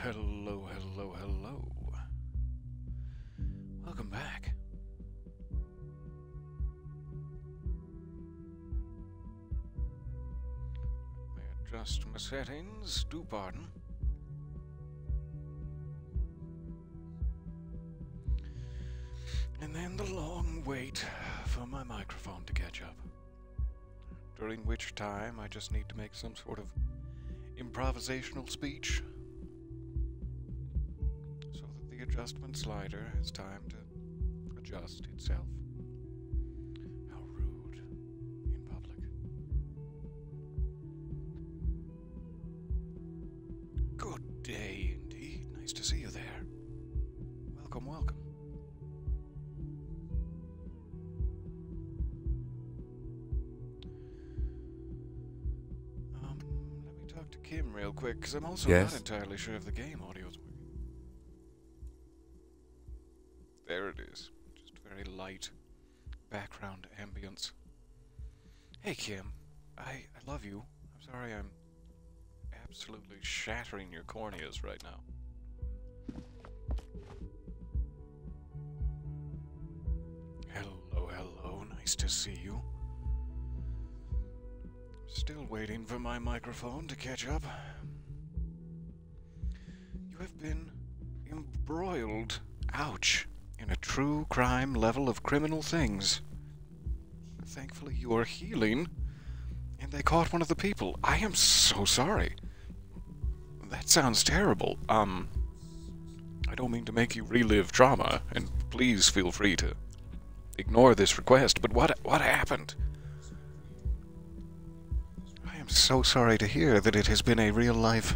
Hello, hello, hello. Welcome back. Let me adjust my settings. Do pardon. And then the long wait for my microphone to catch up. During which time I just need to make some sort of improvisational speech so that the adjustment slider has time to adjust itself. How rude in public. Good day indeed. Nice to see you there. Welcome, welcome. Let me talk to Kim real quick, because I'm also Yes? not entirely sure if the game audio is working. There it is. Just very light background ambience. Hey, Kim. I love you. I'm sorry I'm absolutely shattering your corneas right now. Hello, hello. Nice to see you. Still waiting for my microphone to catch up. You have been embroiled, ouch, in a true crime level of criminal things. Thankfully you are healing, and they caught one of the people. I am so sorry. That sounds terrible. I don't mean to make you relive trauma, and please feel free to ignore this request, but what happened? I am so sorry to hear that it has been a real-life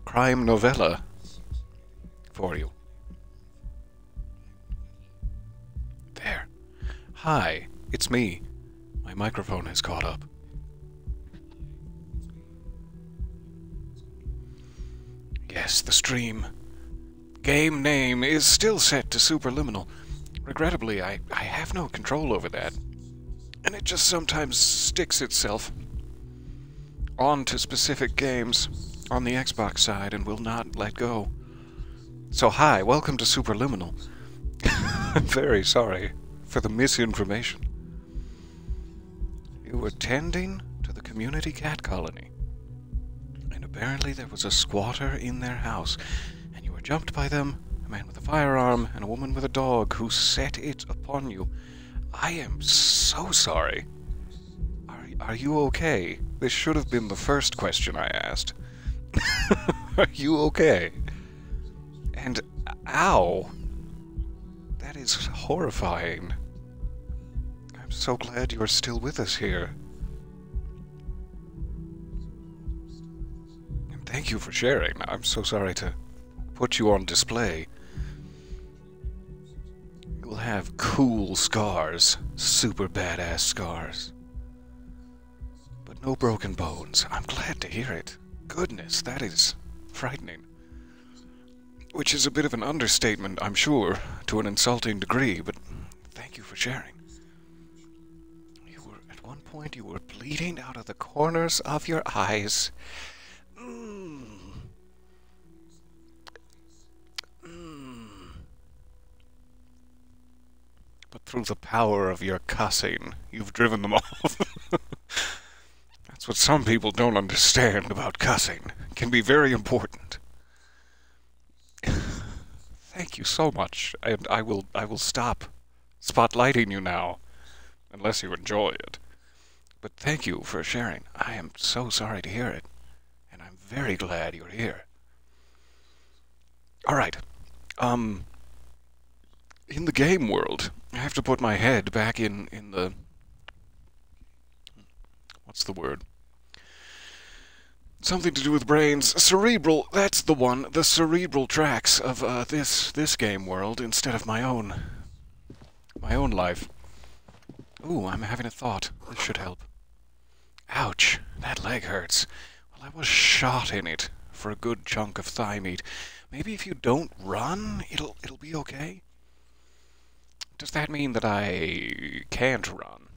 crime novella for you. There. Hi, it's me. My microphone has caught up. Yes, the stream. Game name is still set to Superliminal. Regrettably, I have no control over that. And it just sometimes sticks itself onto specific games on the Xbox side and will not let go. So hi, welcome to Superliminal. I'm very sorry for the misinformation. You were tending to the community cat colony, and apparently there was a squatter in their house, and you were jumped by them, a man with a firearm and a woman with a dog who set it upon you. I am so sorry. Are you okay? This should have been the first question I asked. Are you okay? And ow! That is horrifying. I'm so glad you're still with us here. And thank you for sharing. I'm so sorry to put you on display. You'll have cool scars. Super badass scars. But no broken bones. I'm glad to hear it. Goodness, that is frightening. Which is a bit of an understatement, I'm sure, to an insulting degree, but thank you for sharing. At one point, you were bleeding out of the corners of your eyes. But through the power of your cussing, you've driven them off. That's what some people don't understand about cussing. It can be very important. Thank you so much, and I will stop spotlighting you now, unless you enjoy it. But thank you for sharing. I am so sorry to hear it, and I'm very glad you're here. All right. In the game world, I have to put my head back in the... What's the word? Something to do with brains. Cerebral, that's the one. The cerebral tracks of this game world instead of my own life. Ooh, I'm having a thought. This should help. Ouch, that leg hurts. Well, I was shot in it for a good chunk of thigh meat. Maybe if you don't run, it'll be okay? Does that mean that I can't run?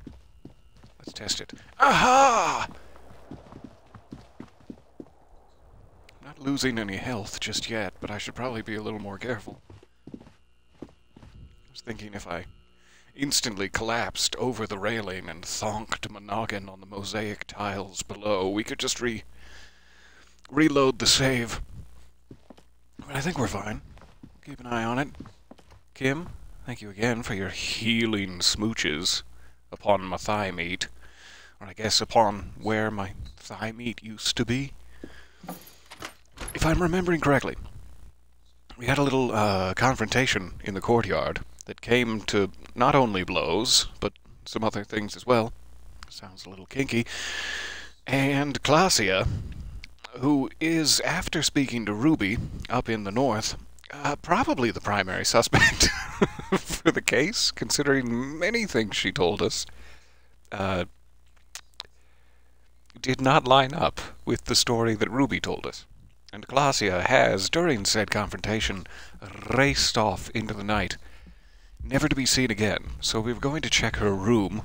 Let's test it. Aha! not losing any health just yet, but I should probably be a little more careful. I was thinking if I instantly collapsed over the railing and thonked my noggin on the mosaic tiles below, we could just reload the save. But I think we're fine. Keep an eye on it. Kim, thank you again for your healing smooches upon my thigh meat. Or I guess upon where my thigh meat used to be. If I'm remembering correctly, we had a little confrontation in the courtyard that came to not only blows, but some other things as well. Sounds a little kinky. And Glacia, who is, after speaking to Ruby up in the north, probably the primary suspect for the case, considering many things she told us, did not line up with the story that Ruby told us. And Glacia has, during said confrontation, raced off into the night, never to be seen again. So we were going to check her room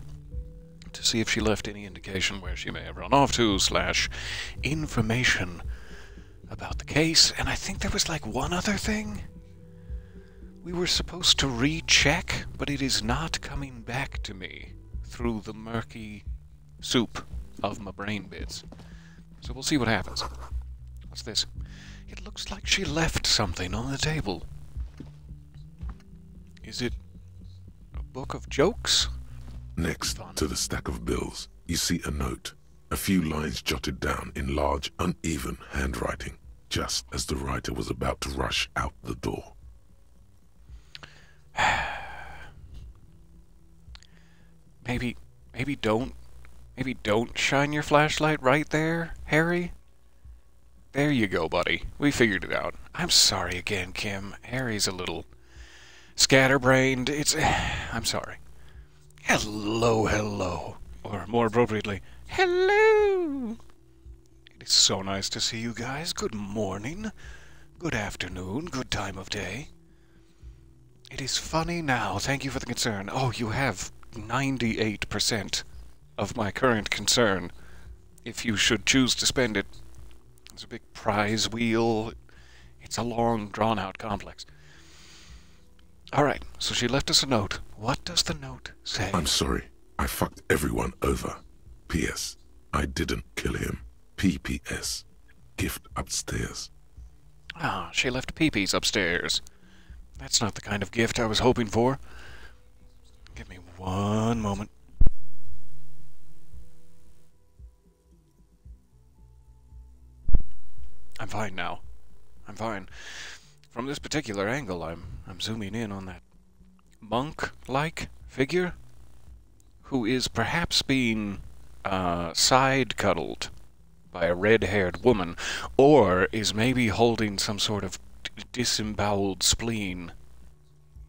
to see if she left any indication where she may have run off to, / information about the case. And I think there was like one other thing we were supposed to recheck, but it is not coming back to me through the murky soup of my brain bits. So we'll see what happens. What's this? It looks like she left something on the table. Is it a book of jokes? Next to the stack of bills, you see a note. A few lines jotted down in large, uneven handwriting, just as the writer was about to rush out the door. Maybe don't shine your flashlight right there, Harry? There you go, buddy. We figured it out. I'm sorry again, Kim. Harry's a little scatterbrained. I'm sorry. Hello. Or more appropriately, hello! It is so nice to see you guys. Good morning. Good afternoon. Good time of day. It is funny now. Thank you for the concern. Oh, you have 98% of my current concern, if you should choose to spend it. There's a big prize wheel. It's a long, drawn-out complex. Alright, so she left us a note. What does the note say? I'm sorry. I fucked everyone over. P.S. I didn't kill him. P.P.S. Gift upstairs. Ah, she left peepees upstairs. That's not the kind of gift I was hoping for. Give me one moment. I'm fine now. I'm fine. From this particular angle, I'm zooming in on that monk-like figure who is perhaps being side-cuddled by a red-haired woman, or is maybe holding some sort of disemboweled spleen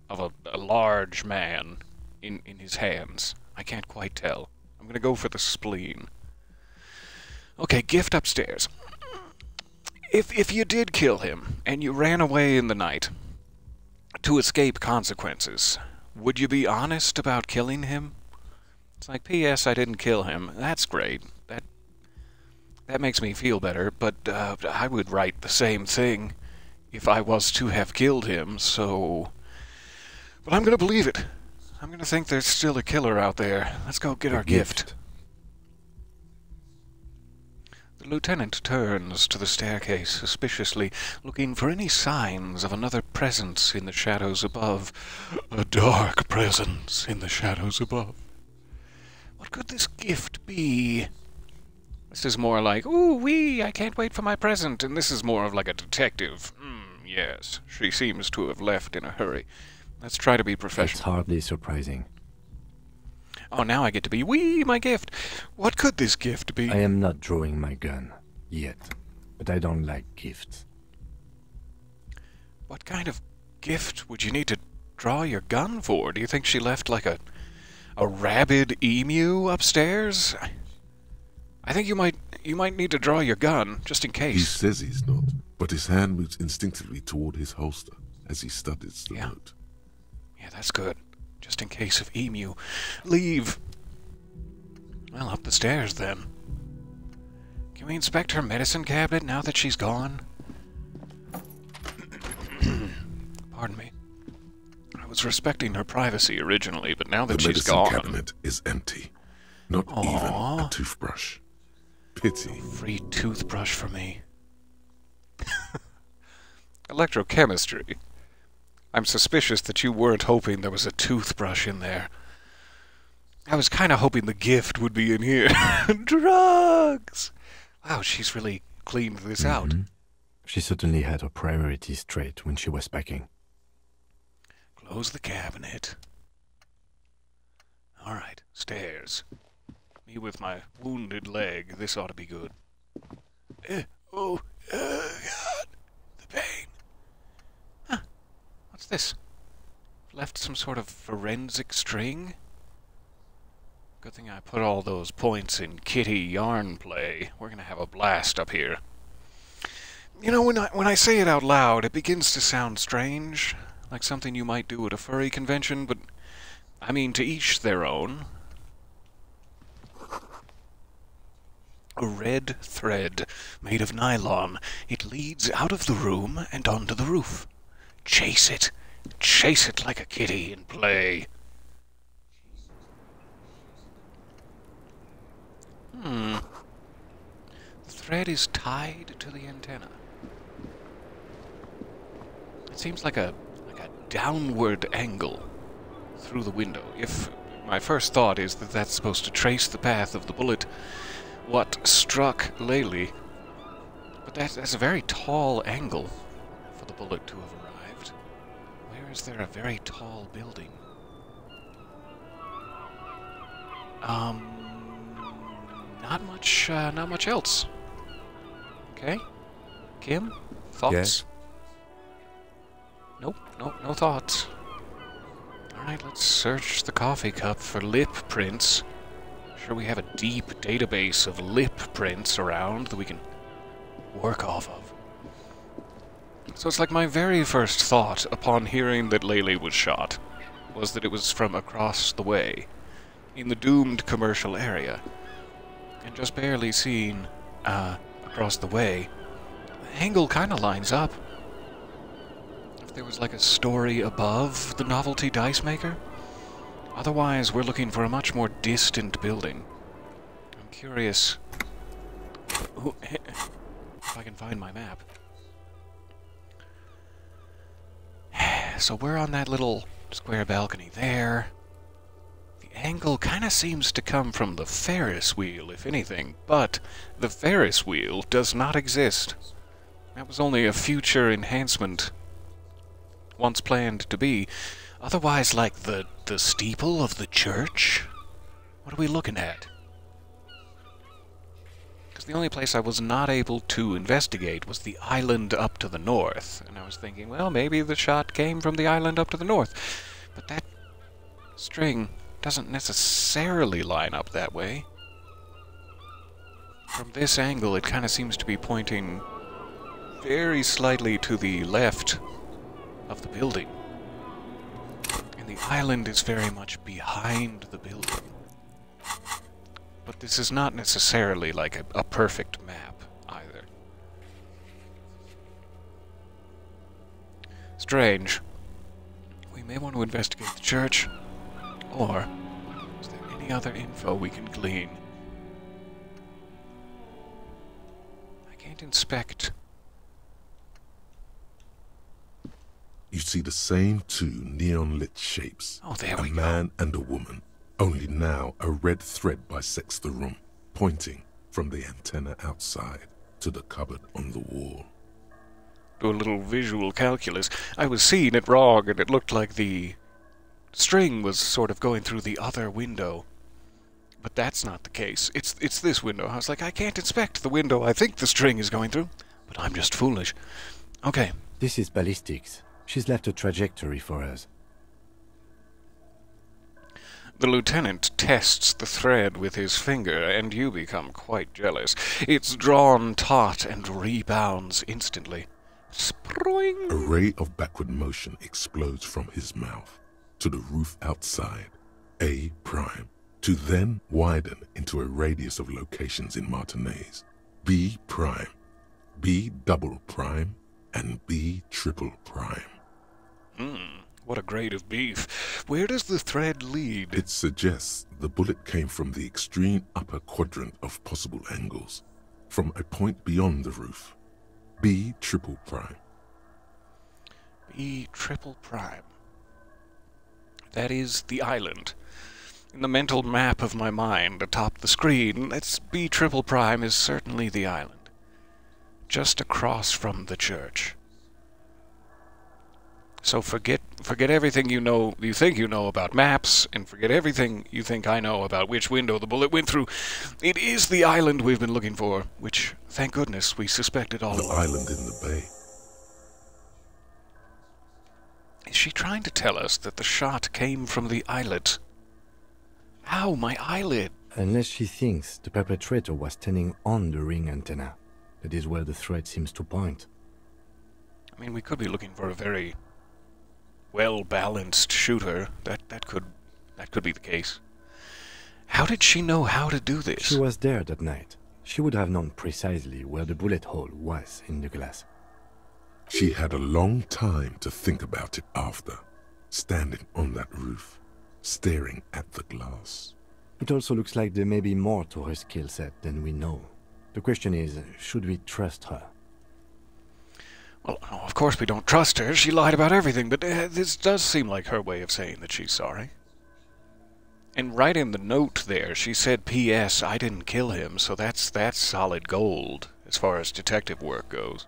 of a large man in his hands. I can't quite tell. I'm gonna go for the spleen. Okay, gift upstairs. If you did kill him, and you ran away in the night to escape consequences, would you be honest about killing him? It's like, P.S. I didn't kill him. That's great. That makes me feel better, but I would write the same thing if I was to have killed him, so... But I'm gonna believe it. I'm gonna think there's still a killer out there. Let's go get our gift. The lieutenant turns to the staircase suspiciously, looking for any signs of another presence in the shadows above. A dark presence in the shadows above. What could this gift be? This is more like, ooh wee, I can't wait for my present, and this is more of like a detective. Yes, she seems to have left in a hurry. Let's try to be professional. It's hardly surprising. Oh, now I get to be, wee, my gift. What could this gift be? I am not drawing my gun, yet, but I don't like gifts. What kind of gift would you need to draw your gun for? Do you think she left like a rabid emu upstairs? I think you might need to draw your gun, just in case. He says he's not, but his hand moves instinctively toward his holster as he studies the note. Yeah, that's good. Just in case of emu. Leave. Well, up the stairs, then. Can we inspect her medicine cabinet now that she's gone? Pardon me. I was respecting her privacy originally, but now that The she's medicine gone... cabinet is empty. Not even a toothbrush. Pity. Free toothbrush for me. Electrochemistry. I'm suspicious that you weren't hoping there was a toothbrush in there. I was kind of hoping the gift would be in here. Drugs! Wow, she's really cleaned this out. She certainly had her priorities straight when she was packing. Close the cabinet. Alright, stairs. Me with my wounded leg. This ought to be good. Oh, God. The pain. Huh. What's this? Left some sort of forensic string? Good thing I put all those points in kitty yarn play. We're gonna have a blast up here. You know, when I say it out loud, it begins to sound strange. Like something you might do at a furry convention, but... I mean, to each their own. A red thread made of nylon. It leads out of the room and onto the roof. Chase it. Chase it like a kitty in play. The thread is tied to the antenna. It seems like a downward angle through the window. If my first thought is that that's supposed to trace the path of the bullet, what struck Laylee. But that's a very tall angle for the bullet to have arrived. Where is there a very tall building? Not much else. Okay. Kim, thoughts? Yes. Nope, no thoughts. Alright, let's search the coffee cup for lip prints. Sure we have a deep database of lip prints around that we can work off of. So it's like my very first thought upon hearing that Laylee was shot was that it was from across the way, in the doomed commercial area. And just barely seen, across the way, the angle kinda lines up. If there was like a story above the novelty dice maker. Otherwise, we're looking for a much more distant building. I'm curious if I can find my map. So we're on that little square balcony there. The angle kind of seems to come from the Ferris wheel, if anything, but the Ferris wheel does not exist. That was only a future enhancement once planned to be. Otherwise, like the steeple of the church? What are we looking at? Because the only place I was not able to investigate was the island up to the north. And I was thinking, well, maybe the shot came from the island up to the north. But that string doesn't necessarily line up that way. From this angle, it kind of seems to be pointing very slightly to the left of the building. And the island is very much behind the building. But this is not necessarily like a perfect map, either. Strange. We may want to investigate the church, or is there any other info we can glean? I can't inspect. You see the same two neon-lit shapes. Oh, there we go. A go. man and a woman. Only now a red thread bisects the room, pointing from the antenna outside to the cupboard on the wall. Do a little visual calculus. I was seeing it wrong, and it looked like the string was sort of going through the other window. But that's not the case. It's this window. I was like, I can't inspect the window I think the string is going through. But I'm just foolish. Okay. This is ballistics. She's left a trajectory for us. The lieutenant tests the thread with his finger, and you become quite jealous. It's drawn taut and rebounds instantly. Sproing! A ray of backward motion explodes from his mouth to the roof outside, A prime, to then widen into a radius of locations in Martinez, B prime, B double prime, and B triple prime. What a grade of beef. Where does the thread lead? It suggests the bullet came from the extreme upper quadrant of possible angles, from a point beyond the roof. B triple prime. B triple prime. That is the island. In the mental map of my mind atop the screen, that's B triple prime is certainly the island. Just across from the church. So forget everything you think you know about maps, and forget everything you think I know about which window the bullet went through. It is the island we've been looking for, which, thank goodness, we suspected all The along. island in the bay. Is she trying to tell us that the shot came from the islet? Ow, my eyelid! Unless she thinks the perpetrator was standing on the ring antenna. That is where the thread seems to point. I mean, we could be looking for a very well-balanced shooter. That could be the case. How did she know how to do this? She was there that night. She would have known precisely where the bullet hole was in the glass. She had a long time to think about it after, standing on that roof, staring at the glass. It also looks like there may be more to her skill set than we know. The question is, should we trust her? Well, no, of course we don't trust her. She lied about everything, but this does seem like her way of saying that she's sorry. And right in the note there, she said, P.S. I didn't kill him, so that's solid gold as far as detective work goes.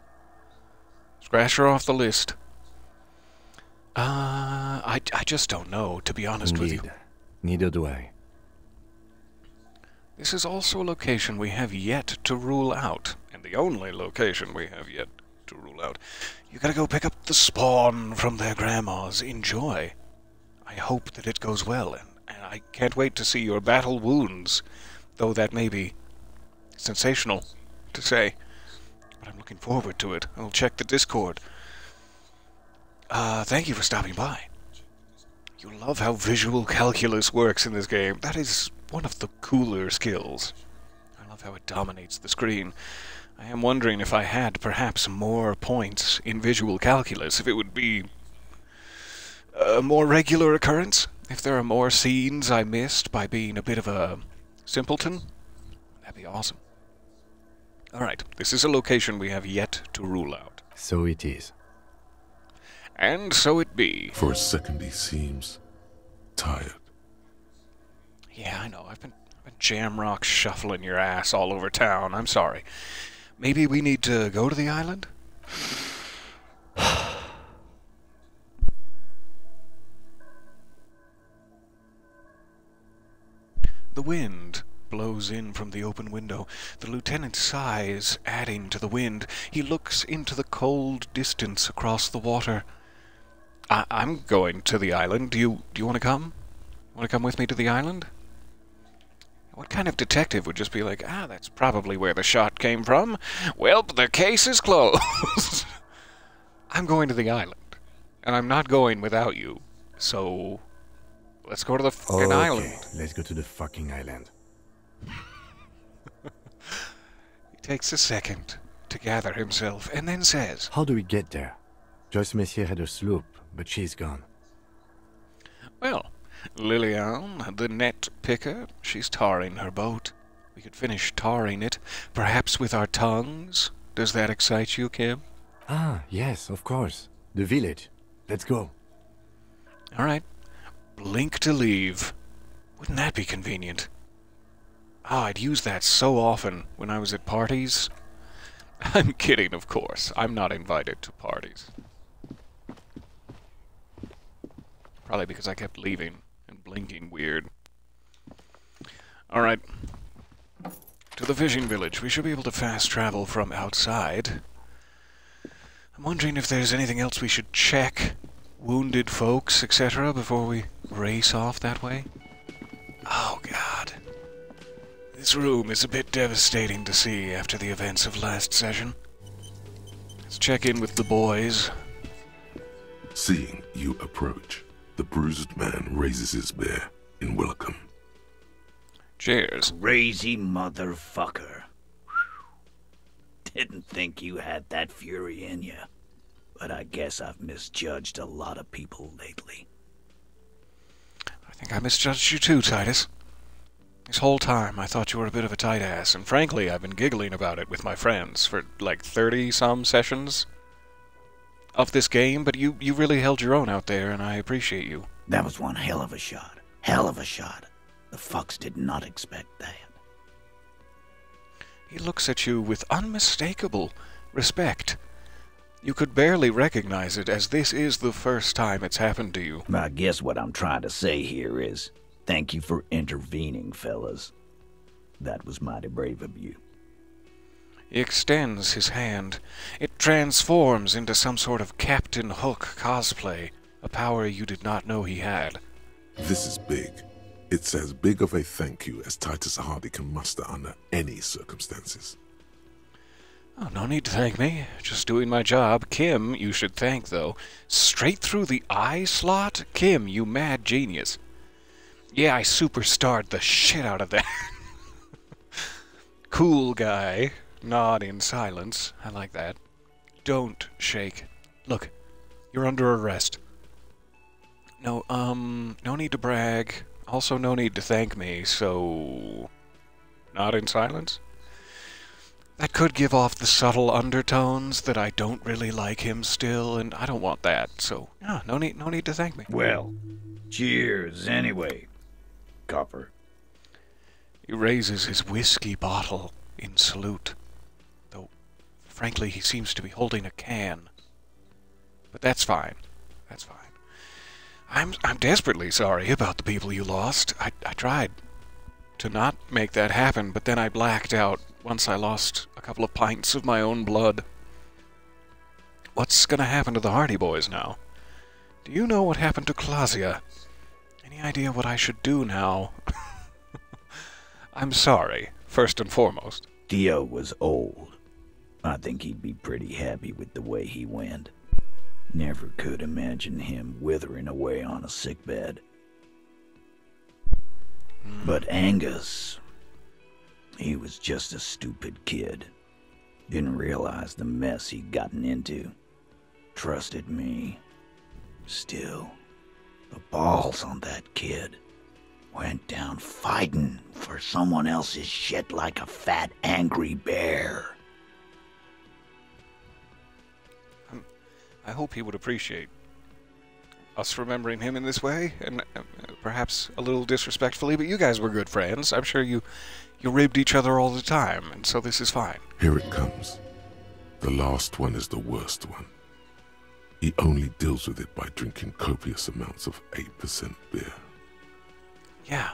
Scratch her off the list. I just don't know, to be honest with you. Neither do I. This is also a location we have yet to rule out, and the only location we have yet to rule out. You gotta go pick up the spawn from their grandmas. Enjoy. I hope that it goes well, and I can't wait to see your battle wounds, though that may be sensational to say. But I'm looking forward to it. I'll check the Discord. Thank you for stopping by. You love how visual calculus works in this game. That is one of the cooler skills. I love how it dominates the screen. I am wondering if I had perhaps more points in visual calculus, if it would be a more regular occurrence. If there are more scenes I missed by being a bit of a simpleton, that'd be awesome. Alright, this is a location we have yet to rule out. So it is. And so it be. For a second he seems tired. Yeah, I know. I've been jamrock shuffling your ass all over town. I'm sorry. Maybe we need to go to the island? The wind blows in from the open window. The lieutenant sighs, adding to the wind. He looks into the cold distance across the water. I'm going to the island. Do you want to come? Want to come with me to the island? What kind of detective would just be like, that's probably where the shot came from. Well, the case is closed. I'm going to the island, and I'm not going without you. So, let's go to the fucking island. Let's go to the fucking island. He takes a second to gather himself, and then says, How do we get there? Joyce Messier had her sloop, but she's gone. Well, Liliane, the net picker, she's tarring her boat. We could finish tarring it, perhaps with our tongues. Does that excite you, Kim? Ah, yes, of course. The village. Let's go. All right. Blink to leave. Wouldn't that be convenient? I'd use that so often when I was at parties. I'm kidding, of course. I'm not invited to parties. Probably because I kept leaving and blinking weird. Alright. To the fishing village. We should be able to fast travel from outside. I'm wondering if there's anything else we should check. Wounded folks, etc., before we race off that way. Oh, God. This room is a bit devastating to see after the events of last session. Let's check in with the boys. Seeing you approach, the bruised man raises his bear in welcome. Cheers. Crazy motherfucker. Didn't think you had that fury in you. but I guess I've misjudged a lot of people lately. I think I misjudged you too, Titus. This whole time, I thought you were a bit of a tight ass, and frankly, I've been giggling about it with my friends for like 30-some sessions of this game, but you really held your own out there, and I appreciate you. That was one hell of a shot. Hell of a shot. The fucks did not expect that. He looks at you with unmistakable respect. You could barely recognize it, as this is the first time it's happened to you. I guess what I'm trying to say here is, thank you for intervening, fellas. That was mighty brave of you. He extends his hand. It transforms into some sort of Captain Hook cosplay, a power you did not know he had. This is big. It's as big of a thank you as Titus Hardy can muster under any circumstances. Oh, no need to thank me. Just doing my job. Kim, you should thank, though. Straight through the eye slot? Kim, you mad genius. Yeah, I superstarred the shit out of that. Cool guy. Nod in silence. I like that. Don't shake. Look, you're under arrest. No need to brag. Also, no need to thank me, so... Nod in silence? That could give off the subtle undertones that I don't really like him still, and I don't want that, so... Yeah, no need to thank me. Well, cheers anyway, copper. He raises his whiskey bottle in salute. Though, frankly, he seems to be holding a can. But that's fine. That's fine. I'm desperately sorry about the people you lost. I tried to not make that happen, but then I blacked out once I lost a couple of pints of my own blood. What's gonna happen to the Hardy Boys now? Do you know what happened to Clausia? Any idea what I should do now? I'm sorry, first and foremost. Theo was old. I think he'd be pretty happy with the way he went. Never could imagine him withering away on a sickbed. But Angus, he was just a stupid kid. Didn't realize the mess he'd gotten into. Trusted me. Still, the balls on that kid. Went down fighting for someone else's shit like a fat, angry bear. I hope he would appreciate us remembering him in this way, and perhaps a little disrespectfully, but you guys were good friends. I'm sure you ribbed each other all the time, and so this is fine. Here it comes. The last one is the worst one. He only deals with it by drinking copious amounts of 8% beer. Yeah.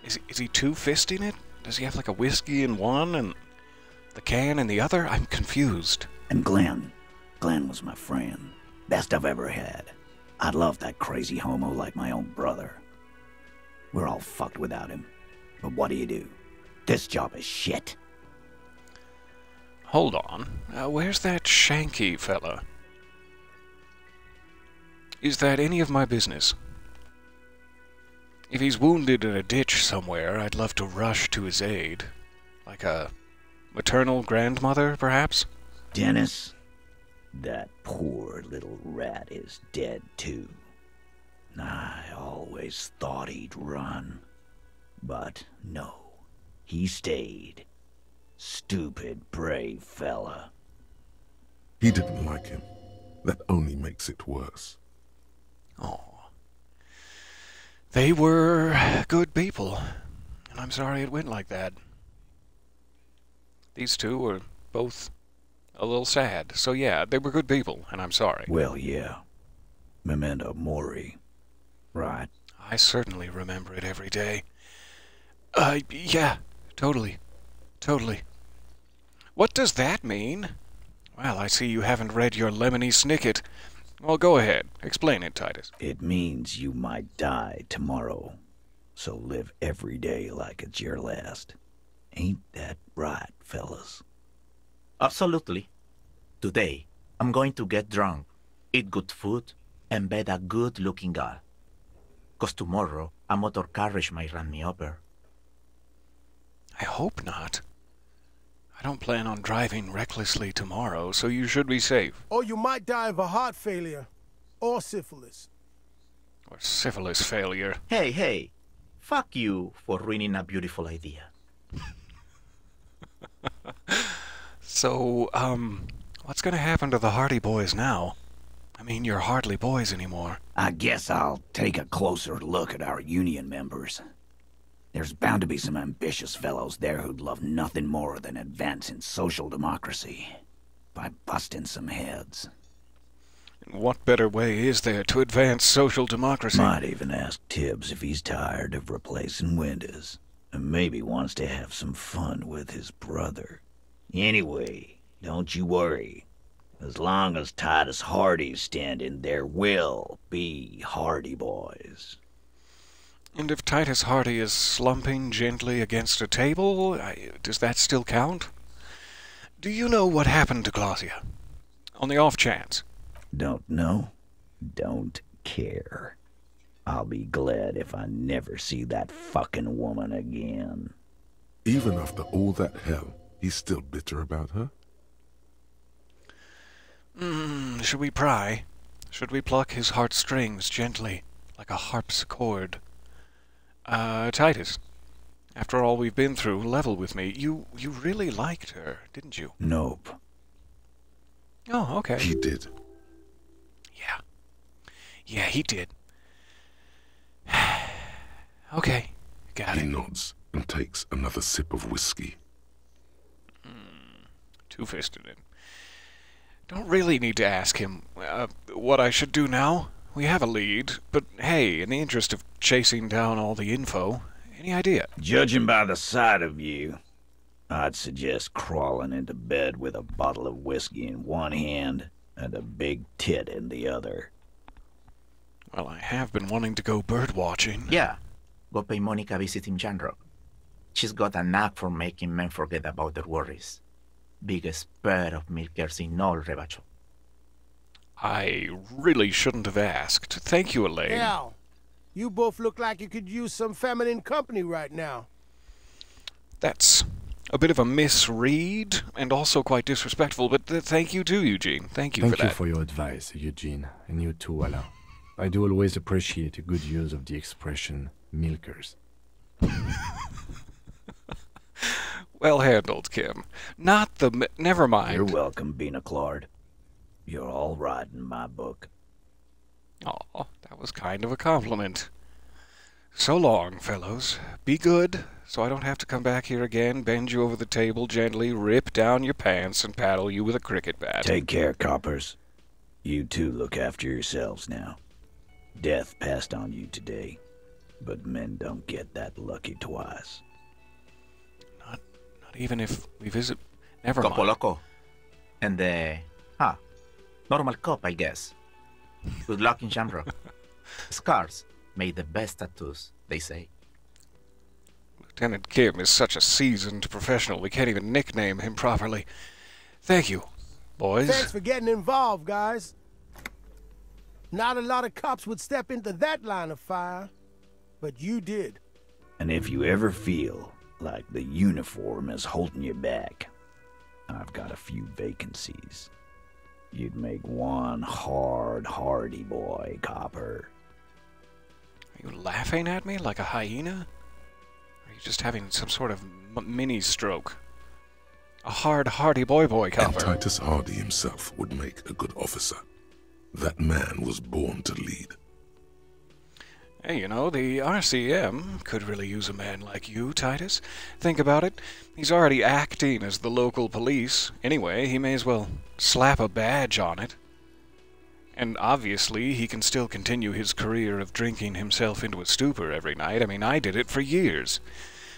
Is he two-fisting it? Does he have like a whiskey in one and the can in the other? I'm confused. And Glenn was my friend. Best I've ever had. I love that crazy homo like my own brother. We're all fucked without him. But what do? This job is shit. Hold on. Where's that Shanky fella? Is that any of my business? If he's wounded in a ditch somewhere, I'd love to rush to his aid. Like a maternal grandmother, perhaps? Dennis, that poor little rat is dead too. I always thought he'd run. But no, he stayed. Stupid, brave fella. He didn't like him. That only makes it worse. Oh. They were good people, and I'm sorry it went like that. These two were both a little sad, so yeah, they were good people, and I'm sorry. Well, yeah. Memento Mori, right? I certainly remember it every day. Yeah, totally. What does that mean? Well, I see you haven't read your Lemony Snicket. Well, go ahead. Explain it, Titus. It means you might die tomorrow. So live every day like it's your last. Ain't that right, fellas? Absolutely. Today, I'm going to get drunk, eat good food, and bed a good-looking girl. 'Cause tomorrow, a motor carriage might run me over. I hope not. I don't plan on driving recklessly tomorrow, so you should be safe. Or you might die of a heart failure. Or syphilis. Or syphilis failure. Hey, hey. Fuck you for ruining a beautiful idea. So, what's gonna happen to the Hardy Boys now? I mean, you're hardly boys anymore. I guess I'll take a closer look at our union members. There's bound to be some ambitious fellows there who'd love nothing more than advancing social democracy by busting some heads. And what better way is there to advance social democracy? Might even ask Tibbs if he's tired of replacing windows, and maybe wants to have some fun with his brother. Anyway, don't you worry. As long as Titus Hardy's standing, there will be Hardy Boys. And if Titus Hardy is slumping gently against a table, does that still count? Do you know what happened to Glaucia? On the off chance. Don't know? Don't care. I'll be glad if I never see that fucking woman again. Even after all that hell, he's still bitter about her? Should we pry? Should we pluck his heartstrings gently, like a harpsichord? Titus, after all we've been through, level with me. You really liked her, didn't you? Nope. Oh, okay. He did. Yeah. Yeah, he did. Okay, got He it. nods and takes another sip of whiskey. Two-fisted him. Don't really need to ask him what I should do now. We have a lead, but hey, in the interest of chasing down all the info, any idea? Judging by the sight of you, I'd suggest crawling into bed with a bottle of whiskey in one hand and a big tit in the other. Well, I have been wanting to go bird watching. Yeah, go pay Monica a visit in Janrock. She's got a knack for making men forget about their worries. Biggest pair of milkers in all Rebacho. I really shouldn't have asked. Thank you, Elaine. Hell, you both look like you could use some feminine company right now. That's a bit of a misread, and also quite disrespectful, but thank you too, Eugene. Thank you for Thank you that. for your advice, Eugene, and you too, Alain. I do always appreciate a good use of the expression milkers. Well handled, Kim. Not the... Never mind. You're welcome, Bina Claude. You're all right in my book. Aw, that was kind of a compliment. So long, fellows. Be good, so I don't have to come back here again, bend you over the table gently, rip down your pants, and paddle you with a cricket bat. Take care, coppers. You two look after yourselves now. Death passed on you today, but men don't get that lucky twice. Not even if we visit... Never Copo mind. Loco. And normal cop, I guess. Good luck in Shamrock. Scars made the best tattoos, they say. Lieutenant Kim is such a seasoned professional, we can't even nickname him properly. Thank you, boys. Thanks for getting involved, guys. Not a lot of cops would step into that line of fire, but you did. And if you ever feel like the uniform is holding you back, I've got a few vacancies. You'd make one hardy boy, copper. Are you laughing at me like a hyena? Or are you just having some sort of mini-stroke? A hardy boy And copper. Titus Hardy himself would make a good officer. That man was born to lead. Hey, you know, the RCM could really use a man like you, Titus. Think about it. He's already acting as the local police. Anyway, he may as well slap a badge on it. And obviously, he can still continue his career of drinking himself into a stupor every night. I mean, I did it for years.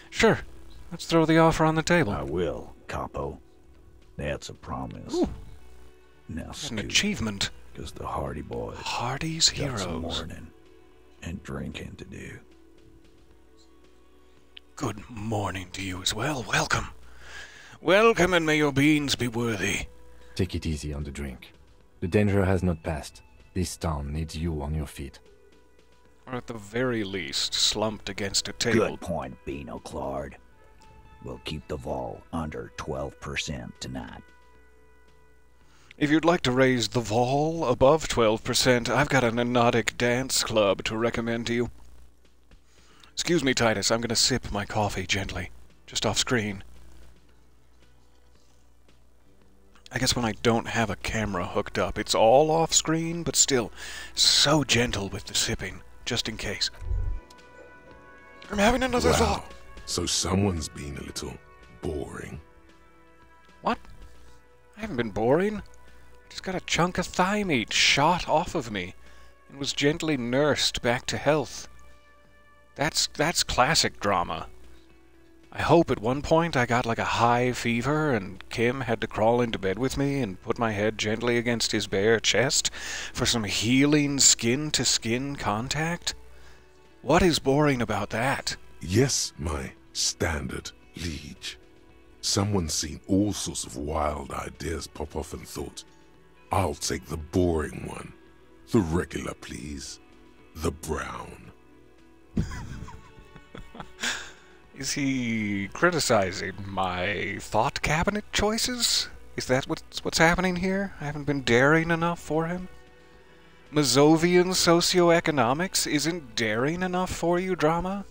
Sure, let's throw the offer on the table. I will, capo. That's a promise. Ooh. Now It's an scoot, achievement. 'cause the Hardy Boys Hardy's got some Heroes. mourning and drinking to do. Good morning to you as well. Welcome. Welcome, and may your beans be worthy. Take it easy on the drink. The danger has not passed. This town needs you on your feet. Or at the very least, slumped against a table. Good point, Bino Claude. We'll keep the vol under 12% tonight. If you'd like to raise the vol above 12%, I've got a Neurotic dance club to recommend to you. Excuse me, Titus, I'm going to sip my coffee gently, just off screen. I guess when I don't have a camera hooked up, it's all off screen, but still, so gentle with the sipping, just in case. I'm having another thought. So someone's been a little boring. What? I haven't been boring. I just got a chunk of thigh meat shot off of me and was gently nursed back to health. That's classic drama. I hope at one point I got like a high fever and Kim had to crawl into bed with me and put my head gently against his bare chest for some healing skin-to-skin contact. What is boring about that? Yes, my standard liege. Someone's seen all sorts of wild ideas pop off and thought, I'll take the boring one. The regular, please. The brown. Is he criticizing my thought cabinet choices? Is that what's happening here? I haven't been daring enough for him? Mazovian socioeconomics isn't daring enough for you, drama?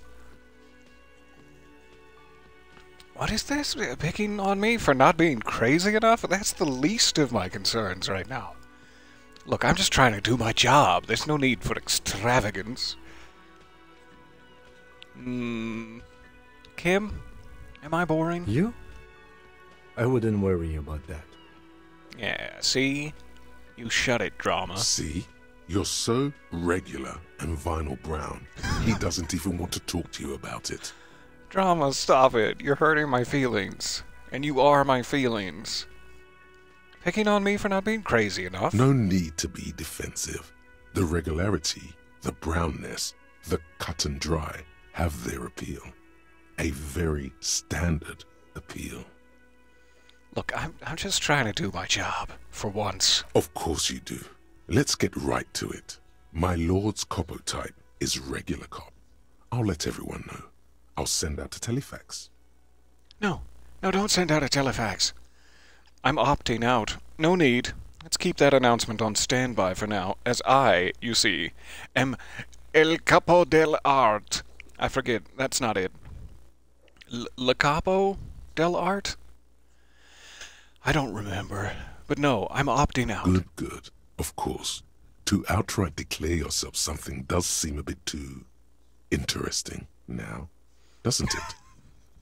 What is this? Picking on me for not being crazy enough? That's the least of my concerns right now. Look, I'm just trying to do my job. There's no need for extravagance. Kim? Am I boring? You? I wouldn't worry about that. Yeah, see? You shut it, drama. See? You're so regular and vinyl brown, he doesn't even want to talk to you about it. Drama, stop it. You're hurting my feelings. And you are my feelings. Picking on me for not being crazy enough? No need to be defensive. The regularity, the brownness, the cut and dry have their appeal. A very standard appeal. Look, I'm just trying to do my job, for once. Of course you do. Let's get right to it. My lord's Coppo type is regular cop. I'll let everyone know. I'll send out a telefax. No, don't send out a telefax. I'm opting out. No need. Let's keep that announcement on standby for now, as I, you see, am El Capo del Art. I forget, that's not it. Le Capo del Art? I don't remember. But no, I'm opting out. Good. Of course. To outright declare yourself something does seem a bit too interesting now, doesn't it?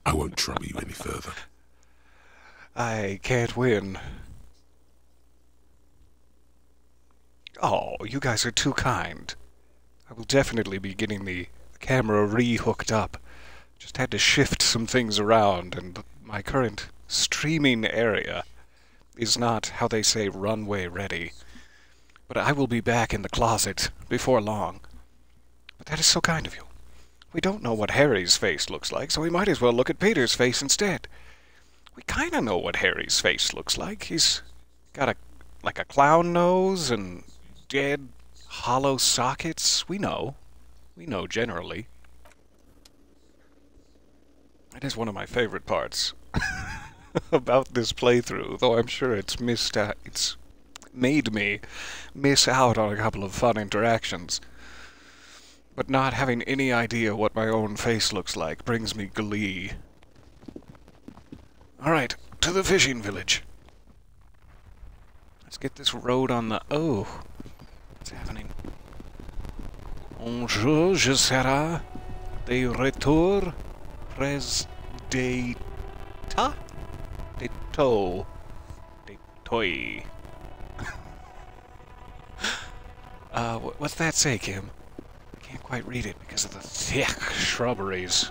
I won't trouble you any further. I can't win. Oh, you guys are too kind. I will definitely be getting the camera re-hooked up. Just had to shift some things around, and my current streaming area is not, how they say, runway ready. But I will be back in the closet before long. But that is so kind of you. We don't know what Harry's face looks like, so we might as well look at Peter's face instead. We kind of know what Harry's face looks like. He's got a clown nose and dead, hollow sockets. We know. We know generally. It is one of my favorite parts about this playthrough, though I'm sure it's made me miss out on a couple of fun interactions. But not having any idea what my own face looks like brings me glee. Alright, to the fishing village. Let's get this road on the... Oh, what's happening? Bonjour, je serai de retour pres de ta? De to. De toy. What's that say, Kim? I can't quite read it because of the thick shrubberies.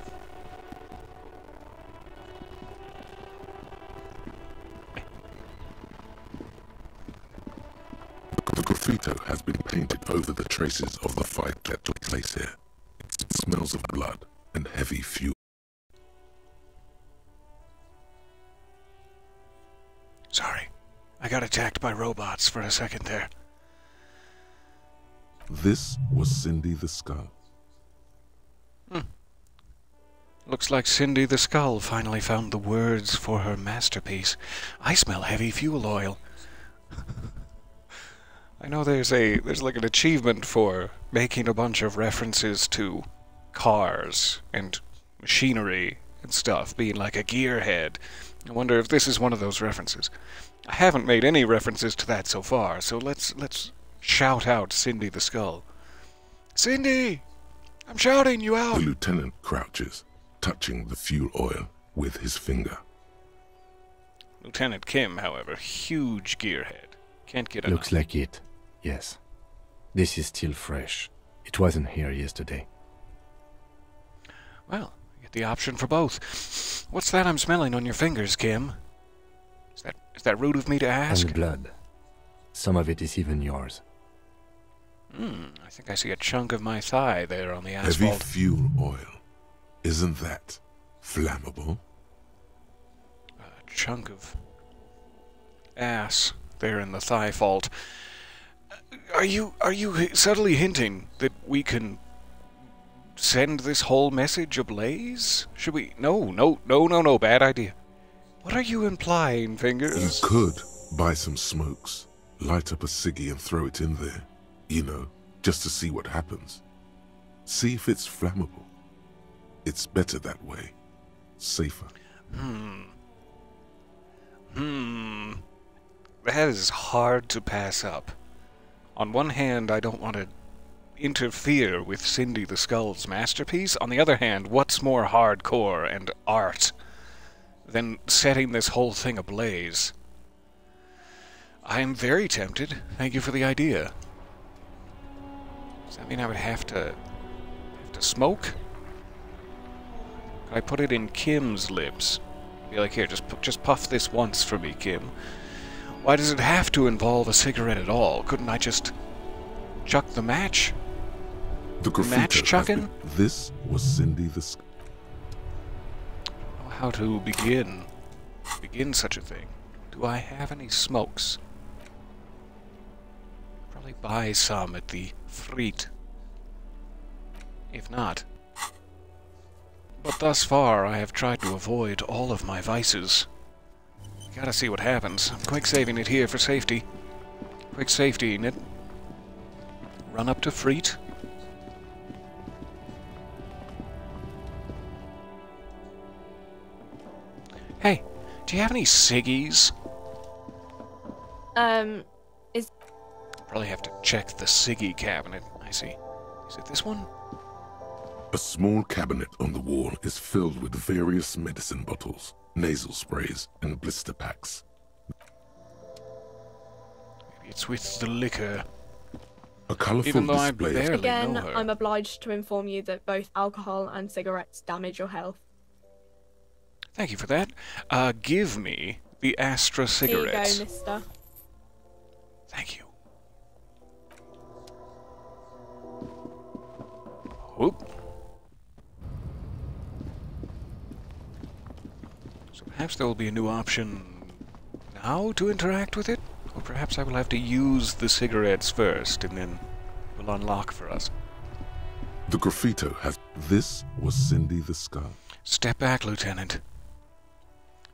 The graffito has been painted over the traces of the fight that took place here. It smells of blood and heavy fuel. Sorry, I got attacked by robots for a second there. This was Cindy the Skull. Looks like Cindy the Skull finally found the words for her masterpiece. I smell heavy fuel oil. I know there's like an achievement for making a bunch of references to cars and machinery and stuff, being like a gearhead. I wonder if this is one of those references. I haven't made any references to that so far, so let's shout out Cindy the Skull. Cindy! I'm shouting you out! The lieutenant crouches, touching the fuel oil with his finger. Lieutenant Kim, however, huge gearhead. Can't get enough. Looks like it. Yes. This is still fresh. It wasn't here yesterday. Well, you get the option for both. What's that I'm smelling on your fingers, Kim? Is that rude of me to ask? And blood. Some of it is even yours. I think I see a chunk of my thigh there on the Heavy asphalt. fuel oil. Isn't that flammable? A chunk of ass there in the thigh fault. Are you subtly hinting that we can send this whole message ablaze? Should we? No, bad idea. What are you implying, You Fingers? could buy some smokes, light up a ciggy and throw it in there. You know, just to see what happens. See if it's flammable. It's better that way. Safer. That is hard to pass up. On one hand, I don't want to interfere with Cindy the Skull's masterpiece. On the other hand, what's more hardcore and art than setting this whole thing ablaze? I am very tempted. Thank you for the idea. Does that mean I would have to smoke? Could I put it in Kim's lips? Be like, here, just puff this once for me, Kim. Why does it have to involve a cigarette at all? Couldn't I just chuck the match? The graffito Match has chucking? been- This was Cindy the Skull. How to begin such a thing? Do I have any smokes? Probably buy some at the Friet. If not. But thus far, I have tried to avoid all of my vices. Gotta see what happens. I'm quick saving it here for safety. Quick safety, it. Run up to Friet. Hey, do you have any ciggies? Probably have to check the ciggy cabinet. I see. Is it this one? A small cabinet on the wall is filled with various medicine bottles, nasal sprays, and blister packs. Maybe it's with the liquor. A colorful Even though I display of barely Again, know her. I'm obliged to inform you that both alcohol and cigarettes damage your health. Thank you for that. Give me the Astra cigarettes. Here you go, mister. Thank you. Whoop. So perhaps there will be a new option now to interact with it? Or perhaps I will have to use the cigarettes first, and then will unlock for us. The graffito has... This was Cindy the Skull. Step back, Lieutenant.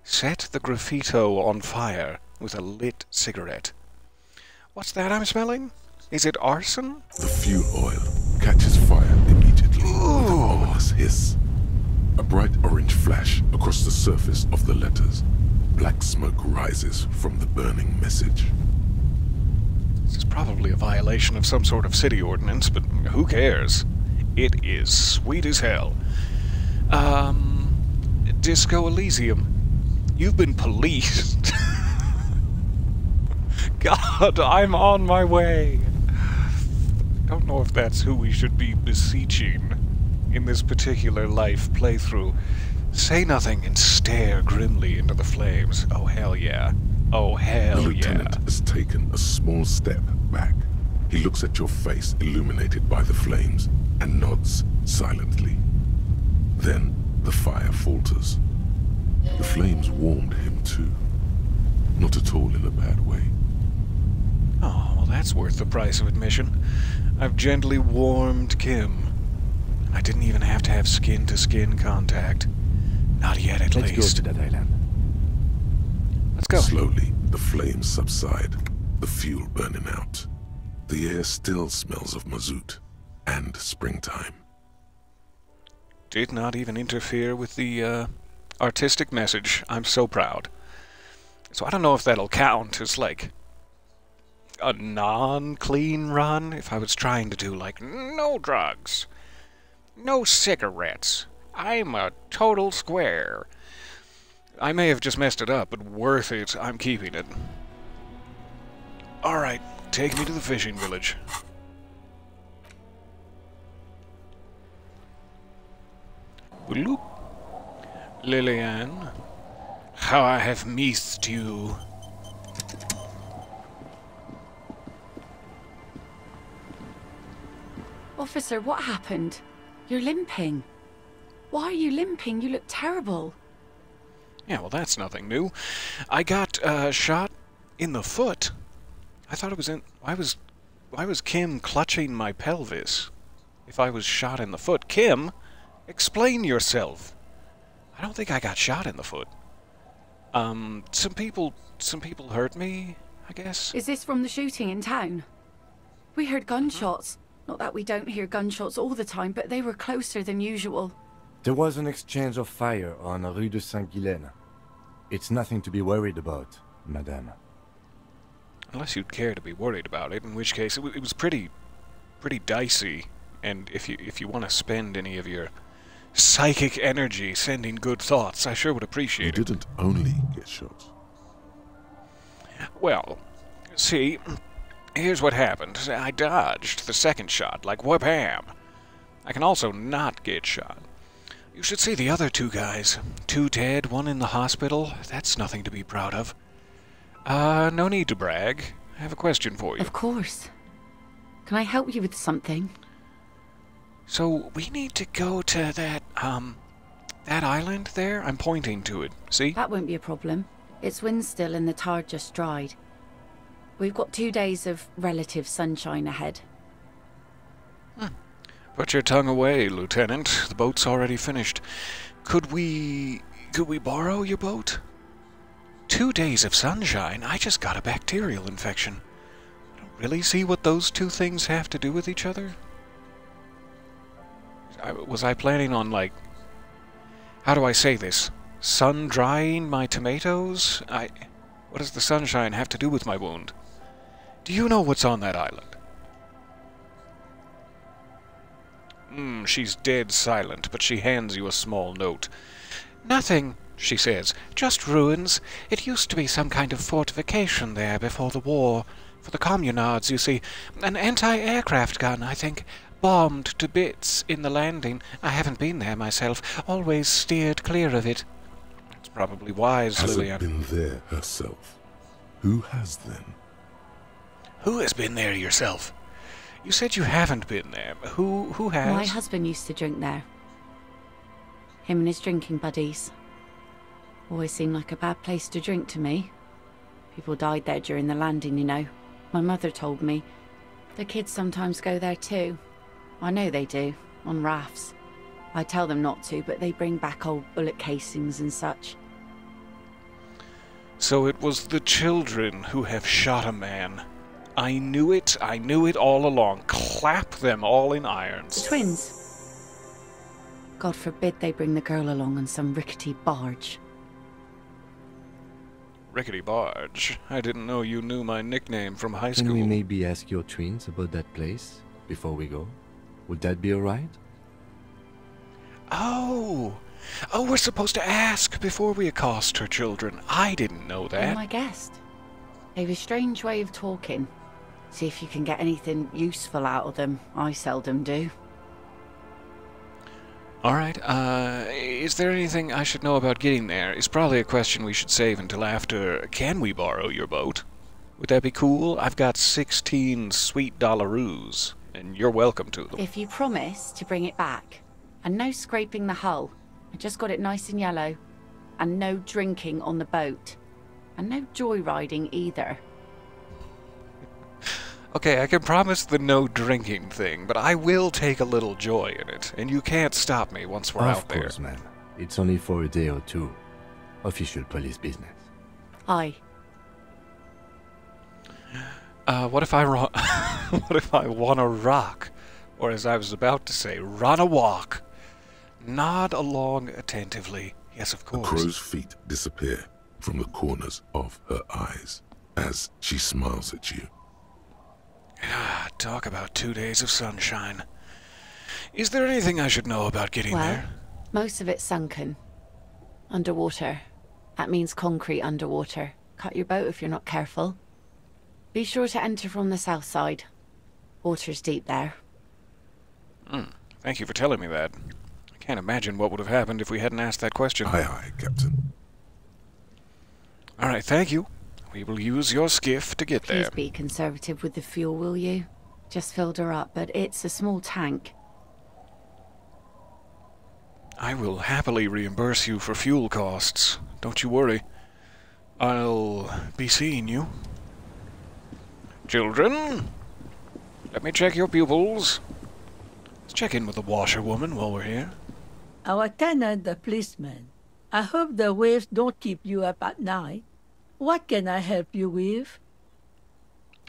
Set the graffito on fire with a lit cigarette. What's that I'm smelling? Is it arson? The fuel oil catches fire immediately with an ominous hiss. A bright orange flash across the surface of the letters. Black smoke rises from the burning message. This is probably a violation of some sort of city ordinance, but who cares? It is sweet as hell. Disco Elysium. You've been policed. God, I'm on my way. Don't know if that's who we should be beseeching in this particular life playthrough. Say nothing and stare grimly into the flames. Oh, hell yeah. Oh, The hell lieutenant yeah. has taken a small step back. He looks at your face illuminated by the flames and nods silently. Then the fire falters. The flames warmed him too. Not at all in a bad way. Oh, well, that's worth the price of admission. I've gently warmed Kim. I didn't even have to have skin-to-skin contact. Not yet, at Let's go least. to that island. Let's go. Slowly, the flames subside, the fuel burning out. The air still smells of mazout and springtime. Did not even interfere with the artistic message. I'm so proud. So I don't know if that'll count as like a non-clean run. If I was trying to do like no drugs, no cigarettes, I'm a total square. I may have just messed it up, but worth it. I'm keeping it. Alright, take me to the fishing village. Bloop. Lillian, how I have missed you. Officer, what happened? You're limping. Why are you limping? You look terrible. Yeah, well, that's nothing new. I got shot in the foot. I thought it was in... Why was Kim clutching my pelvis? If I was shot in the foot. Kim, explain yourself. I don't think I got shot in the foot. Some people hurt me, I guess. Is this from the shooting in town? We heard gunshots. Not that we don't hear gunshots all the time, but they were closer than usual. There was an exchange of fire on Rue de Saint-Guylaine. It's nothing to be worried about, madame. Unless you'd care to be worried about it, in which case it was pretty dicey. And if you want to spend any of your psychic energy sending good thoughts, I sure would You appreciate it. didn't only get shot. Well, see, here's what happened. I dodged the second shot, like wham. I can also not get shot. You should see the other two guys. Two dead, one in the hospital. That's nothing to be proud of. No need to brag. I have a question for you. Of course. Can I help you with something? So, we need to go to that island there? I'm pointing to it. See? That won't be a problem. It's wind still and the tar just dried. We've got 2 days of relative sunshine ahead. Put your tongue away, Lieutenant. The boat's already finished. Could we borrow your boat? 2 days of sunshine? I just got a bacterial infection. I don't really see what those two things have to do with each other. Was I planning on, like... How do I say this? Sun-drying my tomatoes? What does the sunshine have to do with my wound? Do you know what's on that island? She's dead silent, but she hands you a small note. Nothing, she says. Just ruins. It used to be some kind of fortification there before the war. For the communards, you see. An anti-aircraft gun, I think. Bombed to bits in the landing. I haven't been there myself. Always steered clear of it. It's probably wise, Hasn't Lillian. been there herself. Who has then? Who has been there yourself? You said you haven't been there. Who has? My husband used to drink there. Him and his drinking buddies. Always seemed like a bad place to drink to me. People died there during the landing, you know. My mother told me. The kids sometimes go there too. I know they do, on rafts. I tell them not to, but they bring back old bullet casings and such. So it was the children who have shot a man. I knew it all along. Clap them all in The irons. twins. God forbid they bring the girl along on some rickety barge. Rickety Barge. I didn't know you knew my nickname from high Can school. we maybe ask your twins about that place before we go? Would that be alright? Oh, we're supposed to ask before we accost her children. I didn't know They're that. my guest. They have a strange way of talking. See if you can get anything useful out of them. I seldom do. Alright, is there anything I should know about getting there? It's probably a question we should save until after. Can we borrow your boat? Would that be cool? I've got 16 sweet dollaroos, and you're welcome to them. If you promise to bring it back. And no scraping the hull. I just got it nice and yellow. And no drinking on the boat. And no joyriding either. Okay, I can promise the no drinking thing, but I will take a little joy in it, and you can't stop me once we're out there. Of course, ma'am. It's only for a day or two. Official police business. Aye. What if I what if I wanna rock? Or as I was about to say, run a walk. Nod along attentively. Yes, of The course. crow's feet disappear from the corners of her eyes as she smiles at you. Talk about 2 days of sunshine. Is there anything I should know about getting Well, there? most of it's sunken. Underwater. That means concrete underwater. Cut your boat if you're not careful. Be sure to enter from the south side. Water's deep there. Thank you for telling me that. I can't imagine what would have happened if we hadn't asked that question. Aye, aye, Captain. Alright, thank you. We will use your skiff to get Please there. be conservative with the fuel, will you? Just filled her up, but it's a small tank. I will happily reimburse you for fuel costs. Don't you worry. I'll be seeing you. Children, let me check your pupils. Let's check in with the washerwoman while we're here. Our tenant, the policeman. I hope the waves don't keep you up at night. What can I help you with?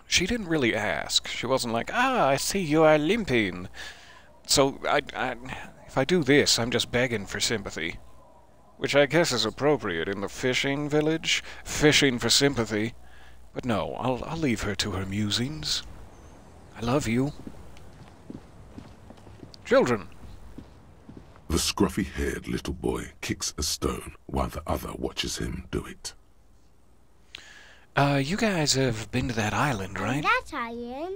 She didn't really ask. She wasn't like, I see you are limping. So, if I do this, I'm just begging for sympathy. Which I guess is appropriate in the fishing village. Fishing for sympathy. But no, I'll leave her to her musings. I love you. Children. The scruffy-haired little boy kicks a stone while the other watches him do it. You guys have been to that island, right? That island?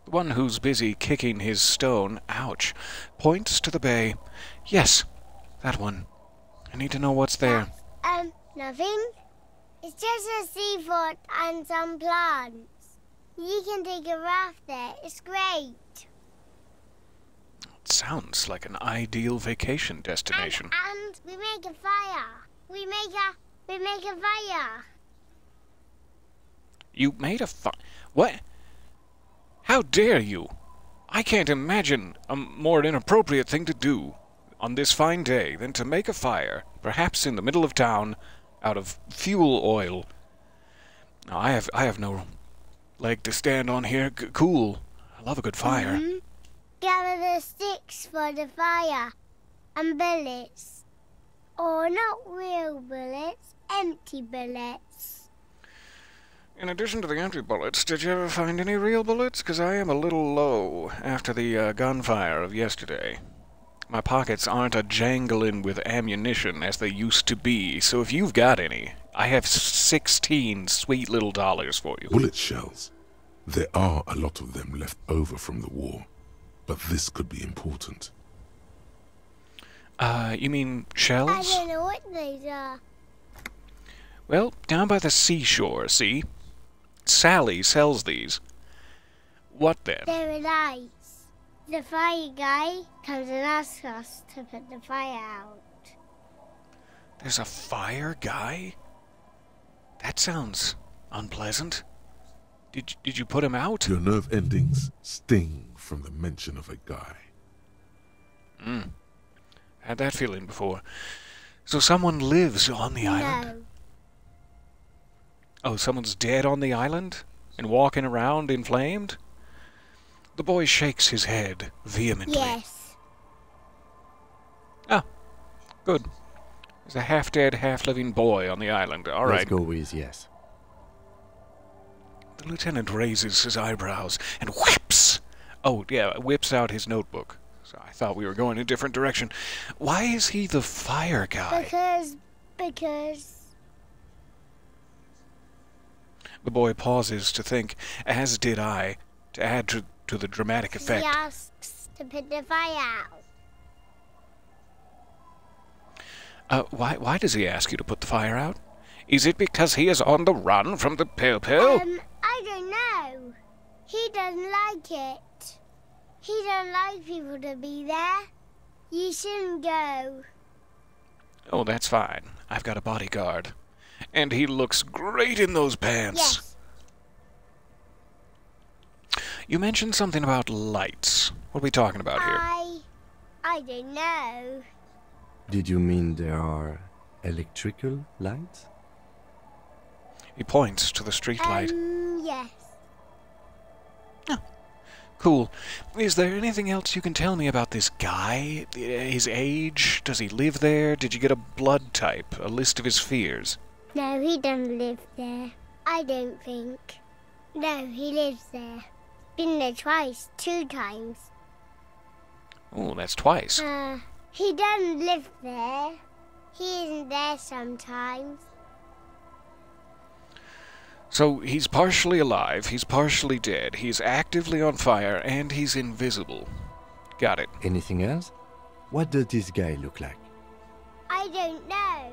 The one who's busy kicking his stone, ouch, points to the bay. Yes, that one. I need to know what's there. Nothing. It's just a seafort and some plants. You can take a raft there. It's great. It sounds like an ideal vacation destination. And we make a fire. We make a fire. You made a What? How dare you? I can't imagine a more inappropriate thing to do on this fine day than to make a fire, perhaps in the middle of town, out of fuel oil. Now, I have no leg to stand on here. Cool. I love a good fire. Mm-hmm. Gather the sticks for the fire and bullets. Or not real bullets, empty bullets. In addition to the empty bullets, did you ever find any real bullets? 'Cause I am a little low after the gunfire of yesterday. My pockets aren't a-jangling with ammunition as they used to be, so if you've got any, I have 16 sweet little dollars for you. Bullet shells. There are a lot of them left over from the war, but this could be important. You mean I shells? don't know what these are. Well, down by the seashore, see? Sally sells these. What then? They're nice. The fire guy comes and asks us to put the fire out. There's a fire guy? That sounds unpleasant. Did you put him out? Your nerve endings sting from the mention of a guy. Had that feeling before. So someone lives on the island? No. Oh, someone's dead on the island? And walking around inflamed? The boy shakes his head vehemently. Yes. Ah, good. There's a half-dead, half-living boy on the island. All Let's right. go with yes. The lieutenant raises his eyebrows and whips. Oh, yeah, whips out his notebook. So I thought we were going a different direction. Why is he the fire guy? Because... The boy pauses to think, as did I, to add to the dramatic effect. He asks to put the fire out. Why does he ask you to put the fire out? Is it because he is on the run from the Pill-Pill? I don't know. He doesn't like it. He don't like people to be there. You shouldn't go. Oh, that's fine. I've got a bodyguard. And he looks great in those pants. Yes. You mentioned something about lights. What are we talking about here? I don't know. Did you mean there are electrical lights? He points to the street light. Yes. Cool. Is there anything else you can tell me about this guy? His age? Does he live there? Did you get a blood type? A list of his fears? No, he doesn't live there. I don't think. No, he lives there. Been there twice, 2 times. Oh, that's twice. He doesn't live there. He isn't there sometimes. So he's partially alive, he's partially dead, he's actively on fire, and he's invisible. Got it. Anything else? What does this guy look like? I don't know.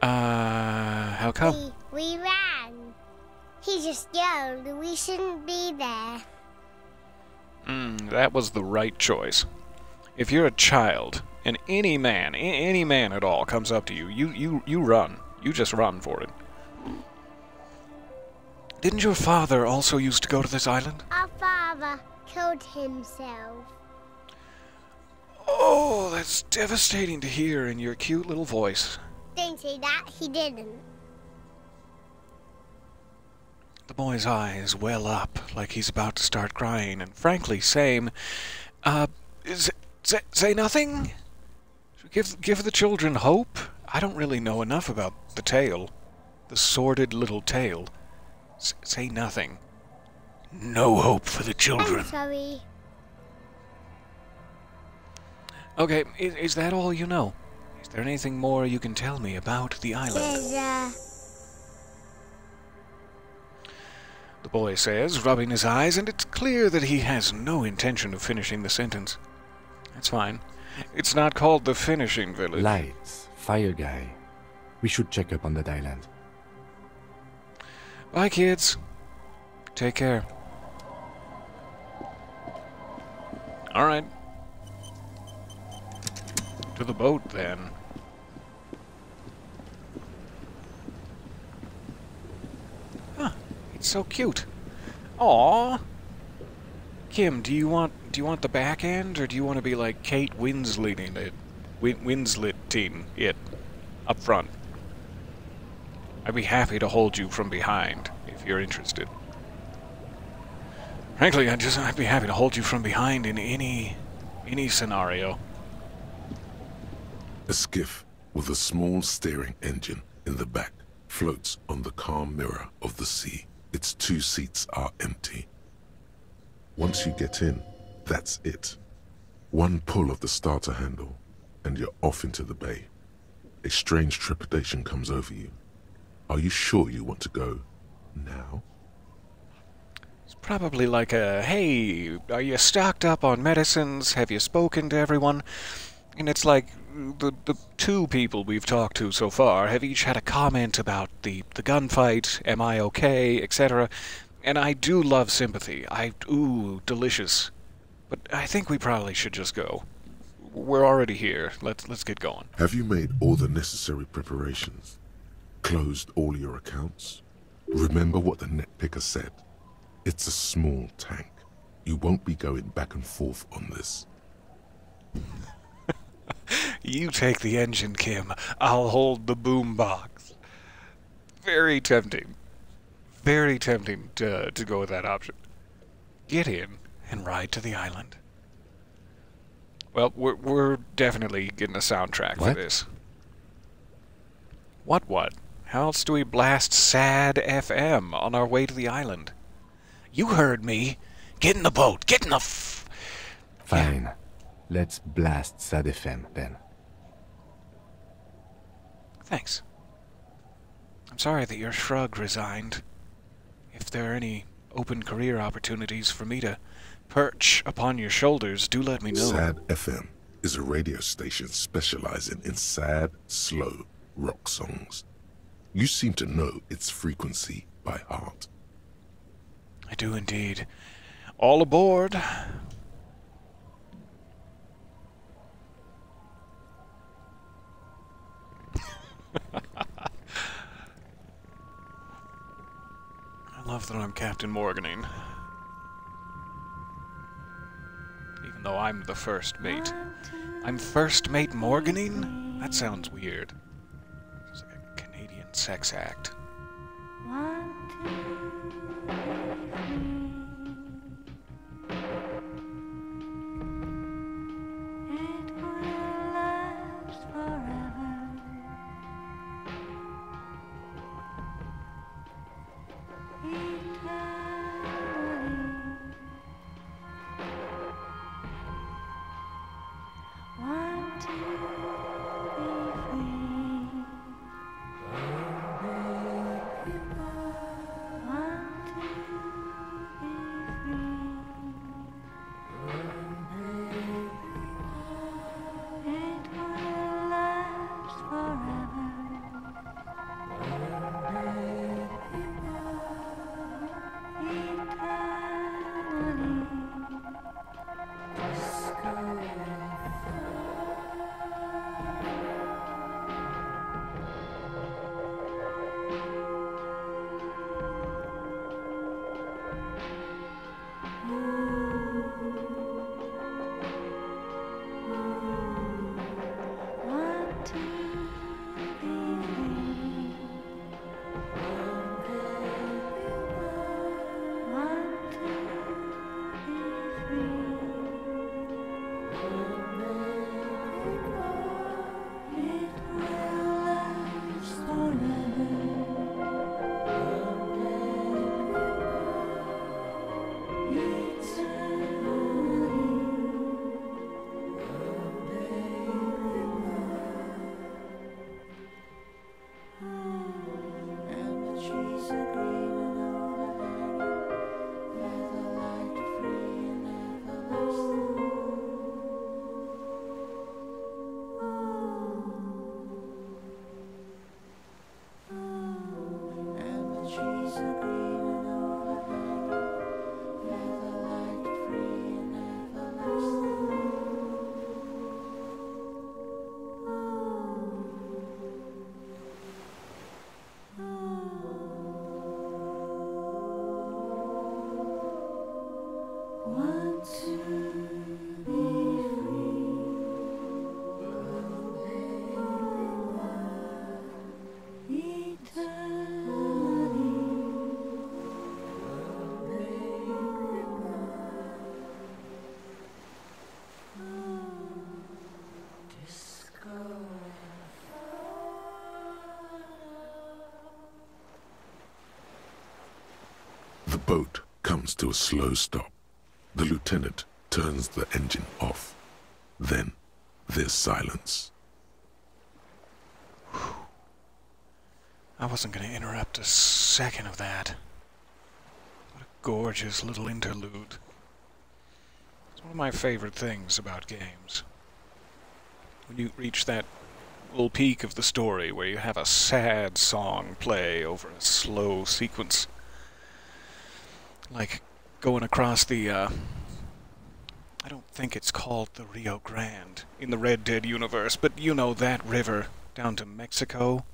How come? We ran. He just yelled we shouldn't be there. That was the right choice. If you're a child, and any man at all comes up to you, you run. You just run for it. Didn't your father also used to go to this island? Our father killed himself. Oh, that's devastating to hear in your cute little voice. Don't say that, he didn't. The boy's eyes well up like he's about to start crying, and frankly, same. Say nothing? Give the children hope? I don't really know enough about the tale. The sordid little tale. Say nothing. No hope for the children. I'm sorry. Okay, is that all you know? Is there anything more you can tell me about the island? The boy says, rubbing his eyes, and it's clear that he has no intention of finishing the sentence. That's fine. It's not called the finishing village. Lights, fire guy. We should check up on that island. Bye, kids. Take care. All right. To the boat, then. Huh. It's so cute. Aww. Kim, do you want the back end, or do you want to be like Kate Winsletting it? Winsletting it up front. I'd be happy to hold you from behind if you're interested. Frankly, I'd be happy to hold you from behind in any scenario. A skiff with a small steering engine in the back floats on the calm mirror of the sea. Its 2 seats are empty. Once you get in, that's it. One pull of the starter handle, and you're off into the bay. A strange trepidation comes over you. Are you sure you want to go now? It's probably like a, hey, are you stocked up on medicines? Have you spoken to everyone? And it's like, the 2 people we've talked to so far have each had a comment about the gunfight, am I okay, etc. And I do love sympathy. Ooh, delicious. But I think we probably should just go. We're already here. Let's get going. Have you made all the necessary preparations? Closed all your accounts? Remember what the net picker said. It's a small tank. You won't be going back and forth on this. You take the engine, Kim. I'll hold the boombox. Very tempting. Very tempting to go with that option. Get in and ride to the island. Well, we're definitely getting a soundtrack for this. What? How else do we blast Sad FM on our way to the island? You heard me. Get in the boat. Get in the Fine. Yeah. Let's blast Sad FM then. Thanks. I'm sorry that your shrug resigned. If there are any open career opportunities for me to perch upon your shoulders, do let me know. Sad FM is a radio station specializing in sad, slow rock songs. You seem to know its frequency by heart. I do indeed. All aboard. I love that I'm Captain Morganing. Even though I'm the first mate. I'm first mate Morganing? That sounds weird. It's like a Canadian sex act. The boat comes to a slow stop. The lieutenant turns the engine off. Then there's silence. I wasn't going to interrupt a second of that. What a gorgeous little interlude. It's one of my favorite things about games. When you reach that little peak of the story where you have a sad song play over a slow sequence. Like going across the, I don't think it's called the Rio Grande in the Red Dead universe, but you know that river down to Mexico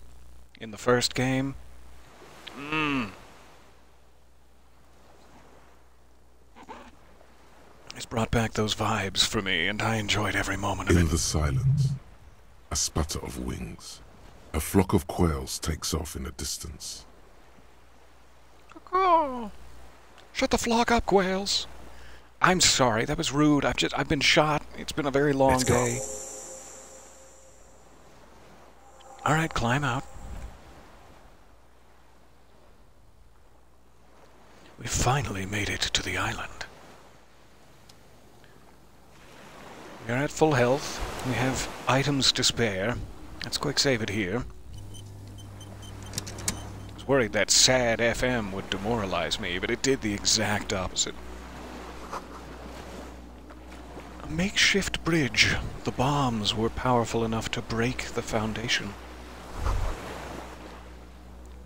in the first game. It's brought back those vibes for me, and I enjoyed every moment of it. In the silence, a sputter of wings. A flock of quails takes off in the distance. Oh, shut the flock up, quails. I'm sorry, that was rude. I've been shot. It's been a very long day. All right, climb out. We finally made it to the island. We are at full health. We have items to spare. Let's quick save it here. I was worried that sad FM would demoralize me, but it did the exact opposite. A makeshift bridge. The bombs were powerful enough to break the foundation.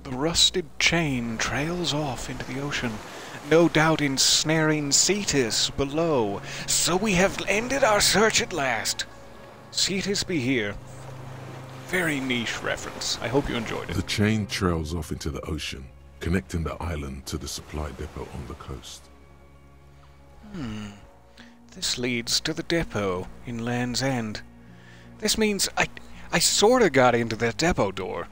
The rusted chain trails off into the ocean, no doubt ensnaring Cetus below. So we have ended our search at last. Cetus be here. Very niche reference. I hope you enjoyed it. The chain trails off into the ocean, connecting the island to the supply depot on the coast. This leads to the depot in Land's End. This means I sort of got into that depot door.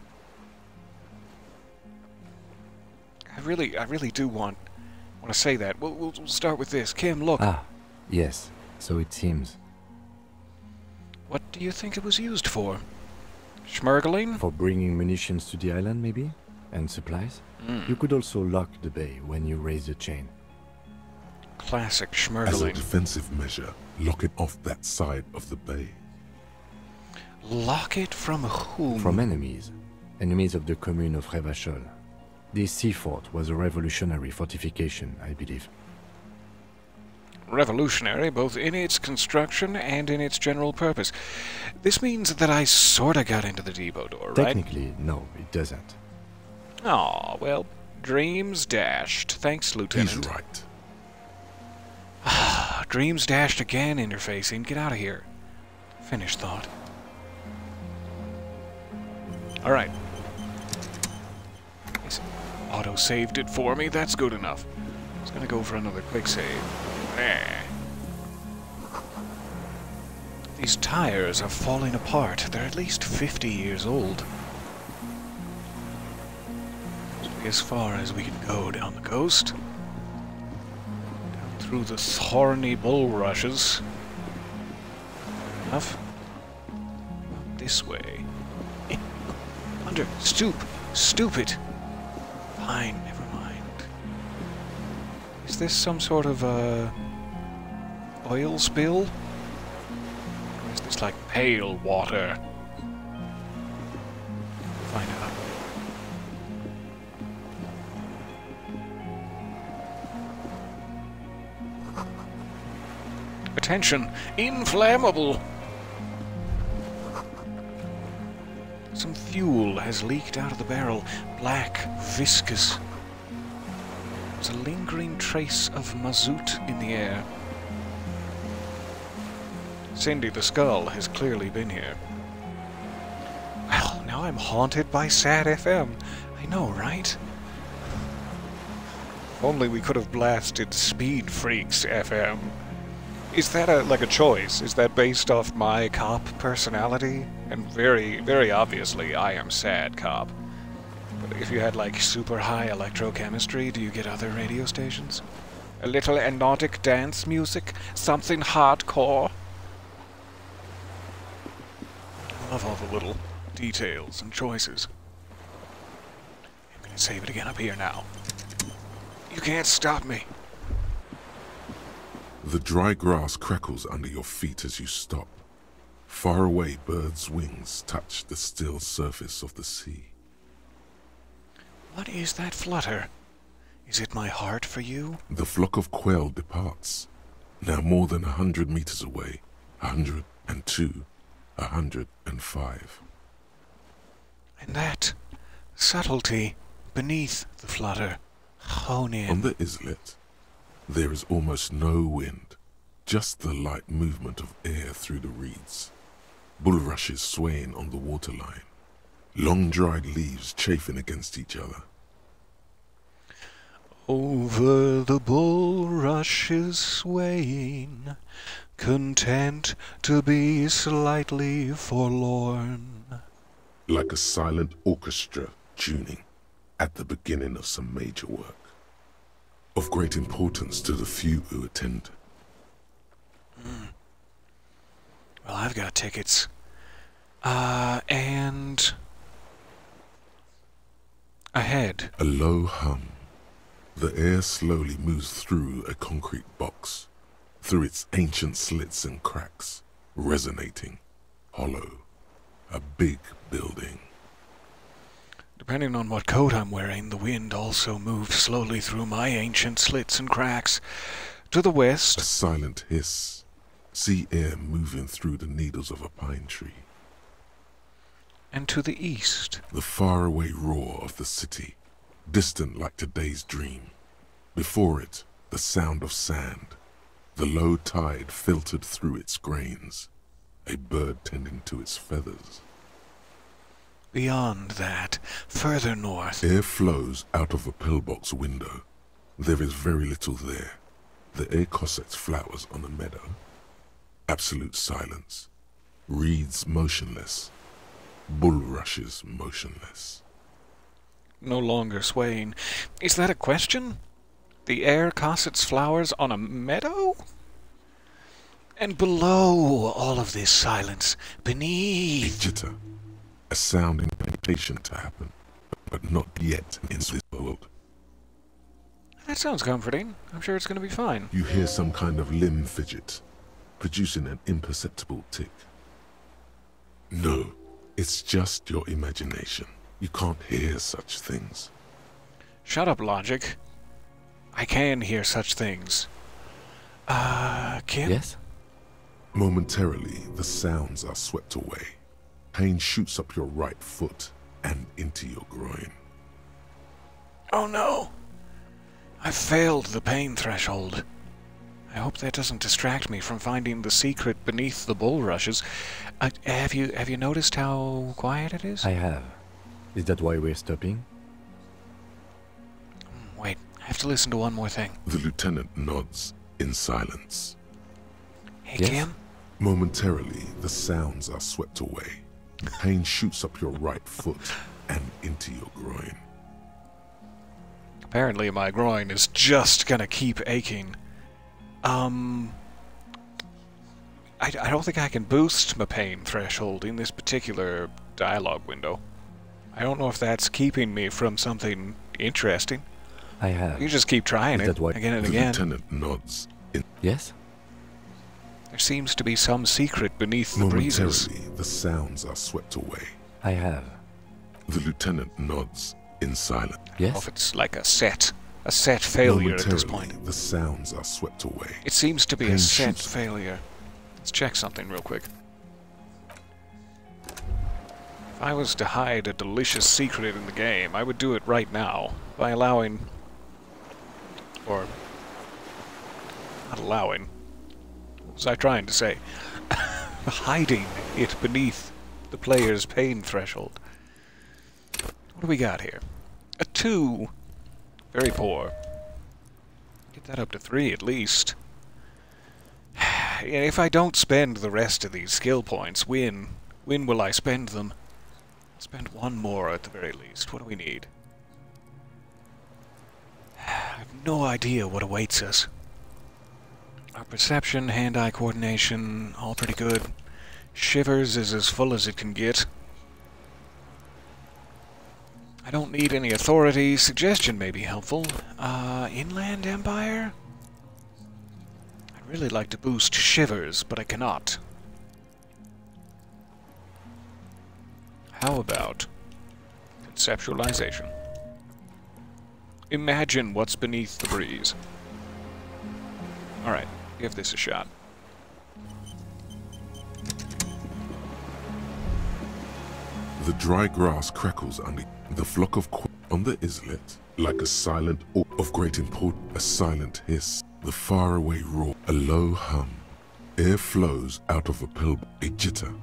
I really do want to say that. We'll start with this. Kim, look. Ah, yes, so it seems. What do you think it was used for? Schmurgling? For bringing munitions to the island, maybe? And supplies? You could also lock the bay when you raise the chain. Classic As a schmurgling. defensive measure, lock it off that side of the bay. Lock it from whom? From enemies. Enemies of the commune of Revachol. This sea fort was a revolutionary fortification, I believe. Revolutionary, both in its construction and in its general purpose. This means that I sorta got into the depot door, right? Technically, no, it doesn't. Aw, well, dreams dashed. Thanks, Lieutenant. He's right. Dreams dashed again, interfacing. Get out of here. Finished thought. Alright. Auto-saved it for me. That's good enough. I was gonna go for another quick save. There. These tires are falling apart. They're at least 50 years old. As far as we can go down the coast. Down through the thorny bulrushes. Enough. This way. Under. Stupid. Fine, never mind. Is this some sort of, oil spill? Or is this like pale water? Find out. Attention! Inflammable! Some fuel has leaked out of the barrel. Black, viscous. There's a lingering trace of mazout in the air. Cindy the Skull has clearly been here. Well, now I'm haunted by Sad FM. I know, right? If only we could have blasted Speed Freaks FM. Is that like a choice? Is that based off my cop personality? And very, very obviously, I am Sad Cop. But if you had like super high electrochemistry, do you get other radio stations? A little hypnotic dance music? Something hardcore? I love all the little details and choices. I'm gonna save it again up here now. You can't stop me. The dry grass crackles under your feet as you stop. Far away, birds' wings touch the still surface of the sea. What is that flutter? Is it my heart for you? The flock of quail departs, now more than 100 meters away, 102, 105. And that subtlety beneath the flutter. Hone in. On the islet, there is almost no wind, just the light movement of air through the reeds. Bulrushes swaying on the waterline, long dried leaves chafing against each other. Over the bulrushes swaying, content to be slightly forlorn. Like a silent orchestra tuning at the beginning of some major work. Of great importance to the few who attend. Well, I've got tickets. And ahead. A low hum. The air slowly moves through a concrete box, through its ancient slits and cracks, resonating, hollow. A big building. Depending on what coat I'm wearing, the wind also moves slowly through my ancient slits and cracks. To the west. A silent hiss. Sea air moving through the needles of a pine tree. And to the east. The faraway roar of the city, distant like today's dream. Before it, the sound of sand. The low tide filtered through its grains. A bird tending to its feathers. Beyond that, further north. Air flows out of a pillbox window. There is very little there. The air cossets flowers on a meadow. Absolute silence. Reeds motionless. Bulrushes motionless. No longer swaying. Is that a question? The air cossets flowers on a meadow? And below all of this silence, A beneath... jitter. A sound impatient to happen, but not yet in this world. That sounds comforting. I'm sure it's going to be fine. You hear some kind of limb fidget, producing an imperceptible tick. No, it's just your imagination. You can't hear such things. Shut up, logic. I can hear such things. Kim? Yes? Momentarily, the sounds are swept away. Pain shoots up your right foot and into your groin. Oh no! I've failed the pain threshold. I hope that doesn't distract me from finding the secret beneath the bulrushes. Have you noticed how quiet it is? I have. Is that why we're stopping? Wait, I have to listen to one more thing. The lieutenant nods in silence. Hey, Yes? Kim? Momentarily, the sounds are swept away. Pain shoots up your right foot and into your groin. Apparently my groin is just gonna keep aching. I don't think I can boost my pain threshold in this particular dialogue window. I don't know if that's keeping me from something interesting. I have. You just keep trying Is it that why- again and The again. lieutenant nods in Yes? There seems to be some secret beneath the breezes. momentarily, the sounds are swept away. I have. The lieutenant nods in silence. Or if Yes? it's like a set failure at this Momentarily, point. the sounds are swept away. It seems to be a Pain set shoots- failure. Let's check something real quick. If I was to hide a delicious secret in the game, I would do it right now by allowing... or... not allowing. What was I trying to say? Hiding it beneath the player's pain threshold. What do we got here? A 2. Very poor. Get that up to 3 at least. If I don't spend the rest of these skill points, when will I spend them? Spend 1 more at the very least. What do we need? I have no idea what awaits us. Our perception, hand-eye coordination, all pretty good. Shivers is as full as it can get. I don't need any authority. Suggestion may be helpful. Inland Empire? I'd really like to boost Shivers, but I cannot. How about conceptualization? Imagine what's beneath the breeze. Alright, give this a shot. The dry grass crackles under the flock of on the islet, like a silent of great import, a silent hiss, the faraway roar, a low hum. Air flows out of a pill, a jitter.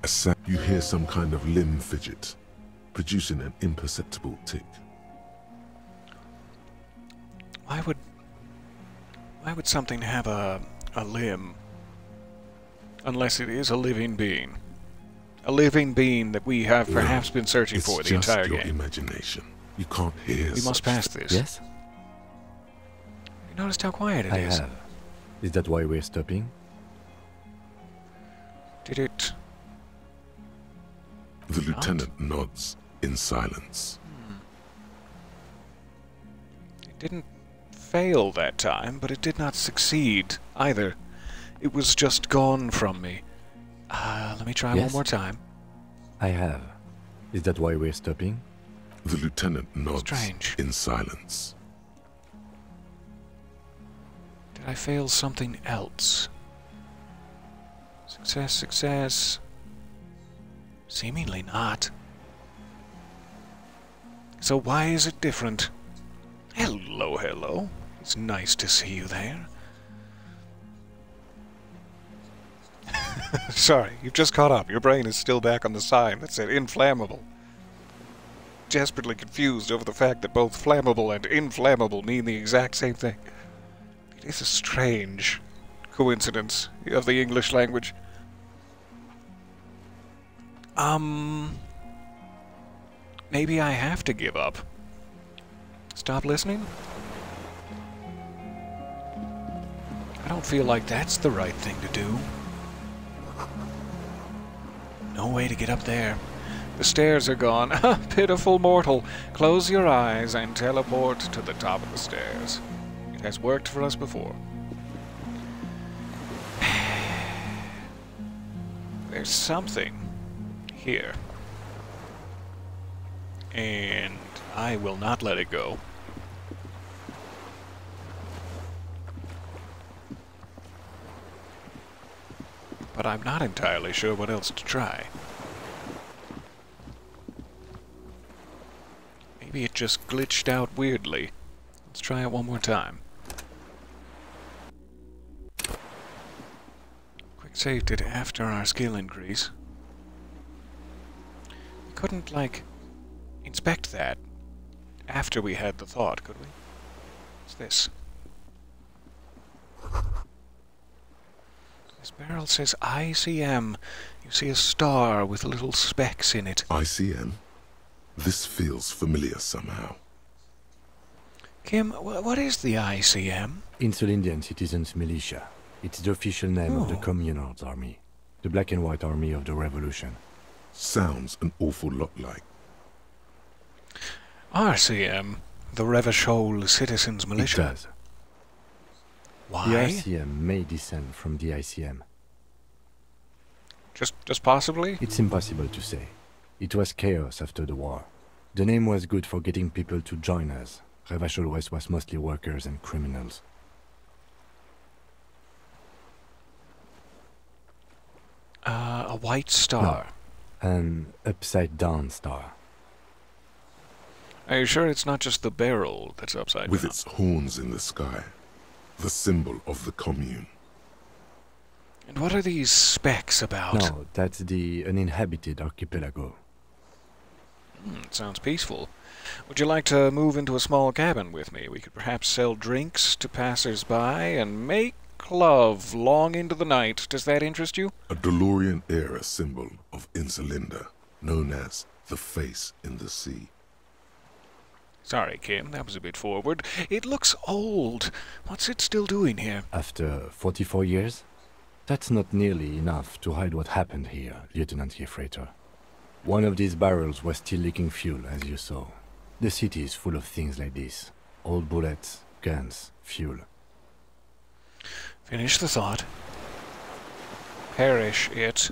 A sound, you hear some kind of limb fidget, producing an imperceptible tick. Why would something have a limb? Unless it is a living being. A living being that we have perhaps been searching It's for the just entire your game. imagination. You can't hear. We must such pass this. Yes? You noticed how quiet it I is. have. Is that why we're stopping? Did it... The lieutenant nods in silence. It didn't fail that time, but it did not succeed either. It was just gone from me. Let me try one Yes? more time. I have. Is that why we're stopping? The lieutenant nods Strange. in silence. Did I fail something else? Success, success. Seemingly not. So why is it different? Hello, hello. It's nice to see you there. Sorry, you've just caught up. Your brain is still back on the sign that said inflammable. Desperately confused over the fact that both flammable and inflammable mean the exact same thing. It is a strange coincidence of the English language. Maybe I have to give up. Stop listening? I don't feel like that's the right thing to do. No way to get up there. The stairs are gone. Pitiful mortal. Close your eyes and teleport to the top of the stairs. It has worked for us before. There's something here. And I will not let it go. But I'm not entirely sure what else to try. Maybe it just glitched out weirdly. Let's try it one more time. Quick saved it after our skill increase. We couldn't, like, inspect that after we had the thought, could we? What's this? This barrel says ICM. You see a star with little specks in it. ICM? This feels familiar somehow. Kim, what is the ICM? Insulindian Citizens Militia. It's the official name of the Communards Army. The Black and White Army of the Revolution. Sounds an awful lot like. RCM, the Revachol Citizens Militia. It does. Why? The RCM may descend from the ICM. Just possibly? It's impossible to say. It was chaos after the war. The name was good for getting people to join us. Revachol West was mostly workers and criminals. A white star. No, an upside-down star. Are you sure it's not just the barrel that's upside down? With its horns in the sky. The symbol of the commune. And what are these specks about? No, that's the uninhabited archipelago. It sounds peaceful. Would you like to move into a small cabin with me? We could perhaps sell drinks to passers-by and make love long into the night. Does that interest you? A DeLorean-era symbol of Insulinda, known as the face in the sea. Sorry, Kim, that was a bit forward. It looks old. What's it still doing here? After 44 years? That's not nearly enough to hide what happened here, Lieutenant Gefreiter. One of these barrels was still leaking fuel, as you saw. The city is full of things like this. Old bullets, guns, fuel. Finish the thought. Perish it.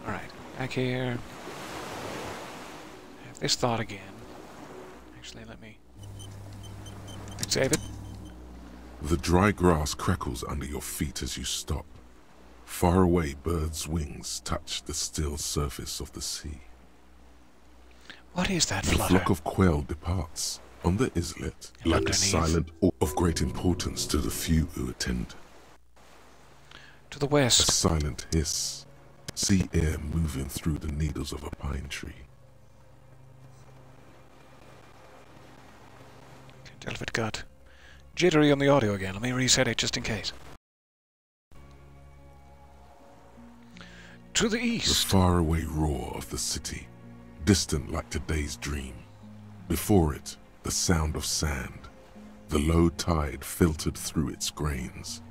Alright, back here. Have this thought again. Actually, let me save it. The dry grass crackles under your feet as you stop. Far away, birds' wings touch the still surface of the sea. What is that The flutter? flock of quail departs on the islet And like a underneath. silent awe of great importance to the few who attend. To the A west. silent hiss, sea air moving through the needles of a pine tree. Can't tell if it got jittery on the audio again. Let me reset it just in case. To the The east. faraway roar of the city, distant like today's dream. Before it, the sound of sand. The low tide filtered through its grains.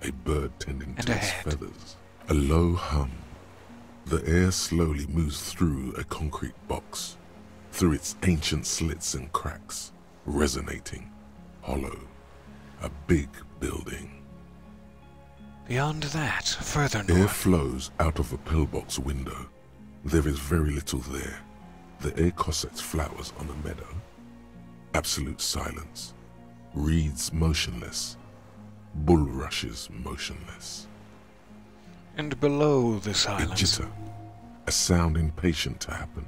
A bird tending And to its ahead. feathers. A low hum. The air slowly moves through a concrete box, through its ancient slits and cracks, resonating, hollow. A big building. Beyond that, further Air north. flows out of a pillbox window. There is very little there. The air cossets flowers on a meadow. Absolute silence. Reeds motionless. Bulrushes motionless. And below the A silence. jitter. A sound impatient to happen,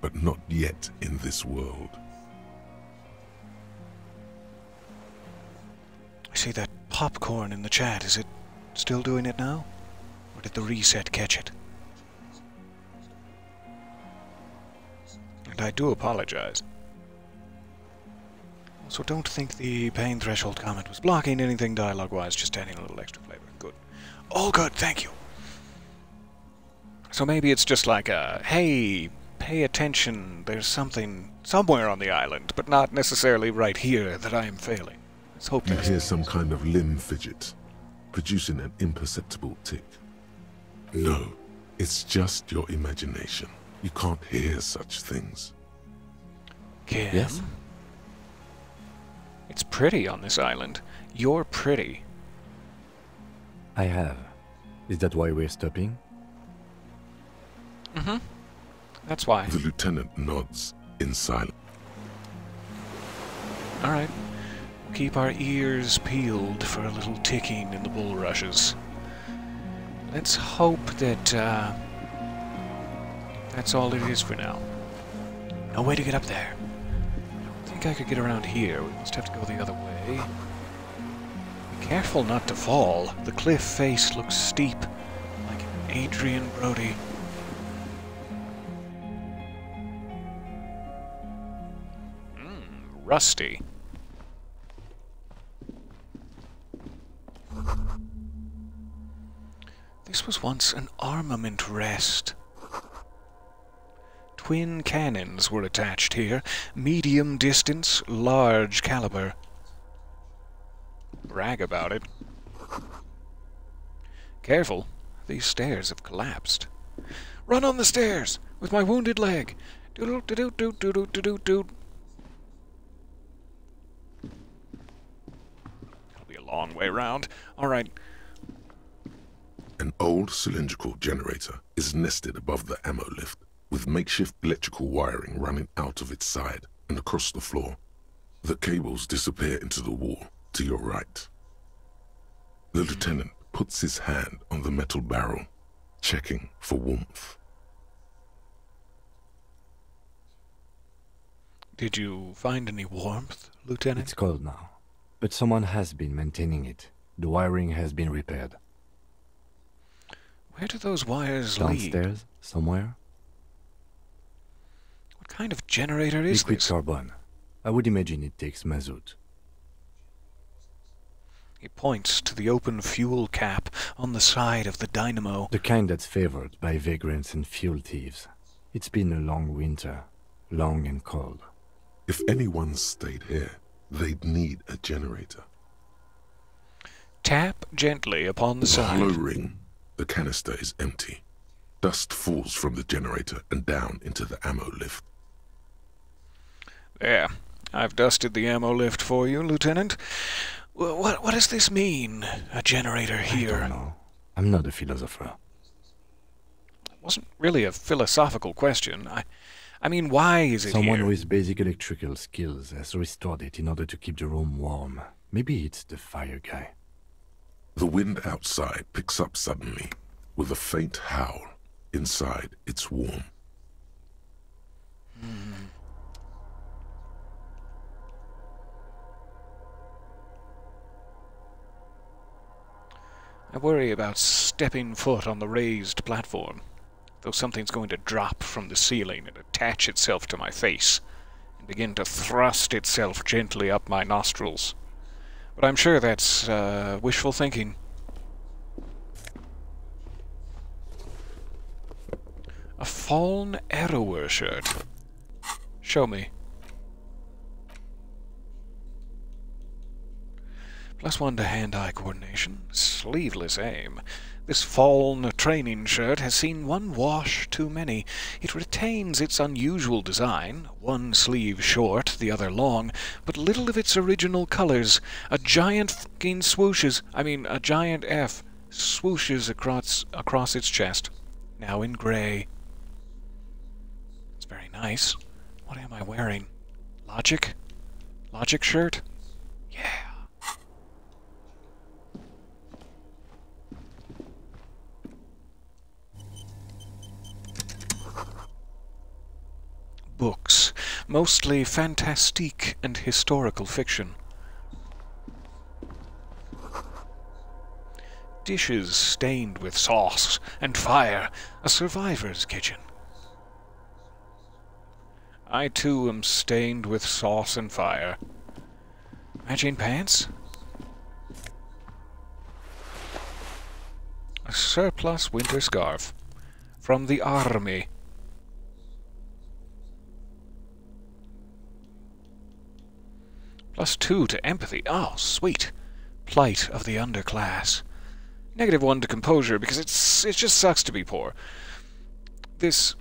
but not yet in this world. I see that popcorn in the chat. Is it still doing it now? Or did the reset catch it? And I do apologize. So don't think the pain threshold comment was blocking anything dialogue-wise, just adding a little extra flavor. Good. All good, thank you. So maybe it's just like a, hey, pay attention, there's something somewhere on the island, but not necessarily right here that I am failing. Let's hope You that's... hear some kind of limb fidget, producing an imperceptible tick. No, it's just your imagination. You can't hear such things. Kim? Yes? It's pretty on this island. You're pretty. I have. Is that why we're stopping? Mm-hmm. That's why. The lieutenant nods in silence. Alright. We'll keep our ears peeled for a little ticking in the bulrushes. Let's hope that, that's all it is for now. No way to get up there. I think I could get around here. We must have to go the other way. Be careful not to fall. The cliff face looks steep, like Adrian Brody. Rusty. This was once an armament rest. Twin cannons were attached here. Medium distance, large caliber. Brag about it. Careful, these stairs have collapsed. Run on the stairs with my wounded leg. Doodle-doodle-doodle-doodle-doodle. It'll be a long way round. All right. An old cylindrical generator is nested above the ammo lift, with makeshift electrical wiring running out of its side and across the floor. The cables disappear into the wall to your right. The lieutenant puts his hand on the metal barrel, checking for warmth. Did you find any warmth, Lieutenant? It's cold now, but someone has been maintaining it. The wiring has been repaired. Where do those wires lead? Downstairs, somewhere? What kind of generator is Liquid this? carbon. I would imagine it takes mazout. He points to the open fuel cap on the side of the dynamo. The kind that's favored by vagrants and fuel thieves. It's been a long winter, long and cold. If anyone stayed here, they'd need a generator. Tap gently upon the The hollow side. ring, the canister is empty. Dust falls from the generator and down into the ammo lift. There. I've dusted the ammo lift for you, Lieutenant. What does this mean, a generator here? I don't know. I'm not a philosopher. It wasn't really a philosophical question. I mean, why is it Someone here? with basic electrical skills has restored it in order to keep the room warm. Maybe it's the fire guy. The wind outside picks up suddenly, with a faint howl. Inside, it's warm. I worry about stepping foot on the raised platform, though something's going to drop from the ceiling and attach itself to my face, and begin to thrust itself gently up my nostrils. But I'm sure that's wishful thinking. A Fallen Arrower shirt. Show me. +1 to hand-eye coordination, sleeveless aim. This Fallen training shirt has seen one wash too many. It retains its unusual design, one sleeve short, the other long, but little of its original colors. A giant fucking a giant F swooshes across its chest, now in gray. It's very nice. What am I wearing? Logic? Logic shirt? Yeah. Books, mostly fantastique and historical fiction. dishes stained with sauce and fire. A survivor's kitchen. I too am stained with sauce and fire. Matching pants? A surplus winter scarf. From the army. +2 to empathy. Oh, sweet. Plight of the underclass. -1 to composure, because it just sucks to be poor. This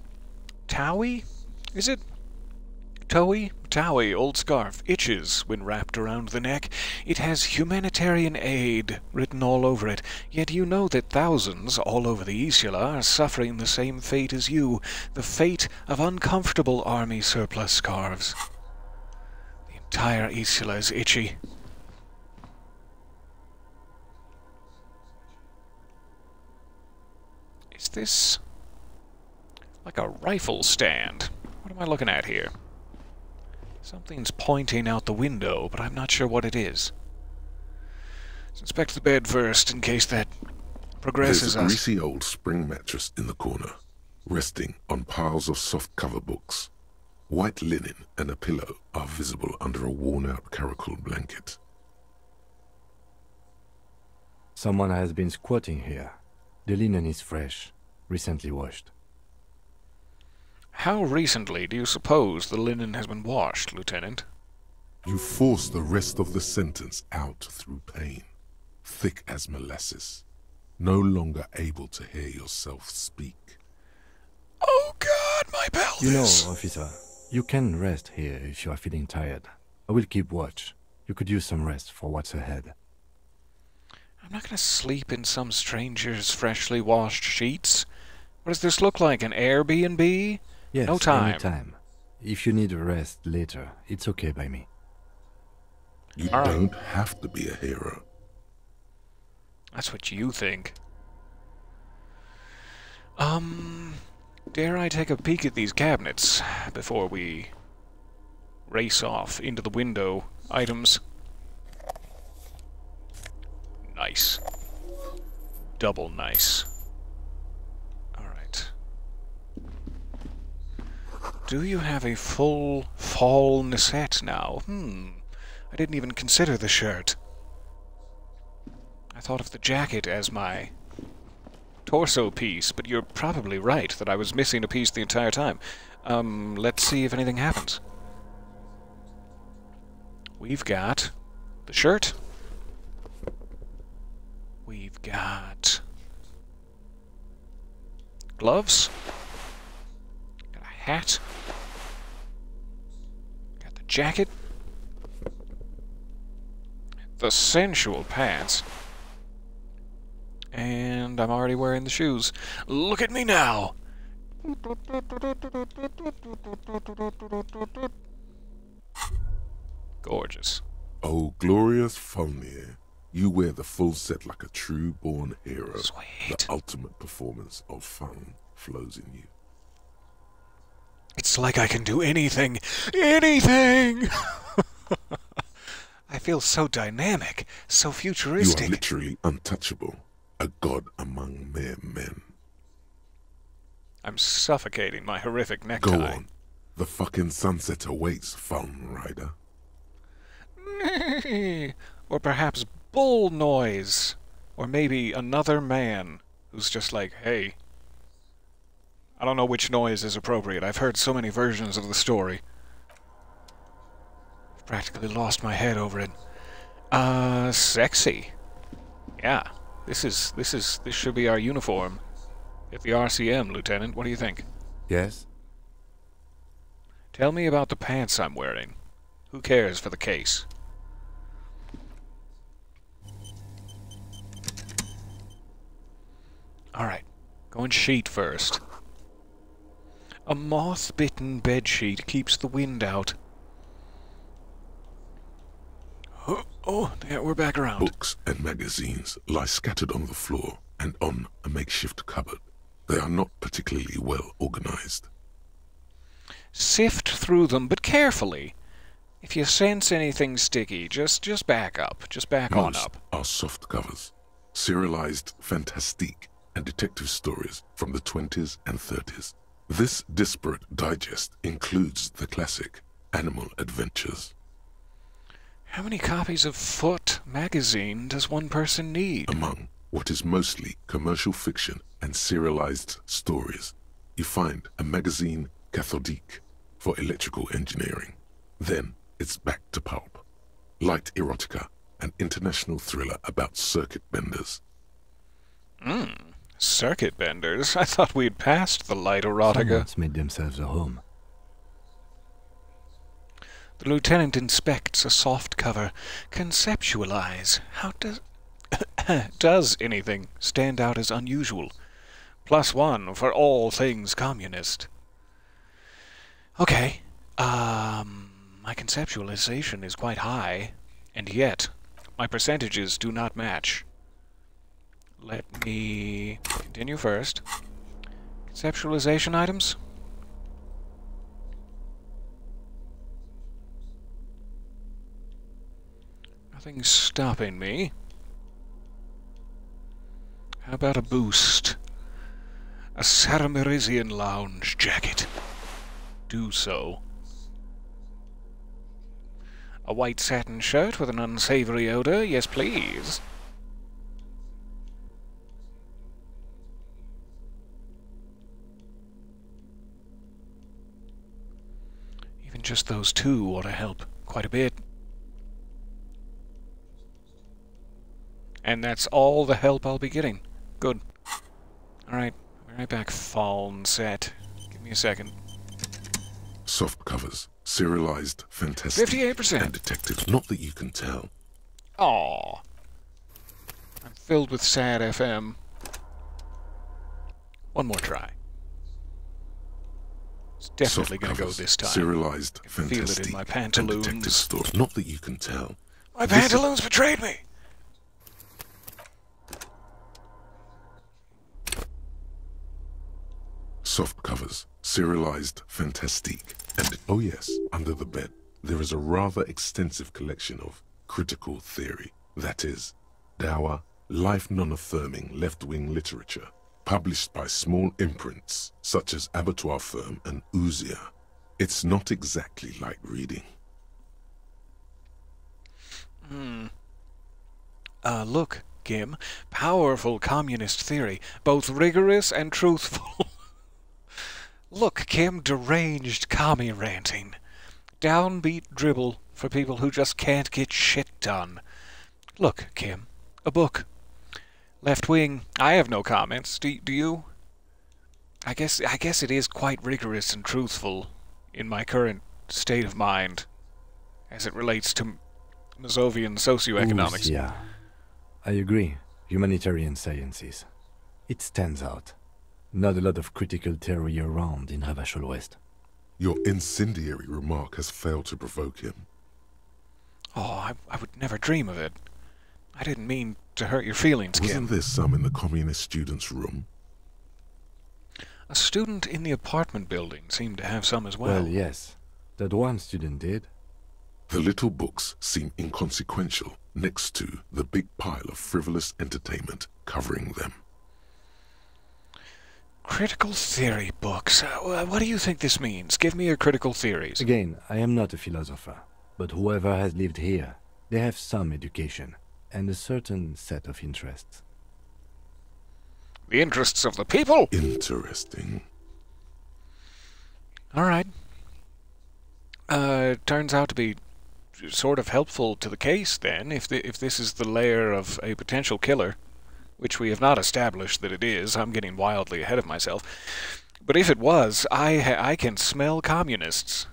Towie? Is it? Towie? Towie, old scarf, itches when wrapped around the neck. It has humanitarian aid written all over it, yet you know that thousands all over the Isula are suffering the same fate as you, the fate of uncomfortable army surplus scarves. The entire Isula is itchy. Is this like a rifle stand? What am I looking at here? Something's pointing out the window, but I'm not sure what it is. Let's inspect the bed first, in case that progresses There's a us. greasy old spring mattress in the corner, resting on piles of soft cover books. White linen and a pillow are visible under a worn-out caracal blanket. Someone has been squatting here. The linen is fresh, recently washed. How recently do you suppose the linen has been washed, Lieutenant? You force the rest of the sentence out through pain, thick as molasses, no longer able to hear yourself speak. Oh God, my pelvis! You know, officer, you can rest here if you are feeling tired. I will keep watch. You could use some rest for what's ahead. I'm not going to sleep in some stranger's freshly washed sheets. What does this look like, an Airbnb? Yes, no time. anytime. If you need a rest later, it's okay by me. You All right. don't have to be a hero. That's what you think. Dare I take a peek at these cabinets before we race off into the window? Items. Nice. Double nice. Alright. Do you have a full fall Nisette now? I didn't even consider the shirt. I thought of the jacket as my torso piece, but you're probably right that I was missing a piece the entire time. Let's see if anything happens. We've got the shirt. We've got gloves. Got a hat. Got the jacket. The sensual pants. And I'm already wearing the shoes. Look at me now! Gorgeous. Oh, glorious Fulnir, you wear the full set like a true-born hero. Sweet. The ultimate performance of fun flows in you. It's like I can do anything. Anything! I feel so dynamic, so You futuristic. are literally untouchable, a god among mere men. I'm suffocating my horrific Go necktie. on. The fucking sunset awaits, Fuln Rider. Or perhaps bull noise. Or maybe another man who's just like, hey. I don't know which noise is appropriate. I've heard so many versions of the story. I've practically lost my head over it. Sexy. Yeah. This should be our uniform. At the RCM, Lieutenant. What do you think? Yes? Tell me about the pants I'm wearing. Who cares for the case? Alright, going sheet first. A moth-bitten bedsheet keeps the wind out. Oh, yeah, we're back around. Books and magazines lie scattered on the floor and on a makeshift cupboard. They are not particularly well organized. Sift through them, but carefully. If you sense anything sticky, just back up. Just back on Most up. are soft covers, serialized fantastique and detective stories from the 20s and 30s. This disparate digest includes the classic Animal Adventures. How many copies of Foot magazine does one person need? Among what is mostly commercial fiction and serialized stories, you find a magazine cathodique for electrical engineering. Then it's back to pulp. Light erotica, an international thriller about circuit benders. Circuit benders? I thought we'd passed the light erotica. Someone's made themselves a home. The lieutenant inspects a soft cover. Conceptualize. How does anything stand out as unusual? +1 for all things communist. Okay. My conceptualization is quite high, and yet my percentages do not match. Let me continue first. Conceptualization items. Nothing's stopping me. How about a boost? A Saramirizian lounge jacket. Do so. A white satin shirt with an unsavory odor? Yes, please. Even just those two ought to help quite a bit. And that's all the help I'll be getting. Good. Alright, I'll be right back, Fallen Set. Give me a second. Soft covers, serialized fantastic 58%. and detective. Not that you can tell. Aww. I'm filled with sad FM. One more try. It's definitely Soft gonna go covers, this time. serialized I can feel it in fantastic my and pantaloons. detective story. Not that you can tell. My This is- pantaloons betrayed me! Soft covers, serialized fantastique, and oh yes, under the bed, there is a rather extensive collection of critical theory, that is, dour, life non-affirming left-wing literature, published by small imprints such as Abattoir Firm and Ouzia. It's not exactly light reading. Look, Kim. Powerful communist theory. Both rigorous and truthful. Look, Kim. Deranged commie ranting. Downbeat dribble for people who just can't get shit done. Look, Kim. A book. Left wing. I have no comments. Do you? I guess it is quite rigorous and truthful in my current state of mind as it relates to Mazovian socioeconomics. Yeah, I agree. Humanitarian sciences. It stands out. Not a lot of critical theory around in Ravachol West. Your incendiary remark has failed to provoke him. Oh, I would never dream of it. I didn't mean to hurt your feelings, Kim. Wasn't there some in the communist student's room? A student in the apartment building seemed to have some as well. Well, yes. That one student did. The little books seem inconsequential next to the big pile of frivolous entertainment covering them. Critical theory books. What do you think this means? Give me your critical theories. Again, I am not a philosopher, but whoever has lived here, they have some education and a certain set of interests. The interests of the people? Interesting. All right. Turns out to be sort of helpful to the case, then, if this is the lair of a potential killer, which we have not established that it is. I'm getting wildly ahead of myself. But if it was, I can smell communists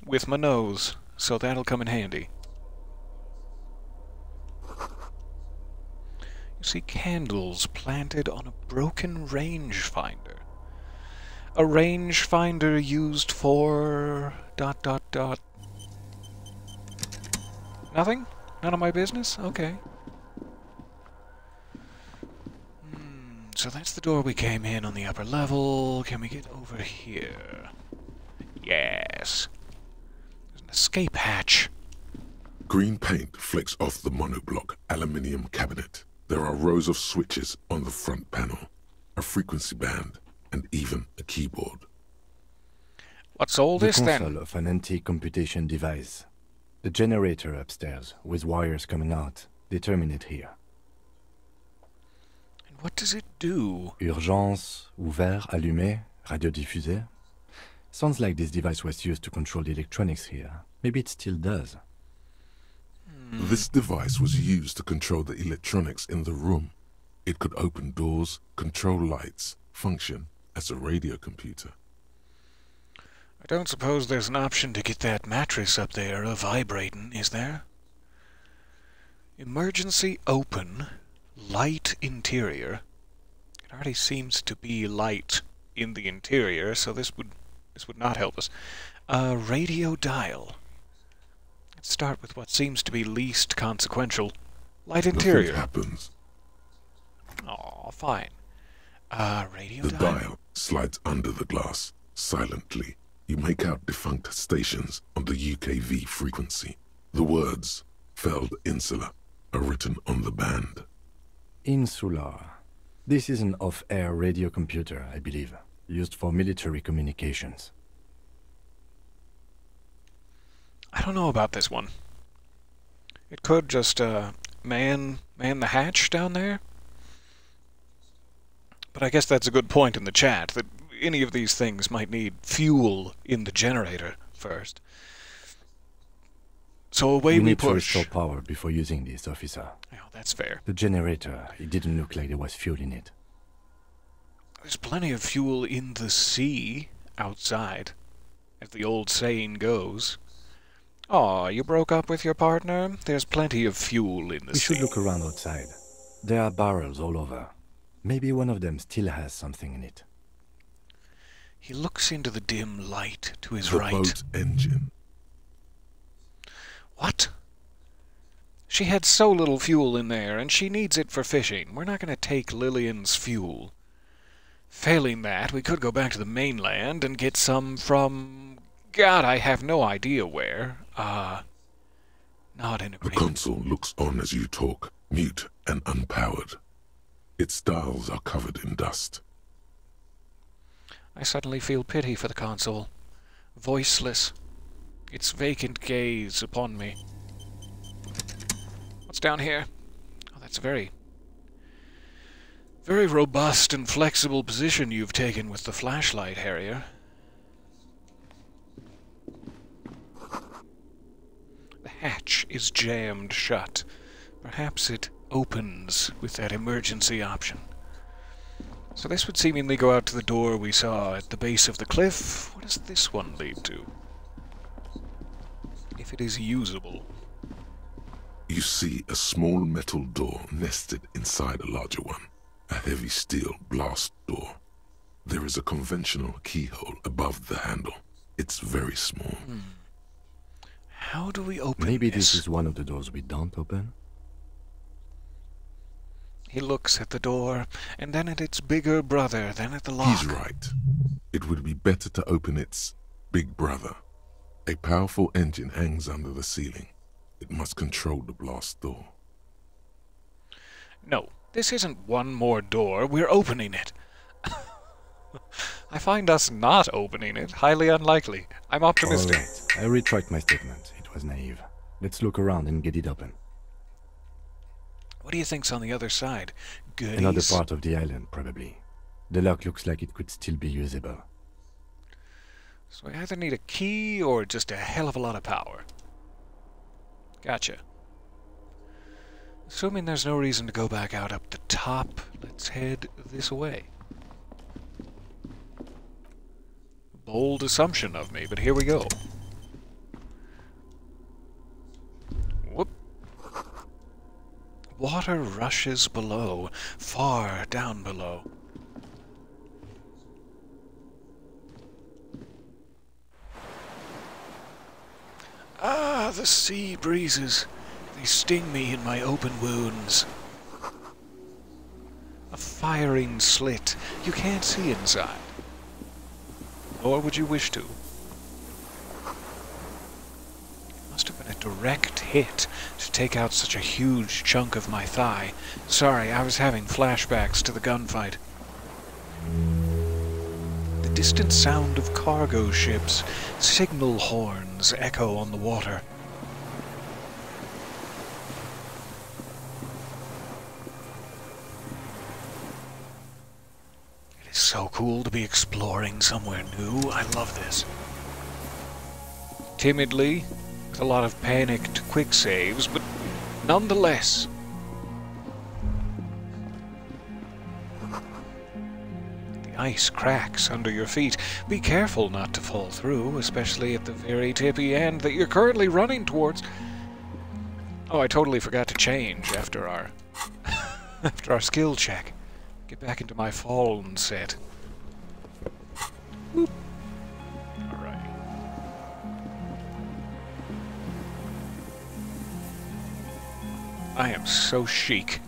with my nose, so that'll come in handy. You see candles planted on a broken rangefinder. A rangefinder used for... ... Nothing? None of my business? Okay. So that's the door we came in on the upper level. Can we get over here? Yes. There's an escape hatch. Green paint flecks off the monoblock aluminium cabinet. There are rows of switches on the front panel, a frequency band, and even a keyboard. What's all this the then? console of an anti-computation device. The generator upstairs, with wires coming out, determine it here. And what does it do? Urgence, ouvert, allumé, radiodiffusé. Sounds like this device was used to control the electronics here. Maybe it still does. This device was used to control the electronics in the room. It could open doors, control lights, function as a radio computer. I don't suppose there's an option to get that mattress up there vibrating, is there? Emergency open, light interior. It already seems to be light in the interior, so this would not help us. Radio dial. Let's start with what seems to be least consequential. Light interior. Nothing happens. Aw, fine. Radio The dial slides under the glass, silently. You make out defunct stations on the UKV frequency. The words, Feld Insula, are written on the band. Insular. This is an off-air radio computer, I believe, used for military communications. I don't know about this one. It could just, man the hatch down there? But I guess that's a good point in the chat, that any of these things might need fuel in the generator first. So away we need to push. restore power before using this, officer. Oh, that's fair. The generator, it didn't look like there was fuel in it. There's plenty of fuel in the sea outside, as the old saying goes. Aw, you broke up with your partner? There's plenty of fuel in the sea. We should look around outside. There are barrels all over. Maybe one of them still has something in it. He looks into the dim light to his The right. boat engine. What? She had so little fuel in there, and she needs it for fishing. We're not going to take Lillian's fuel. Failing that, we could go back to the mainland and get some from... God, I have no idea where. Not in a The console looks on as you talk, mute and unpowered. Its dials are covered in dust. I suddenly feel pity for the console. Voiceless. Its vacant gaze upon me. What's down here? Oh, that's a very robust and flexible position you've taken with the flashlight, Harrier. The hatch is jammed shut. Perhaps it opens with that emergency option. So this would seemingly go out to the door we saw at the base of the cliff. What does this one lead to? If it is usable. You see a small metal door nested inside a larger one. A heavy steel blast door. There is a conventional keyhole above the handle. It's very small. How do we open Maybe this? this is one of the doors we don't open? He looks at the door, and then at its bigger brother, then at the lock. He's right. It would be better to open its big brother. A powerful engine hangs under the ceiling. It must control the blast door. No, this isn't one more door. We're opening it. I find us not opening it highly unlikely. I'm optimistic. All right, I retract my statement. It was naive. Let's look around and get it open. What do you think's on the other side? Goodies? Another part of the island, probably. The lock looks like it could still be usable. So we either need a key or just a hell of a lot of power. Gotcha. Assuming there's no reason to go back out up the top, let's head this way. Bold assumption of me, but here we go. Whoop. Water rushes below, far down below. Ah, the sea breezes. They sting me in my open wounds. A firing slit. You can't see inside. Nor would you wish to. It must have been a direct hit to take out such a huge chunk of my thigh. Sorry, I was having flashbacks to the gunfight. The distant sound of cargo ships, signal horns echo on the water. It is so cool to be exploring somewhere new. I love this. Timidly, with a lot of panicked quick saves, but nonetheless. The ice cracks under your feet. Be careful not to fall through, especially at the very tippy end that you're currently running towards. Oh, I totally forgot to change after our after our skill check. Get back into my fallen set. Boop. Alright. I am so chic.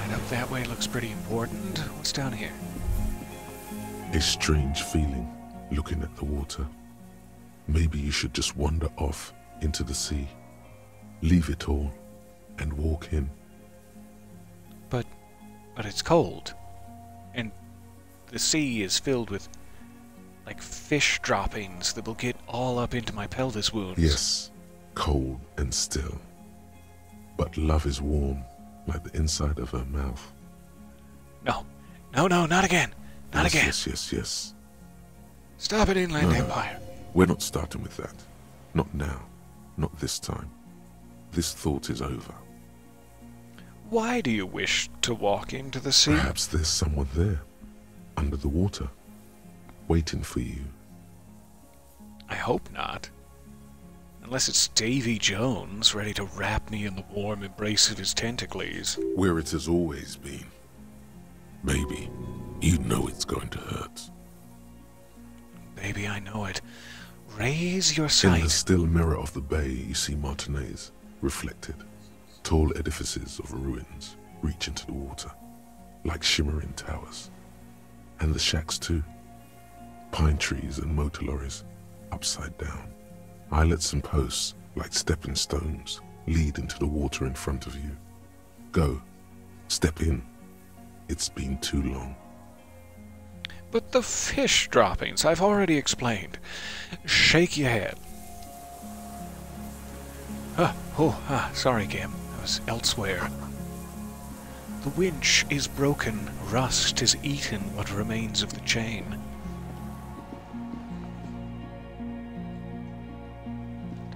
Right up that way looks pretty important. What's down here? A strange feeling looking at the water. Maybe you should just wander off into the sea. Leave it all and walk in. But it's cold. And the sea is filled with, like, fish droppings that will get all up into my pelvis wounds. Yes, cold and still. But love is warm, like the inside of her mouth. No, not again. Not yes, again. Yes. Stop it, Inland No. Empire. We're not starting with that. Not now. Not this time. This thought is over. Why do you wish to walk into the sea? Perhaps there's someone there, under the water, waiting for you. I hope not. Unless it's Davy Jones, ready to wrap me in the warm embrace of his tentacles. Where it has always been. Baby, you know it's going to hurt. Baby, I know it. Raise your In sight. the still mirror of the bay, you see Martinez, reflected. Tall edifices of ruins reach into the water, like shimmering towers. And the shacks too. Pine trees and motor lorries, upside down. Islets and posts, like stepping stones, lead into the water in front of you. Go. Step in. It's been too long. But the fish droppings, I've already explained. Shake your head. Sorry, Kim. I was elsewhere. The winch is broken. Rust has eaten what remains of the chain.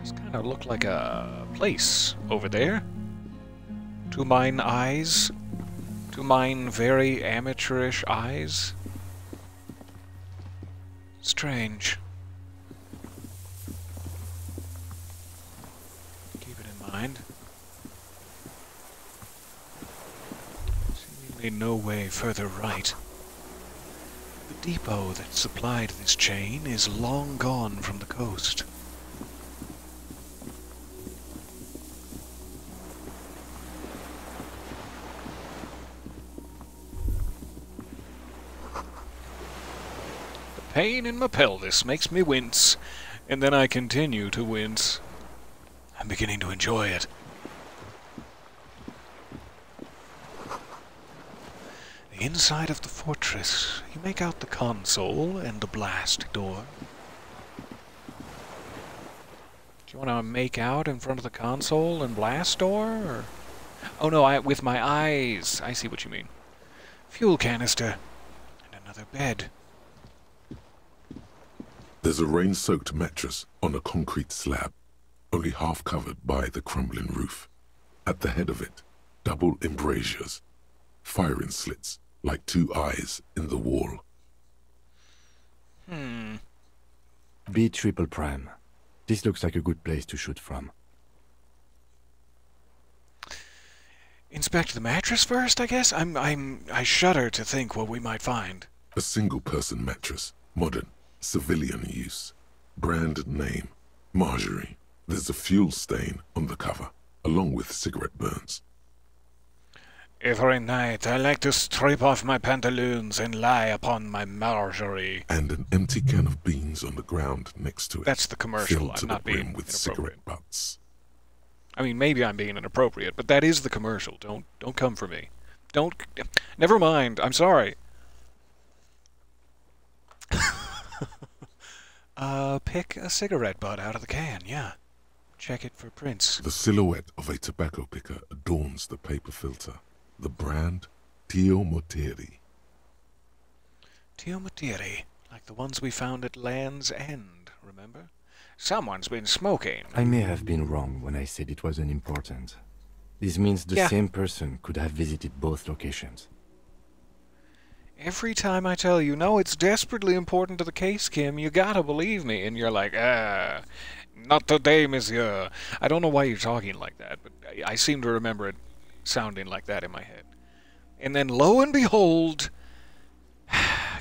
Does kind of look like a place over there. To mine eyes. To mine very amateurish eyes. Strange. Keep it in mind. Seemingly no way further right. The depot that supplied this chain is long gone from the coast. Pain in my pelvis makes me wince, and then I continue to wince. I'm beginning to enjoy it. The inside of the fortress, you make out the console and the blast door. Do you want to make out in front of the console and blast door? Or? Oh no, with my eyes. I see what you mean. Fuel canister and another bed. There's a rain-soaked mattress on a concrete slab, only half covered by the crumbling roof. At the head of it, double embrasures, firing slits like two eyes in the wall. B Triple Prime. This looks like a good place to shoot from. Inspect the mattress first, I guess? I shudder to think what we might find. A single-person mattress, modern. Civilian use. Brand name, Marjorie. There's a fuel stain on the cover, along with cigarette burns. Every night I like to strip off my pantaloons and lie upon my Marjorie. And an empty can of beans on the ground next to it. That's the commercial. Filled I'm to not the brim being with inappropriate. cigarette butts. I mean, maybe I'm being inappropriate, but that is the commercial. Don't come for me. Don't. Never mind. I'm sorry. Pick a cigarette butt out of the can. Yeah. Check it for prints. The silhouette of a tobacco picker adorns the paper filter. The brand, Tio Moteri. Tio Moteri, like the ones we found at Land's End, remember? Someone's been smoking. I may have been wrong when I said it wasn't important. This means the same person could have visited both locations. Every time I tell you, no, it's desperately important to the case, Kim, you gotta believe me, and you're like, not today, monsieur. I don't know why you're talking like that, but I seem to remember it sounding like that in my head. And then, lo and behold,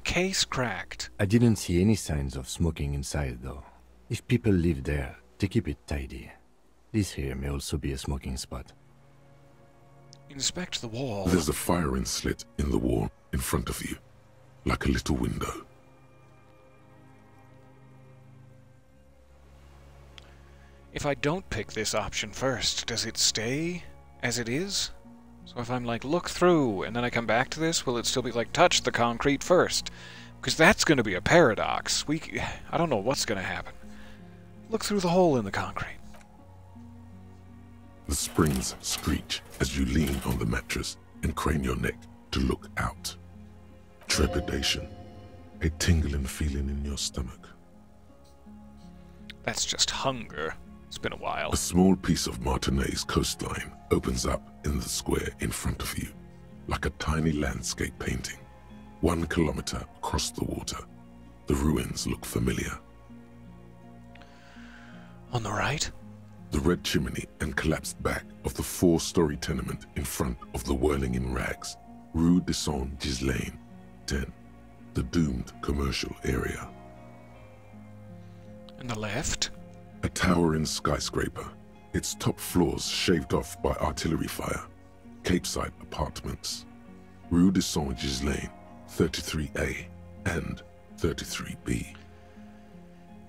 case cracked. I didn't see any signs of smoking inside, though. If people live there, they keep it tidy. This here may also be a smoking spot. Inspect the wall. There's a firing slit in the wall in front of you, like a little window. If I don't pick this option first, does it stay as it is? So if I'm like, look through, and then I come back to this, will it still be like, touch the concrete first? Because that's going to be a paradox. I don't know what's going to happen. Look through the hole in the concrete. The springs screech as you lean on the mattress and crane your neck to look out. Trepidation, a tingling feeling in your stomach. That's just hunger. It's been a while. A small piece of Martinez coastline opens up in the square in front of you, like a tiny landscape painting. 1 kilometer across the water. The ruins look familiar. On the right? The red chimney and collapsed back of the 4-story tenement in front of the Whirling in Rags, Rue de Saint-Ghislain, 10, the doomed commercial area. And the left? A towering skyscraper, its top floors shaved off by artillery fire. Capeside apartments. Rue de Saint-Ghislain, 33A and 33B.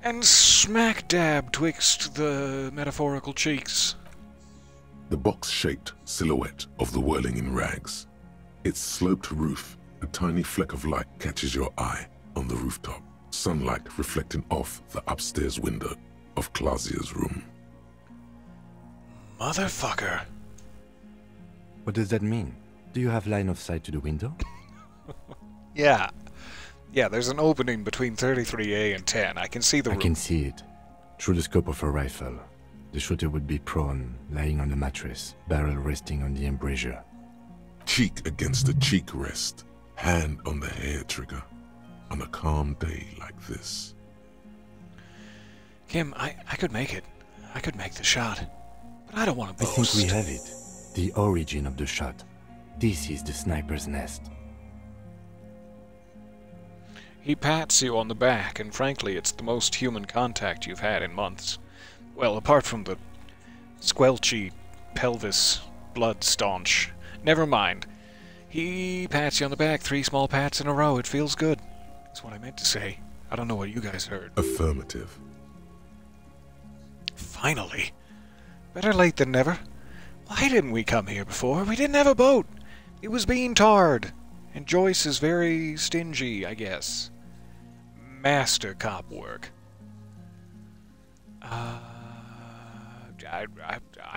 And smack dab twixt the metaphorical cheeks. The box-shaped silhouette of the Whirling in Rags. Its sloped roof, a tiny fleck of light catches your eye on the rooftop. Sunlight reflecting off the upstairs window of Clausia's room. Motherfucker. What does that mean? Do you have line of sight to the window? Yeah. Yeah, there's an opening between 33A and 10. I can see the room. I can see it. Through the scope of a rifle. The shooter would be prone, lying on the mattress, barrel resting on the embrasure. Cheek against the cheek rest, hand on the hair trigger, on a calm day like this. Kim, I could make it. I could make the shot. But I don't want to boast. I think we have it. The origin of the shot. This is the sniper's nest. He pats you on the back, and frankly, it's the most human contact you've had in months. Well, apart from the squelchy pelvis blood staunch. Never mind. He pats you on the back, 3 small pats in a row. It feels good. That's what I meant to say. I don't know what you guys heard. Affirmative. Finally. Better late than never. Why didn't we come here before? We didn't have a boat. It was being tarred. And Joyce is very stingy, I guess. Master cop work.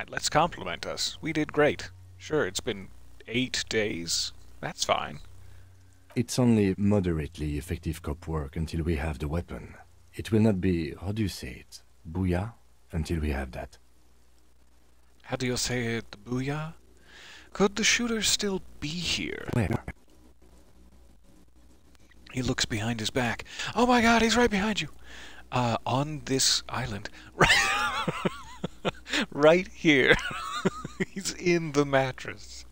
Let's compliment us. We did great. Sure, it's been 8 days. That's fine. It's only moderately effective cop work until we have the weapon. It will not be, how do you say it, booyah, until we have that. How do you say it, booyah? Could the shooter still be here? Where? He looks behind his back. Oh my god, he's right behind you. On this island. Right here. He's in the mattress.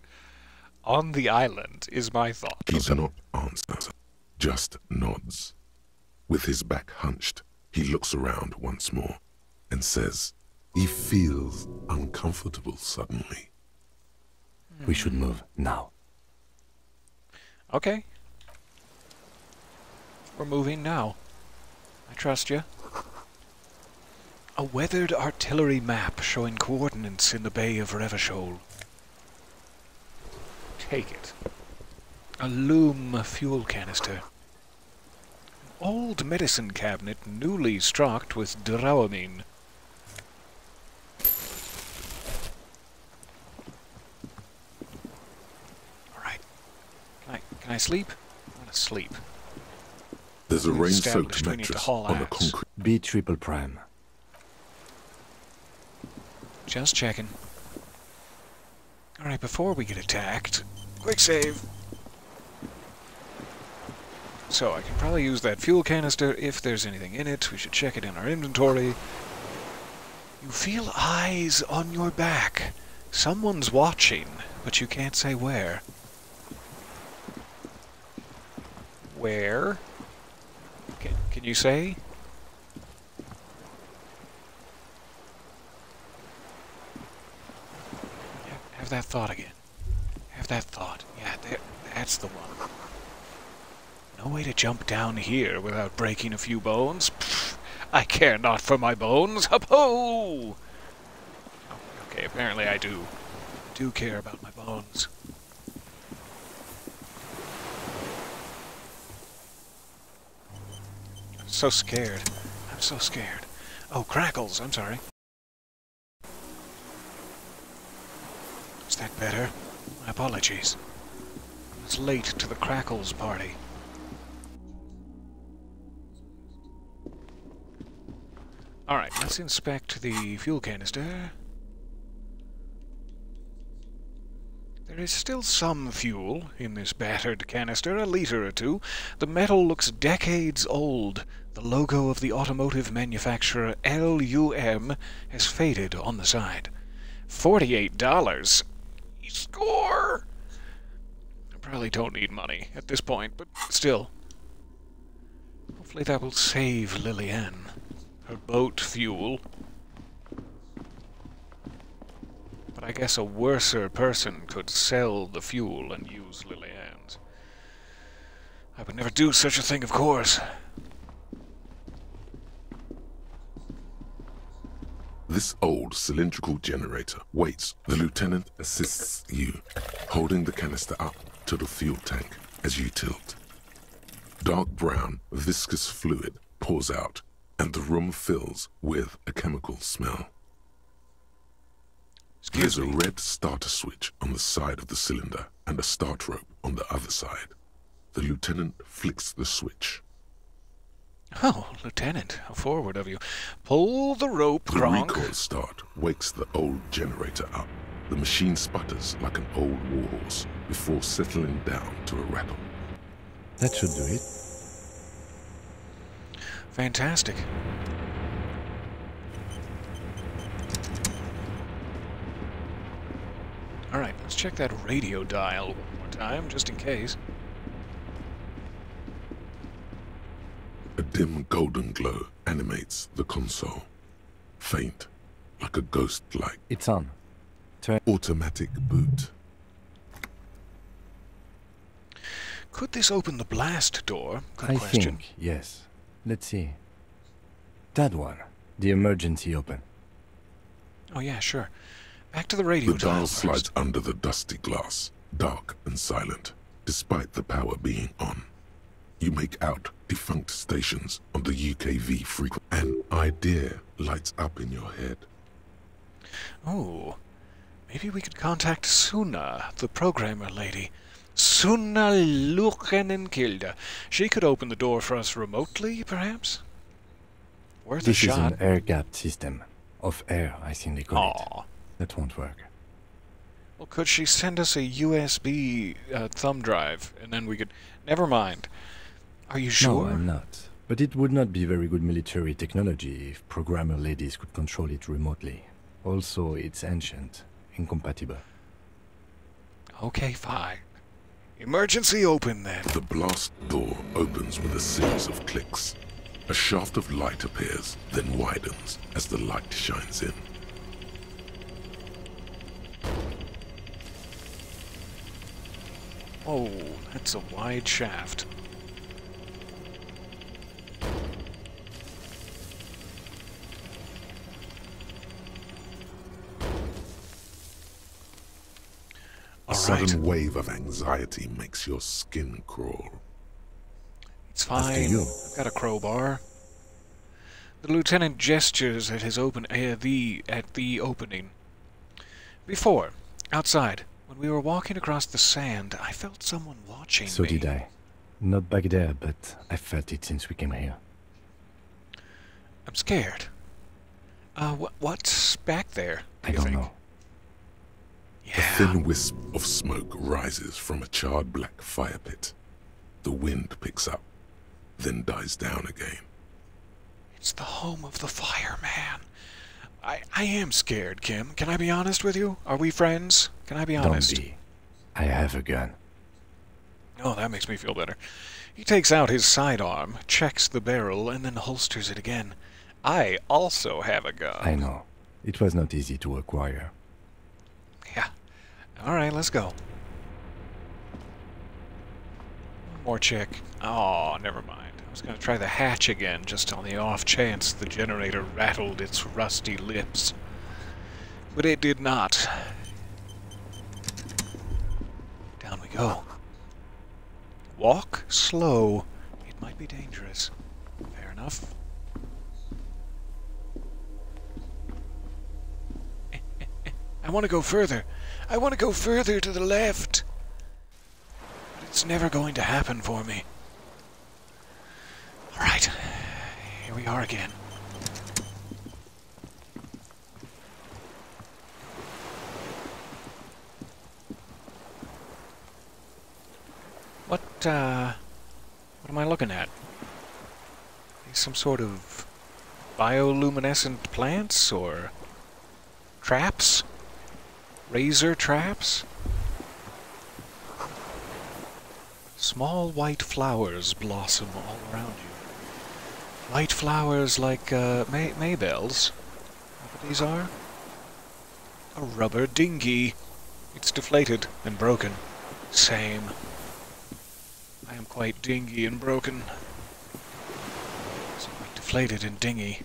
On the island is my thought. He does not answer, just nods. With his back hunched, he looks around once more and says, he feels uncomfortable suddenly. We should move now. Okay. We're moving now. I trust you. A weathered artillery map showing coordinates in the Bay of Revachol. Take it. A loom fuel canister. An old medicine cabinet newly stocked with Dramamine. Alright. Can I sleep? I want to sleep. There's a rain-soaked Established we need to mattress haul on the ass. concrete. B triple prime. Just checking. Alright, before we get attacked, quick save. So I can probably use that fuel canister if there's anything in it. We should check it in our inventory. You feel eyes on your back. Someone's watching, but you can't say where. Where? Can you say? Have that thought again. Have that thought. Yeah, that's the one. No way to jump down here without breaking a few bones. Pfft, I care not for my bones. Hop-ho! Okay, apparently I do. Do care about my bones. I'm so scared. I'm so scared. Oh, crackles. I'm sorry. Is that better? My apologies. I was late to the crackles party. Alright, let's inspect the fuel canister. There is still some fuel in this battered canister, a liter or two. The metal looks decades old. The logo of the automotive manufacturer LUM has faded on the side. $48. Score! I probably don't need money at this point, but still. Hopefully that will save Lillian. Her boat fuel. But I guess a worser person could sell the fuel and use Lillian's. I would never do such a thing, of course. This old cylindrical generator waits. The lieutenant assists you, holding the canister up to the fuel tank as you tilt. Dark brown, viscous fluid pours out, and the room fills with a chemical smell. There's a red starter switch on the side of the cylinder and a start rope on the other side. The lieutenant flicks the switch. Oh, Lieutenant, how forward of you. Pull the rope, The Kronk. recoil start wakes the old generator up. The machine sputters like an old warhorse before settling down to a rattle. That should do it. Fantastic. Alright, let's check that radio dial one more time, just in case. A dim golden glow animates the console. Faint, like a ghost light. It's on. Turn. Automatic boot. Could this open the blast door? Good I question. think, yes. Let's see. That one. The emergency open. Oh yeah, sure. Back to the radio The dial dial first. slides under the dusty glass, dark and silent, despite the power being on. You make out defunct stations on the UKV frequency. An idea lights up in your head. Oh, maybe we could contact Suna, the programmer lady. Suna Luchenenkilde. She could open the door for us remotely, perhaps? Worth a This is shot. an air-gapped system. Of air, I think they call it. Aw. That won't work. Well, could she send us a USB thumb drive, and then we could... Never mind. Are you sure? No, I'm not. But it would not be very good military technology if programmer ladies could control it remotely. Also, it's ancient. Incompatible. Okay, fine. Emergency open, then. The blast door opens with a series of clicks. A shaft of light appears, then widens as the light shines in. Oh, that's a wide shaft. A sudden wave of anxiety makes your skin crawl. It's fine. I've got a crowbar. The lieutenant gestures at his at the opening. Before, outside, when we were walking across the sand, I felt someone watching me. So did I. Not back there, but I felt it since we came here. I'm scared. What's back there? I don't know. A thin wisp of smoke rises from a charred black fire pit. The wind picks up, then dies down again. It's the home of the fireman. I am scared, Kim. Can I be honest with you? Are we friends? Can I be honest? Don't be. I have a gun. Oh, that makes me feel better. He takes out his sidearm, checks the barrel, and then holsters it again. I also have a gun. I know. It was not easy to acquire. Yeah. Alright, let's go. One more check. Oh, never mind. I was going to try the hatch again, just on the off chance the generator rattled its rusty lips. But it did not. Down we go. Walk slow. It might be dangerous. Fair enough. I want to go further. I want to go further to the left. But it's never going to happen for me. Alright. Here we are again. What am I looking at? Some sort of bioluminescent plants or traps? Razor traps? Small white flowers blossom all around you. White flowers like Maybells. What these are? A rubber dinghy. It's deflated and broken. Same. I am quite dingy and broken. So quite deflated and dingy.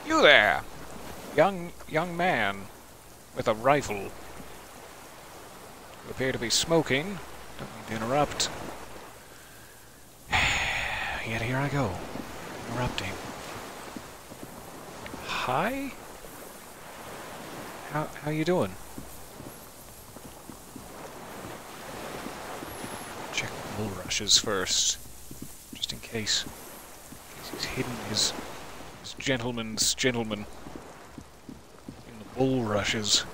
You there! Young man with a rifle. You appear to be smoking. Don't mean to interrupt. Yet here I go. Interrupting. Hi? How you doing? Check the bulrushes first. Just in case. He's hidden his gentleman's gentleman in the bulrushes.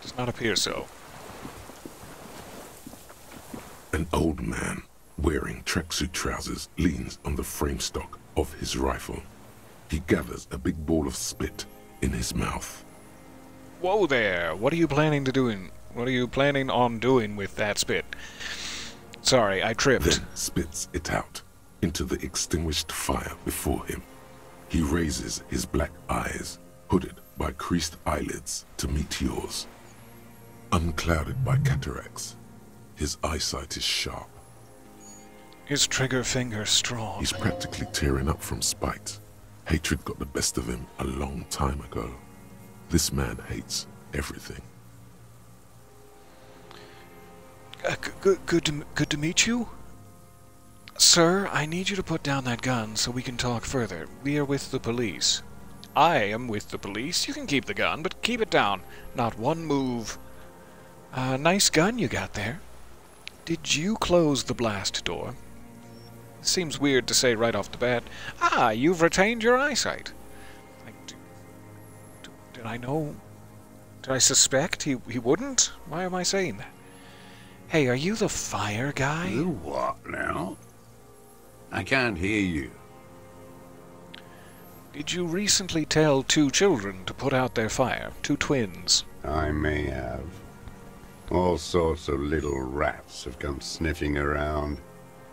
Does not appear so. An old man wearing tracksuit trousers leans on the frame stock of his rifle. He gathers a big ball of spit in his mouth. Whoa there! What are you planning on doing with that spit? Sorry, I tripped. Then spits it out into the extinguished fire before him. He raises his black eyes, hooded by creased eyelids, to meet yours. Unclouded by cataracts, his eyesight is sharp. His trigger finger strong. He's practically tearing up from spite. Hatred got the best of him a long time ago. This man hates everything. Good to meet you? Sir, I need you to put down that gun so we can talk further. We are with the police. I am with the police. You can keep the gun, but keep it down. Not one move. Nice gun you got there. Did you close the blast door? Seems weird to say right off the bat. Ah, you've retained your eyesight. Did I know? Did I suspect he wouldn't? Why am I saying that? Hey, are you the fire guy? You what now? I can't hear you. Did you recently tell 2 children to put out their fire? 2 twins. I may have. All sorts of little rats have come sniffing around,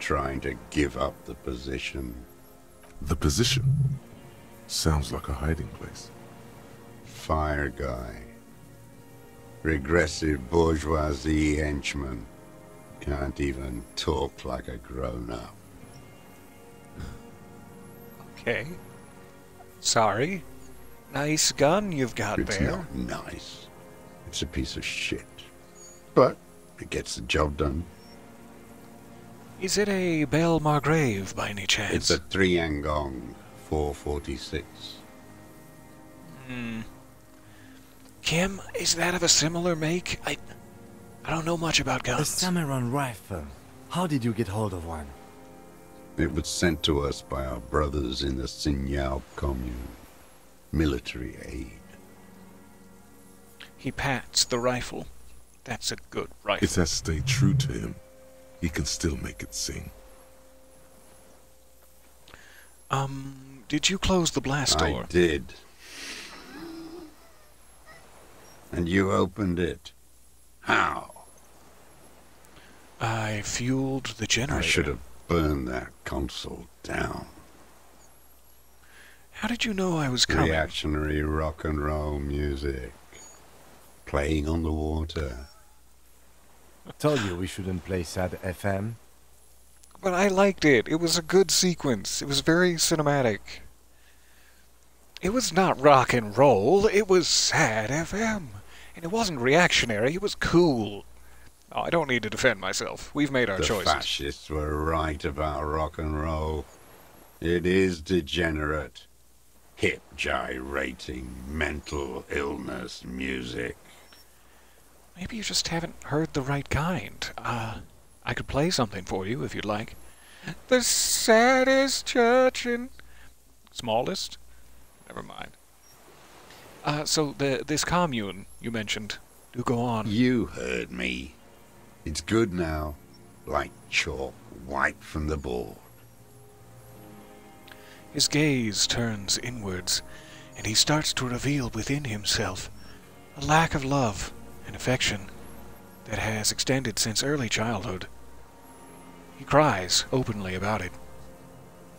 trying to give up the position. The position sounds like a hiding place. Fire guy. Regressive bourgeoisie henchman. Can't even talk like a grown-up. Okay. Sorry. Nice gun you've got It's there. not nice. It's a piece of shit. But it gets the job done. Is it a Belle Margrave by any chance? It's a Triangong 446. Kim, is that of a similar make? I don't know much about A guns. Samurai rifle. How did you get hold of one? It was sent to us by our brothers in the Sinyao commune. Military aid. He pats the rifle. That's a good rifle. It has stayed true to him. He can still make it sing. Did you close the blast door? I did. And you opened it. How? I fueled the generator. I should have burned that console down. How did you know I was coming? Reactionary rock and roll music. Playing on the water. Told you we shouldn't play sad FM. But I liked it. It was a good sequence. It was very cinematic. It was not rock and roll. It was sad FM. And it wasn't reactionary. It was cool. Oh, I don't need to defend myself. We've made our The choices. fascists were right about rock and roll. It is degenerate. Hip gyrating mental illness music. Maybe you just haven't heard the right kind. I could play something for you if you'd like. The saddest church in... Smallest? Never mind. So this commune you mentioned, do go on. You heard me. It's good now. Like chalk wiped from the board. His gaze turns inwards, and he starts to reveal within himself a lack of love and affection that has extended since early childhood. He cries openly about it,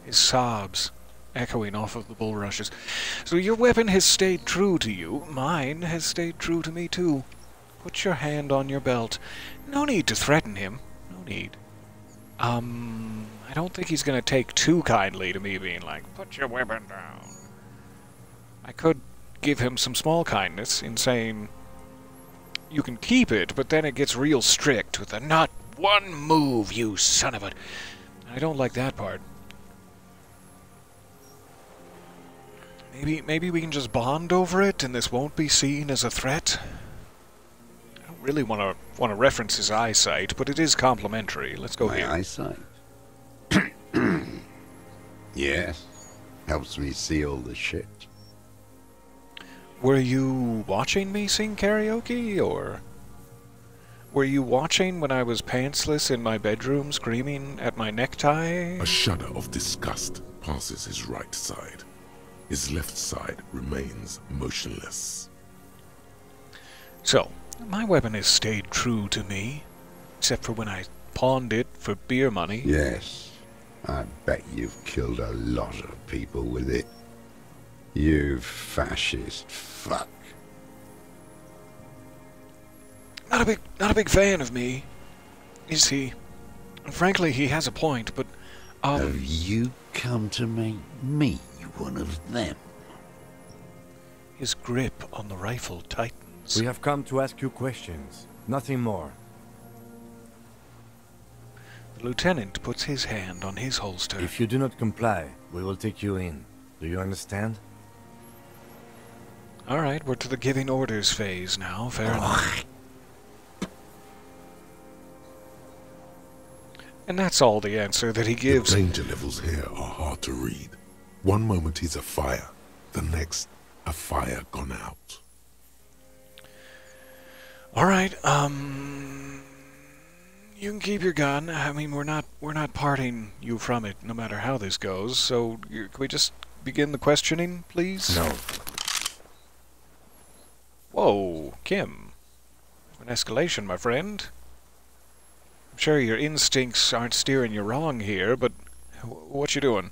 his sobs echoing off of the bulrushes. So your weapon has stayed true to you. Mine has stayed true to me too. Put your hand on your belt. No need to threaten him. No need. I don't think he's gonna take too kindly to me being like, put your weapon down. I could give him some small kindness in saying, you can keep it, but then it gets real strict with the not one move, you son of a... I don't like that part. Maybe we can just bond over it and this won't be seen as a threat. I don't really want to reference his eyesight, but it is complimentary. Let's go here. My eyesight? Yes. Helps me see all the shit. Were you watching me sing karaoke, or... Were you watching when I was pantsless in my bedroom screaming at my necktie? A shudder of disgust passes his right side. His left side remains motionless. So, my weapon has stayed true to me, except for when I pawned it for beer money. Yes. I bet you've killed a lot of people with it. You fascist fuck. Not a big fan of me, is he? Frankly, he has a point, but, Have you come to make me one of them? His grip on the rifle tightens. We have come to ask you questions. Nothing more. The lieutenant puts his hand on his holster. If you do not comply, we will take you in. Do you understand? All right, we're to the giving orders phase now. Fair enough. And that's all the answer that he gives. The danger levels here are hard to read. One moment he's afire, the next, a fire gone out. All right, you can keep your gun. I mean, we're not parting you from it, no matter how this goes. So, can we just begin the questioning, please? No. Whoa, Kim. An escalation, my friend. I'm sure your instincts aren't steering you wrong here, but what you doing?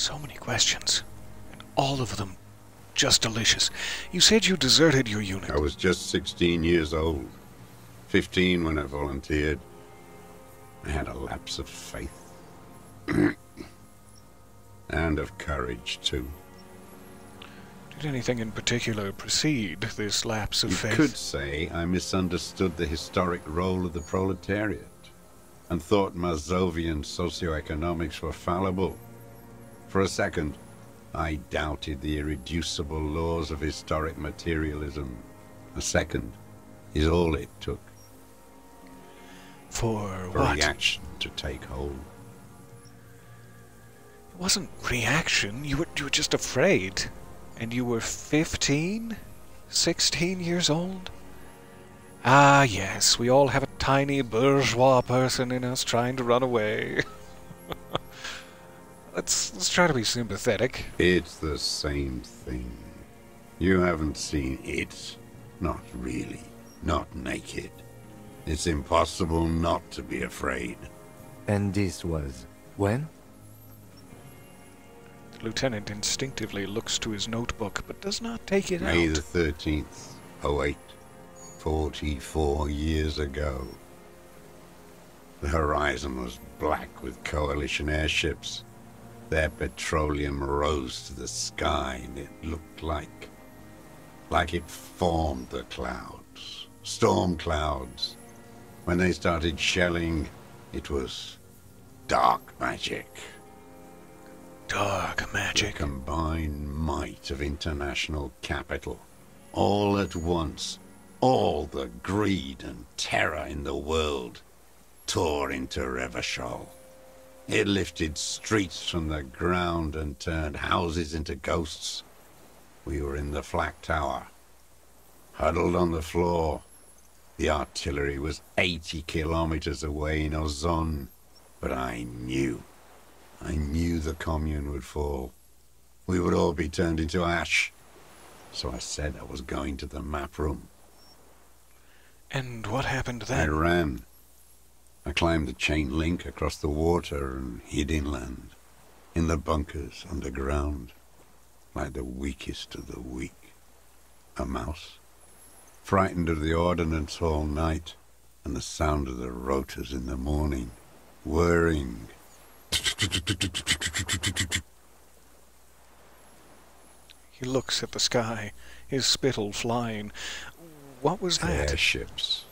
So many questions, and all of them just delicious. You said you deserted your unit. I was just 16 years old. 15 when I volunteered. I had a lapse of faith. And of courage, too. Did anything in particular precede this lapse of faith? You could say I misunderstood the historic role of the proletariat and thought Mazovian socioeconomics were fallible. For a second, I doubted the irreducible laws of historic materialism. A second is all it took. For what? Reaction to take hold. It wasn't reaction. You were just afraid. And you were 15? 16 years old? Ah, yes, we all have a tiny bourgeois person in us trying to run away. Let's try to be sympathetic. It's the same thing. You haven't seen it. Not really. Not naked. It's impossible not to be afraid. And this was when? The lieutenant instinctively looks to his notebook, but does not take it May out. the 13th, 08, 44 years ago. The horizon was black with coalition airships. Their petroleum rose to the sky, and it looked like it formed the clouds. Storm clouds. When they started shelling, it was dark magic. Dark magic. The combined might of international capital. All at once, all the greed and terror in the world tore into Revachol. It lifted streets from the ground and turned houses into ghosts. We were in the flak tower, huddled on the floor. The artillery was 80 kilometers away in Ozon, but I knew the commune would fall. We would all be turned into ash. So I said I was going to the map room. And what happened I then? ran. I climbed the chain link across the water and hid inland, in the bunkers underground, like the weakest of the weak. A mouse, frightened of the ordnance all night and the sound of the rotors in the morning, whirring. He looks at the sky, his spittle flying. What was that? Airships.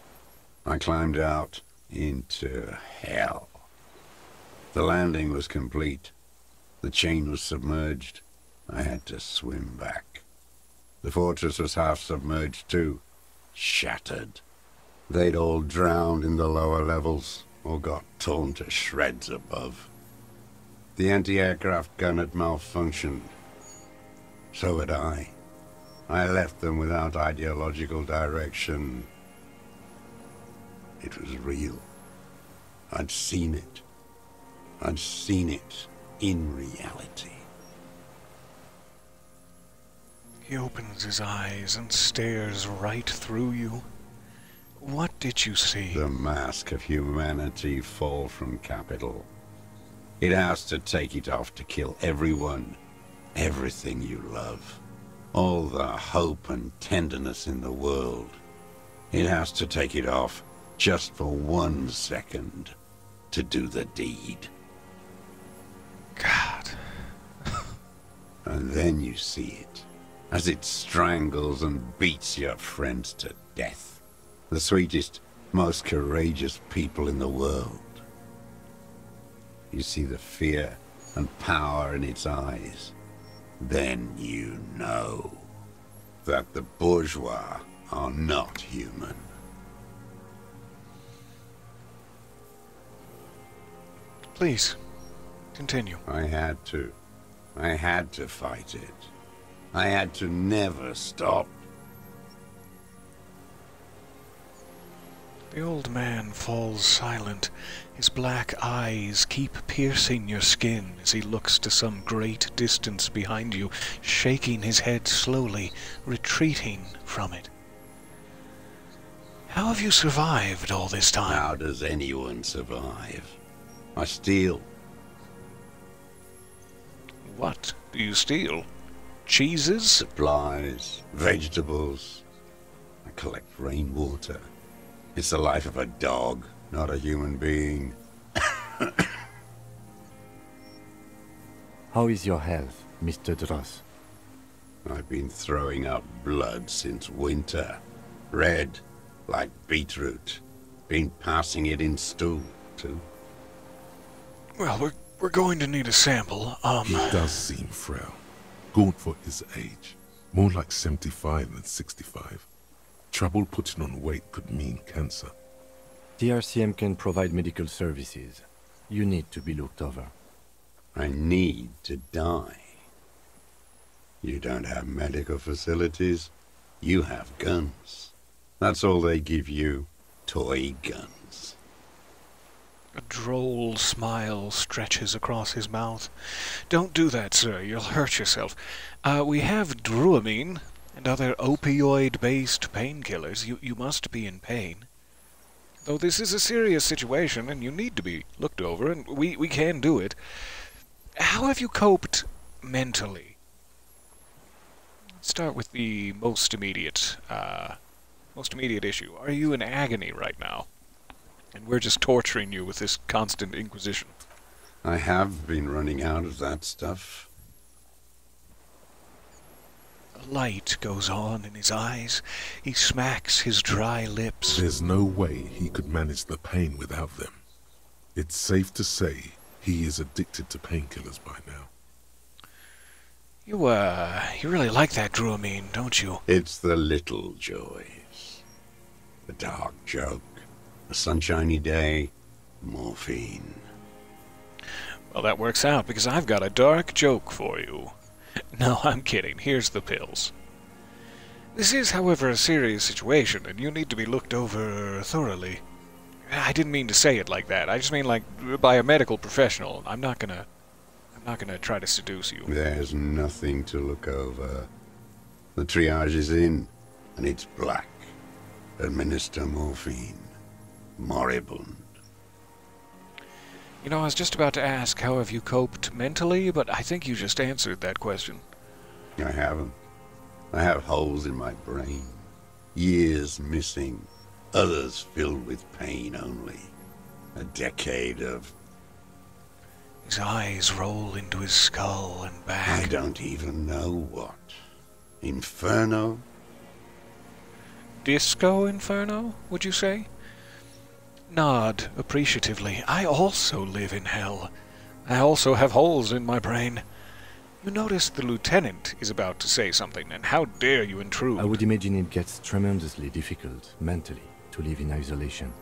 I climbed out into hell. The landing was complete. The chain was submerged. I had to swim back. The fortress was half submerged too, shattered. They'd all drowned in the lower levels, or got torn to shreds above. The anti-aircraft gun had malfunctioned. So had I. I left them without ideological direction. It was real. I'd seen it. I'd seen it in reality. He opens his eyes and stares right through you. What did you see? The mask of humanity fall from capital. It has to take it off to kill everyone, everything you love. All the hope and tenderness in the world. It has to take it off just for 1 second to do the deed. God. And then you see it, as it strangles and beats your friends to death. The sweetest, most courageous people in the world. You see the fear and power in its eyes. Then you know that the bourgeois are not human. Please, continue. I had to. I had to fight it. I had to never stop. The old man falls silent. His black eyes keep piercing your skin as he looks to some great distance behind you, shaking his head slowly, retreating from it. How have you survived all this time? How does anyone survive? I steal. What do you steal? Cheeses? Supplies, vegetables. I collect rainwater. It's the life of a dog, not a human being. How is your health, Mr. Dross? I've been throwing up blood since winter. Red, like beetroot. Been passing it in stool, too. Well, we're going to need a sample. He does seem frail. Gaunt for his age. More like 75 than 65. Trouble putting on weight could mean cancer. TRCM can provide medical services. You need to be looked over. I need to die. You don't have medical facilities. You have guns. That's all they give you. Toy guns. A droll smile stretches across his mouth. Don't do that, sir. You'll hurt yourself. We have Druamine and other opioid-based painkillers. You must be in pain. Though this is a serious situation and you need to be looked over, and we can do it. How have you coped mentally? Let's start with the most immediate issue. Are you in agony right now? And we're just torturing you with this constant inquisition. I have been running out of that stuff. A light goes on in his eyes. He smacks his dry lips. There's no way he could manage the pain without them. It's safe to say he is addicted to painkillers by now. You really like that Druamine, don't you? It's the little joys. The dark joke. A sunshiny day. Morphine. Well, that works out, because I've got a dark joke for you. No, I'm kidding. Here's the pills. This is, however, a serious situation, and you need to be looked over thoroughly. I didn't mean to say it like that. I just mean like by a medical professional. I'm not gonna try to seduce you. There's nothing to look over. The triage is in, and it's black. Administer morphine. Moribund. You know, I was just about to ask how have you coped mentally, but I think you just answered that question. I haven't. I have holes in my brain. Years missing. Others filled with pain only. A decade of... His eyes roll into his skull and back. I don't even know what. Inferno? Disco Inferno, would you say? Nod appreciatively. I also live in hell. I also have holes in my brain. You notice the lieutenant is about to say something, and how dare you intrude? I would imagine it gets tremendously difficult, mentally, to live in isolation.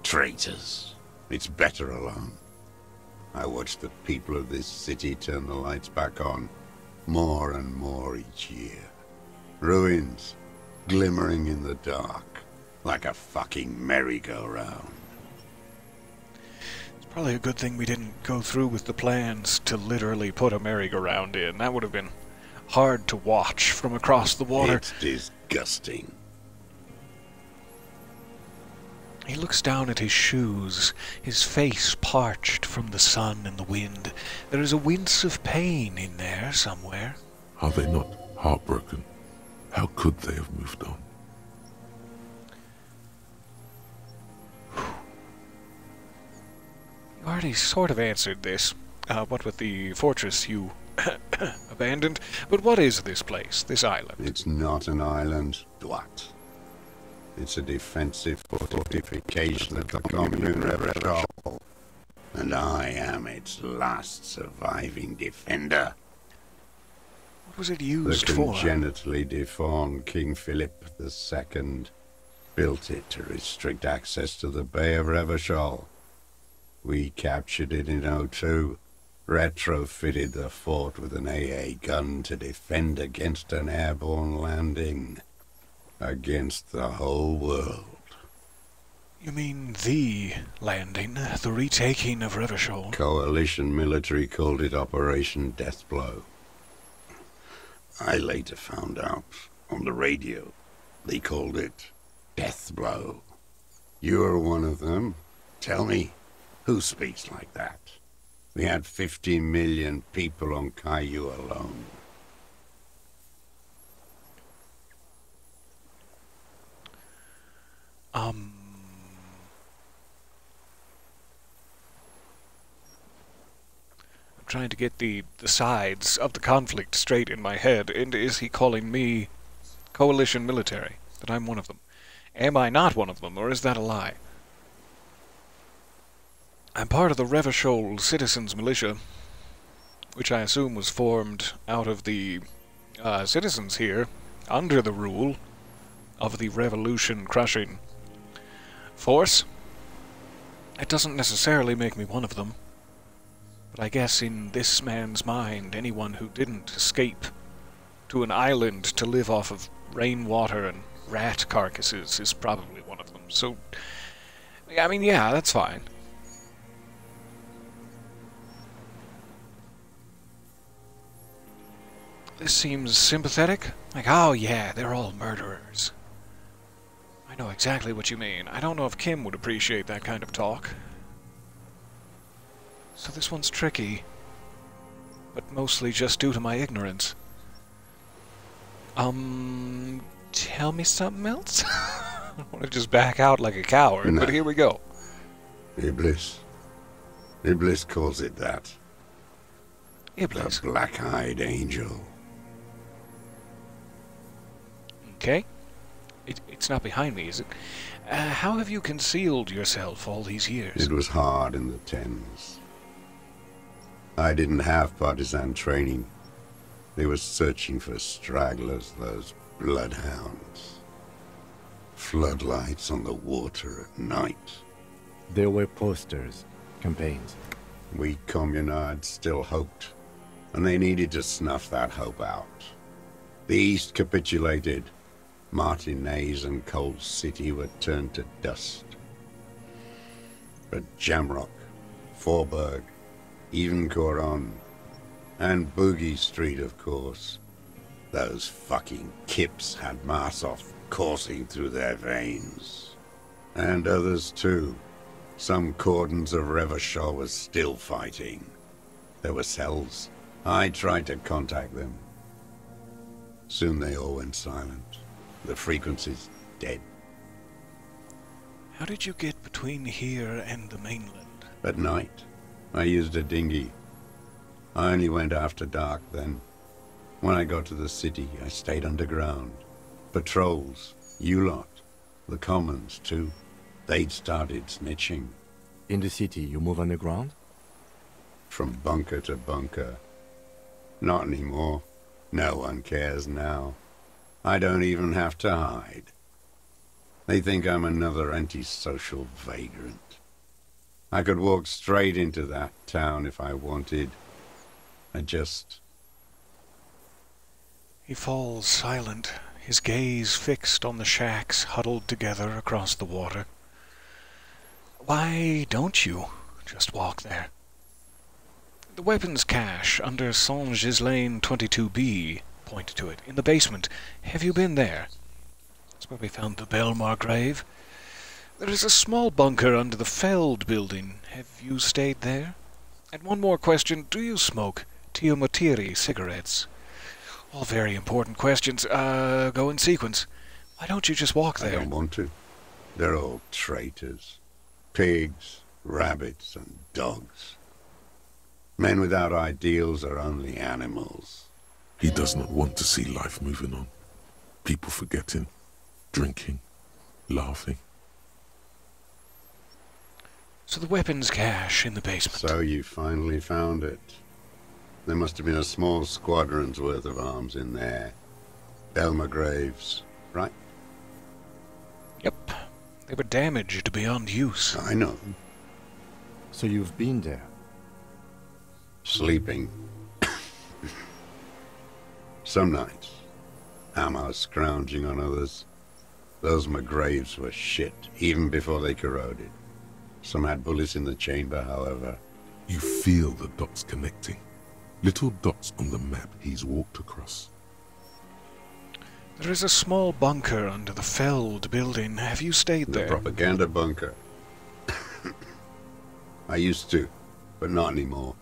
Traitors. It's better alone. I watch the people of this city turn the lights back on, more and more each year. Ruins, glimmering in the dark, like a fucking merry-go-round. It's probably a good thing we didn't go through with the plans to literally put a merry-go-round in. That would have been hard to watch from across the water. It's disgusting. He looks down at his shoes, his face parched from the sun and the wind. There is a wince of pain in there somewhere. Are they not heartbroken? How could they have moved on? You already sort of answered this. What with the fortress you abandoned. But what is this place, this island? It's not an island, Dwat. It's a defensive fortification of the commune Revachol. And I am its last surviving defender. What was it used for? The congenitally deformed King Philip II built it to restrict access to the Bay of Revachol. We captured it in '02, retrofitted the fort with an AA gun to defend against an airborne landing. Against the whole world. You mean the landing, the retaking of Revachol? Coalition military called it Operation Deathblow. I later found out on the radio they called it Deathblow. You're one of them. Tell me, who speaks like that? We had 50 million people on Caillou alone. I'm trying to get the sides of the conflict straight in my head. And is he calling me coalition military? That I'm one of them? Am I not one of them, or is that a lie? I'm part of the Revachol Citizens Militia, which I assume was formed out of the citizens here, under the rule of the revolution-crushing force. It doesn't necessarily make me one of them, but I guess in this man's mind, anyone who didn't escape to an island to live off of rainwater and rat carcasses is probably one of them. So, I mean, yeah, that's fine. This seems sympathetic. Like, oh yeah, they're all murderers. I know exactly what you mean. I don't know if Kim would appreciate that kind of talk. So this one's tricky, but mostly just due to my ignorance. Tell me something else? I don't want to just back out like a coward, but here we go. Iblis. Iblis calls it that. Iblis? The black-eyed angel. Okay. It's not behind me, is it? How have you concealed yourself all these years? It was hard in the Tens. I didn't have partisan training. They were searching for stragglers, those bloodhounds. Floodlights on the water at night. There were posters, campaigns. We communards still hoped, and they needed to snuff that hope out. The East capitulated. Martinez and Cold City were turned to dust. But Jamrock, Forburg, even Coron, and Boogie Street, of course. Those fucking kips had Marsov coursing through their veins. And others too. Some cordons of Revachol was still fighting. There were cells. I tried to contact them. Soon they all went silent. The frequency's dead. How did you get between here and the mainland? At night, I used a dinghy. I only went after dark then. When I got to the city, I stayed underground. Patrols, you lot, the commons too. They'd started snitching. In the city, you move underground? From bunker to bunker. Not anymore. No one cares now. I don't even have to hide. They think I'm another antisocial vagrant. I could walk straight into that town if I wanted. He falls silent, his gaze fixed on the shacks huddled together across the water. Why don't you just walk there? The weapons cache under Saint-Ghislain 22B. Point to it. In the basement. Have you been there? That's where we found the Belmar grave. There is a small bunker under the Feld building. Have you stayed there? And one more question. Do you smoke Tiomotiri cigarettes? All very important questions. Go in sequence. Why don't you just walk there? I don't want to. They're all traitors. Pigs, rabbits, and dogs. Men without ideals are only animals. He does not want to see life moving on. People forgetting, drinking, laughing. So the weapons cache in the basement. So you finally found it. There must have been a small squadron's worth of arms in there. Belmar graves, right? Yep. They were damaged beyond use. I know. So you've been there? Sleeping. Some nights, ammo scrounging on others. Those graves were shit, even before they corroded. Some had bullets in the chamber, however. You feel the dots connecting. Little dots on the map he's walked across. There is a small bunker under the Feld building. Have you stayed there? The propaganda bunker. I used to. but not anymore.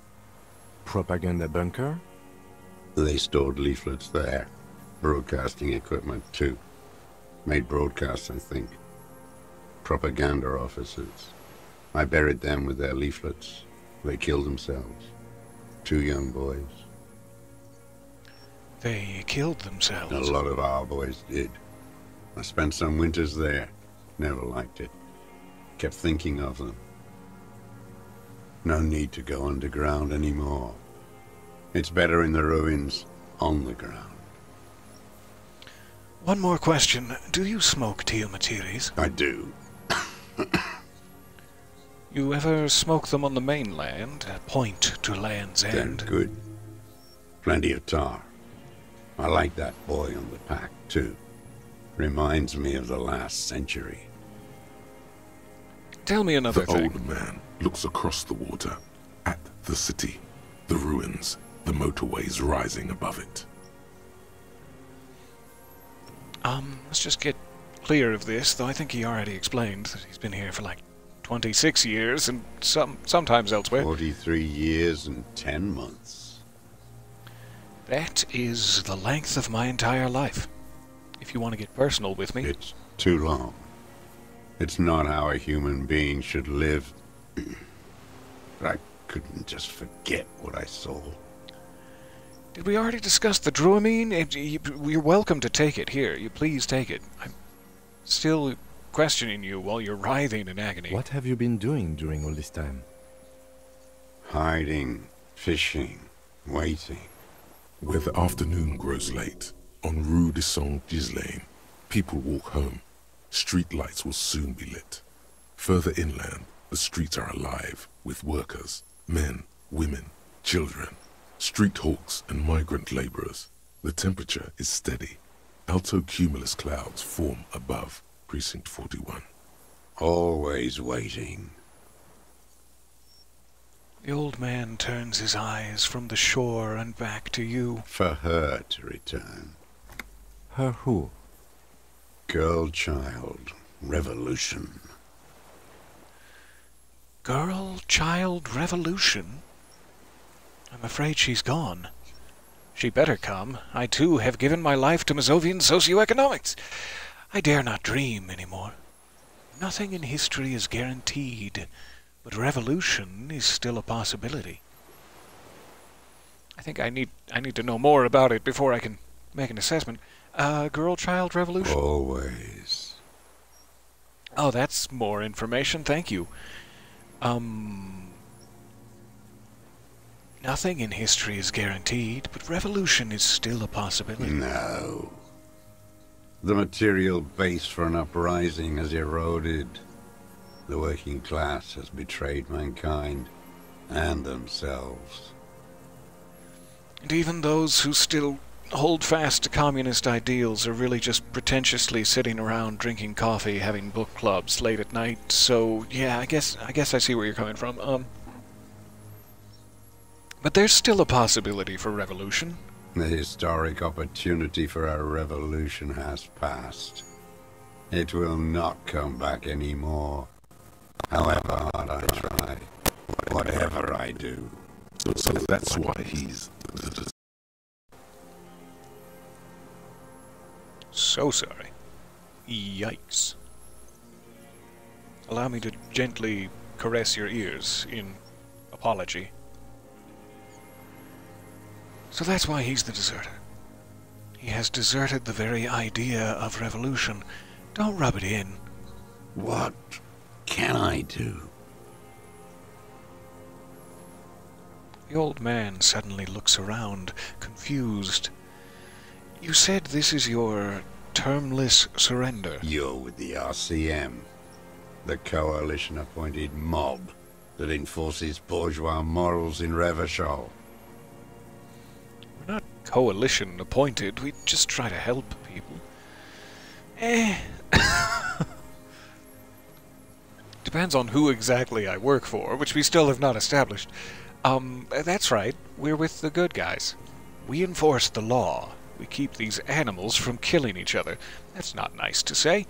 Propaganda bunker? They stored leaflets there. Broadcasting equipment, too. Made broadcasts, I think. Propaganda officers. I buried them with their leaflets. They killed themselves. 2 young boys. They killed themselves? A lot of our boys did. I spent some winters there. Never liked it. Kept thinking of them. No need to go underground anymore. It's better in the ruins, on the ground. One more question. Do you smoke Tiamatiris? I do. You ever smoke them on the mainland? Point to Land's End? They're good. Plenty of tar. I like that boy on the pack, too. Reminds me of the last century. Tell me another thing. thing. The old man looks across the water, at the city, the ruins, the motorways rising above it. Let's just get clear of this, though I think he already explained that he's been here for like 26 years and sometimes elsewhere. 43 years and 10 months. That is the length of my entire life. If you want to get personal with me. It's too long. It's not how a human being should live. But I couldn't just forget what I saw. Did we already discuss the Druamine? You're welcome to take it. Here, you please take it. I'm still questioning you while you're writhing in agony. What have you been doing during all this time? Hiding, fishing, waiting. Where the afternoon grows late, on Rue de Saint-Ghislain, people walk home. Street lights will soon be lit. Further inland, the streets are alive with workers, men, women, children, street hawks and migrant laborers. The temperature is steady. Alto cumulus clouds form above Precinct 41. Always waiting. The old man turns his eyes from the shore and back to you. For her to return. Her who? Girl, child, revolution. Girl, child, revolution? I'm afraid she's gone. She better come. I, too, have given my life to Mazovian socioeconomics. I dare not dream anymore. Nothing in history is guaranteed, but revolution is still a possibility. I think I need to know more about it before I can make an assessment. Girl, child, revolution? Always. Oh, that's more information. Thank you. Nothing in history is guaranteed, but revolution is still a possibility. No. The material base for an uprising has eroded. The working class has betrayed mankind and themselves. And even those who still hold fast to communist ideals are really just pretentiously sitting around drinking coffee, having book clubs late at night. So, yeah, I guess I see where you're coming from. But there's still a possibility for revolution. The historic opportunity for a revolution has passed. It will not come back anymore. However hard I try, whatever I do. So that's why he's the... So sorry. Yikes. Allow me to gently caress your ears in apology. So that's why he's the deserter. He has deserted the very idea of revolution. Don't rub it in. What can I do? The old man suddenly looks around, confused. You said this is your termless surrender. You're with the RCM, the coalition-appointed mob that enforces bourgeois morals in Revachol. We're not coalition-appointed. We just try to help people. Depends on who exactly I work for, which we still have not established. That's right. We're with the good guys. We enforce the law. We keep these animals from killing each other. That's not nice to say.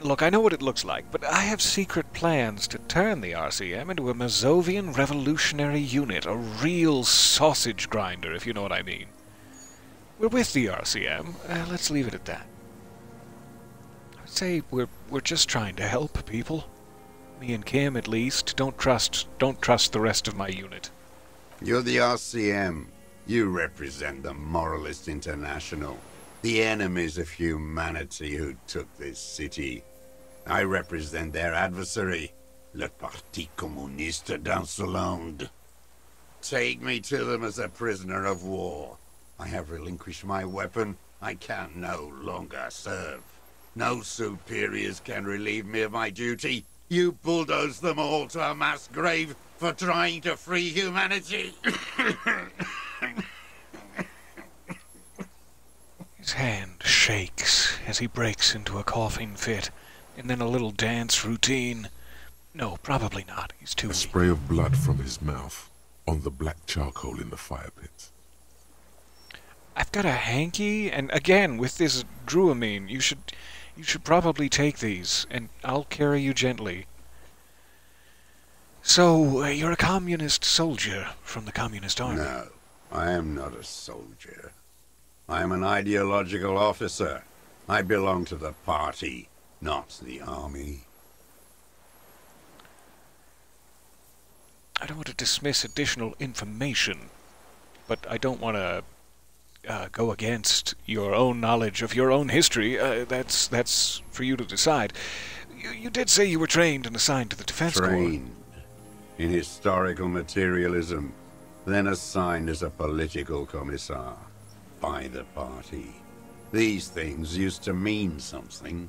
Look, I know what it looks like, but I have secret plans to turn the RCM into a Mazovian revolutionary unit, a real sausage grinder, if you know what I mean. We're with the RCM. Let's leave it at that. I'd say we're just trying to help people. Me and Kim, at least. Don't trust the rest of my unit. You're the RCM. You represent the Moralist International, the enemies of humanity who took this city. I represent their adversary, le Parti Communiste d'Insolande. Take me to them as a prisoner of war. I have relinquished my weapon. I can no longer serve. No superiors can relieve me of my duty. You bulldoze them all to a mass grave for trying to free humanity. His hand shakes as he breaks into a coughing fit, and then a little dance routine. No, probably not. He's too weak. A spray of blood from his mouth on the black charcoal in the fire pit. I've got a hanky, and again, with this Druamine, you should probably take these, and I'll carry you gently. So, you're a communist soldier from the Communist Army? No, I am not a soldier. I am an ideological officer. I belong to the party, not the army. I don't want to dismiss additional information, but I don't want to go against your own knowledge of your own history. That's for you to decide. You did say you were trained and assigned to the Defense Corps. Trained in historical materialism, then assigned as a political commissar by the party. These things used to mean something.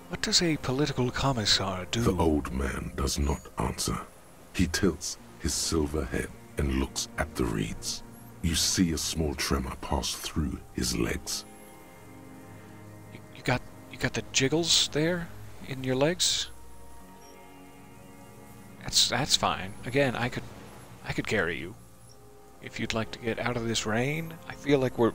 What does a political commissar do? The old man does not answer. He tilts his silver head and looks at the reeds. You see a small tremor pass through his legs. You got the jiggles there in your legs? That's fine. Again, I could carry you. If you'd like to get out of this rain, I feel like we're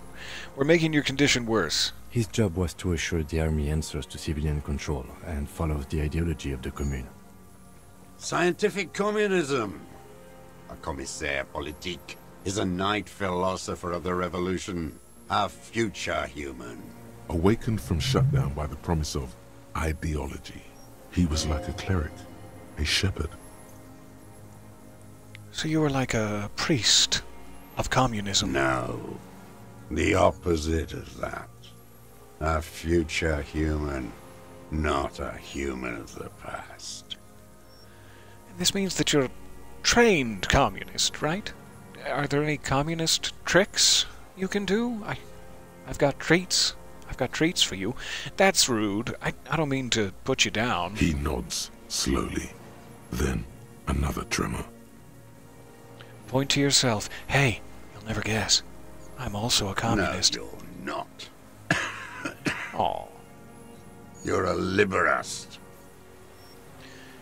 making your condition worse. His job was to assure the army answers to civilian control and follows the ideology of the Commune. Scientific communism. A commissaire politique is a knight philosopher of the revolution, a future human. Awakened from shutdown by the promise of ideology, he was like a cleric, a shepherd. So you were like a priest of communism? No, the opposite of that. A future human, not a human of the past. And this means that you're a trained communist, right? Are there any communist tricks you can do? I've got treats. I've got treats for you. That's rude. I don't mean to put you down. He nods slowly. Then another tremor. Point to yourself. Hey, you'll never guess. I'm also a communist. No, you're not. Aw. You're a liberast.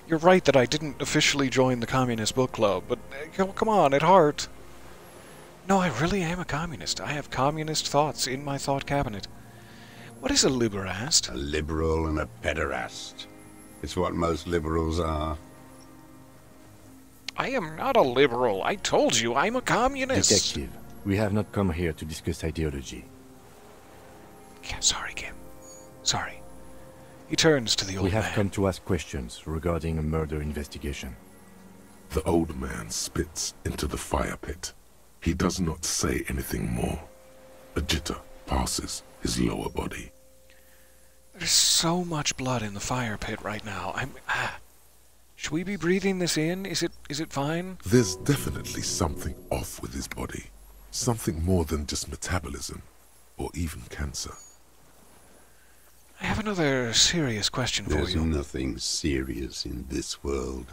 You're right that I didn't officially join the Communist Book Club, but come on, at heart. No, I really am a communist. I have communist thoughts in my thought cabinet. What is a liberast? A liberal and a pederast. It's what most liberals are. I am not a liberal. I told you, I'm a communist. Detective, we have not come here to discuss ideology. Sorry, Kim. Sorry. He turns to the old man. We have come to ask questions regarding a murder investigation. The old man spits into the fire pit. He does not say anything more. A jitter passes his lower body. There's so much blood in the fire pit right now. Should we be breathing this in? Is it fine? There's definitely something off with his body. Something more than just metabolism, or even cancer. I have another serious question for There's you. There's nothing serious in this world.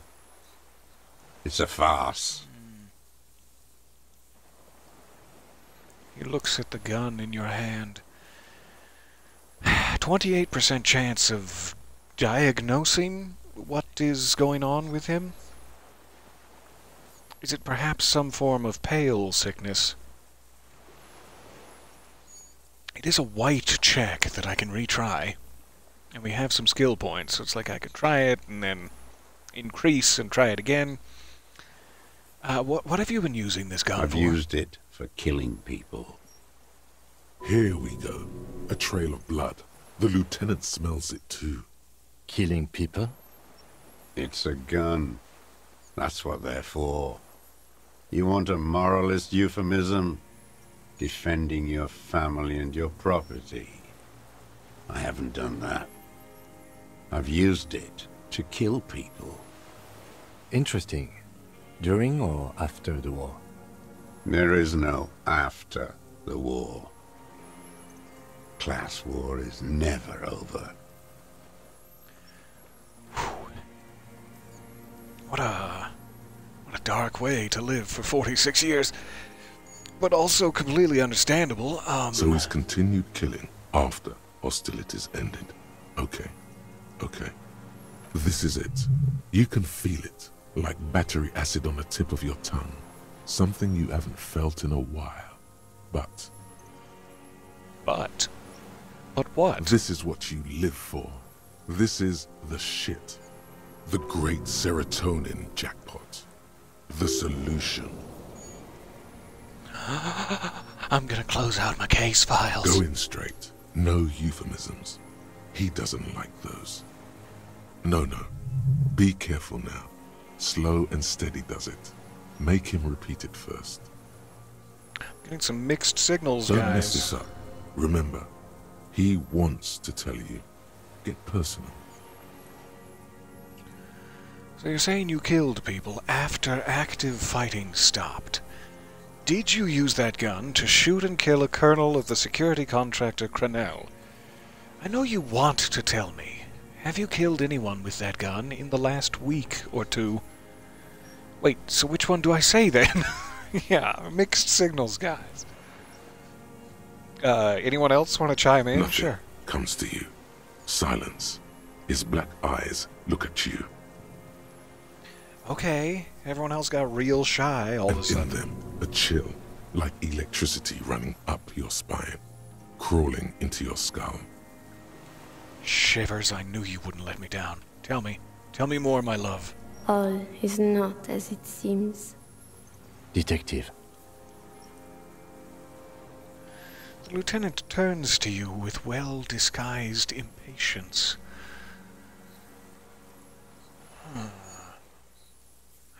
It's a farce. He looks at the gun in your hand. 28% chance of diagnosing what is going on with him? Is it perhaps some form of pale sickness? It is a white check that I can retry. And we have some skill points, so it's like I could try it and then increase and try it again. What have you been using this gun I've for? used it for killing people. Here we go. A trail of blood. The lieutenant smells it too. Killing people? It's a gun. That's what they're for. You want a moralist euphemism? Defending your family and your property. I haven't done that. I've used it to kill people. Interesting. During or after the war? There is no after the war. Class war is never over. What a dark way to live for 46 years. But also completely understandable. So he's continued killing after hostilities ended. Okay. This is it. You can feel it, like battery acid on the tip of your tongue. Something you haven't felt in a while. But what? This is what you live for. This is the shit. The great serotonin jackpot. The solution. I'm gonna close out my case files. Go in straight. No euphemisms. He doesn't like those. No. Be careful now. Slow and steady does it. Make him repeat it first. Getting some mixed signals, Don't guys. mess this up. Remember, he wants to tell you. Get personal. So you're saying you killed people after active fighting stopped. Did you use that gun to shoot and kill a colonel of the security contractor Crenell? I know you want to tell me. Have you killed anyone with that gun in the last week or two? Wait, so which one do I say then? Yeah, mixed signals, guys. Anyone else want to chime in? Nothing Sure. comes to you. Silence. His black eyes look at you. Okay, everyone else got real shy all of a And sudden. in them, a chill, like electricity running up your spine, crawling into your skull. Shivers, I knew you wouldn't let me down. Tell me more, my love. All is not as it seems. Detective. The lieutenant turns to you with well-disguised impatience. I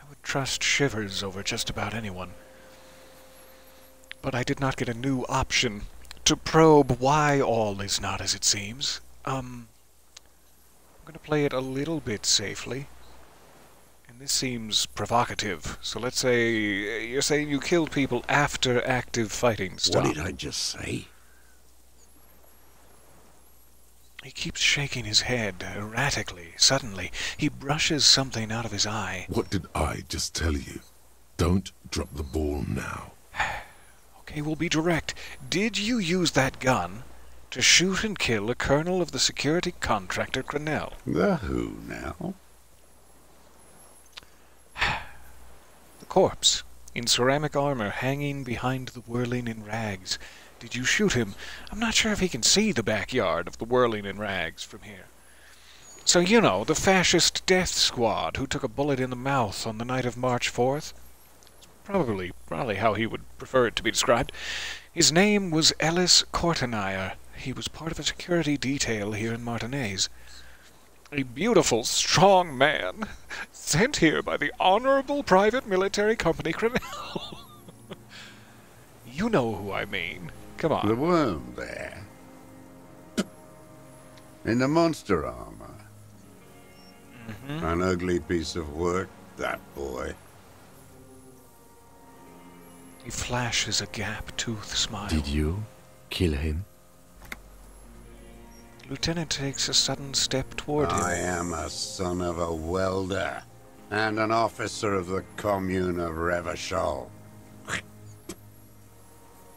would trust Shivers over just about anyone. But I did not get a new option to probe why all is not as it seems. I'm going to play it a little bit safely. And this seems provocative. So let's say you're saying you killed people after active fighting stopped. What did I just say? He keeps shaking his head erratically. Suddenly, he brushes something out of his eye. What did I just tell you? Don't drop the ball now. Okay, we'll be direct. Did you use that gun to shoot and kill a colonel of the security contractor Crenell? The who now? The corpse, in ceramic armor, hanging behind the whirling in rags. Did you shoot him? I'm not sure if he can see the backyard of the whirling in rags from here. So, you know, the fascist death squad who took a bullet in the mouth on the night of March 4th? Probably how he would prefer it to be described. His name was Ellis Courtenay. He was part of a security detail here in Martinez. A beautiful, strong man, sent here by the Honorable Private Military Company Crenell. You know who I mean. Come on. The worm there. In the monster armor. An ugly piece of work, that boy. He flashes a gap-toothed smile. Did you kill him? The lieutenant takes a sudden step toward him. I am a son of a welder and an officer of the commune of Revachol.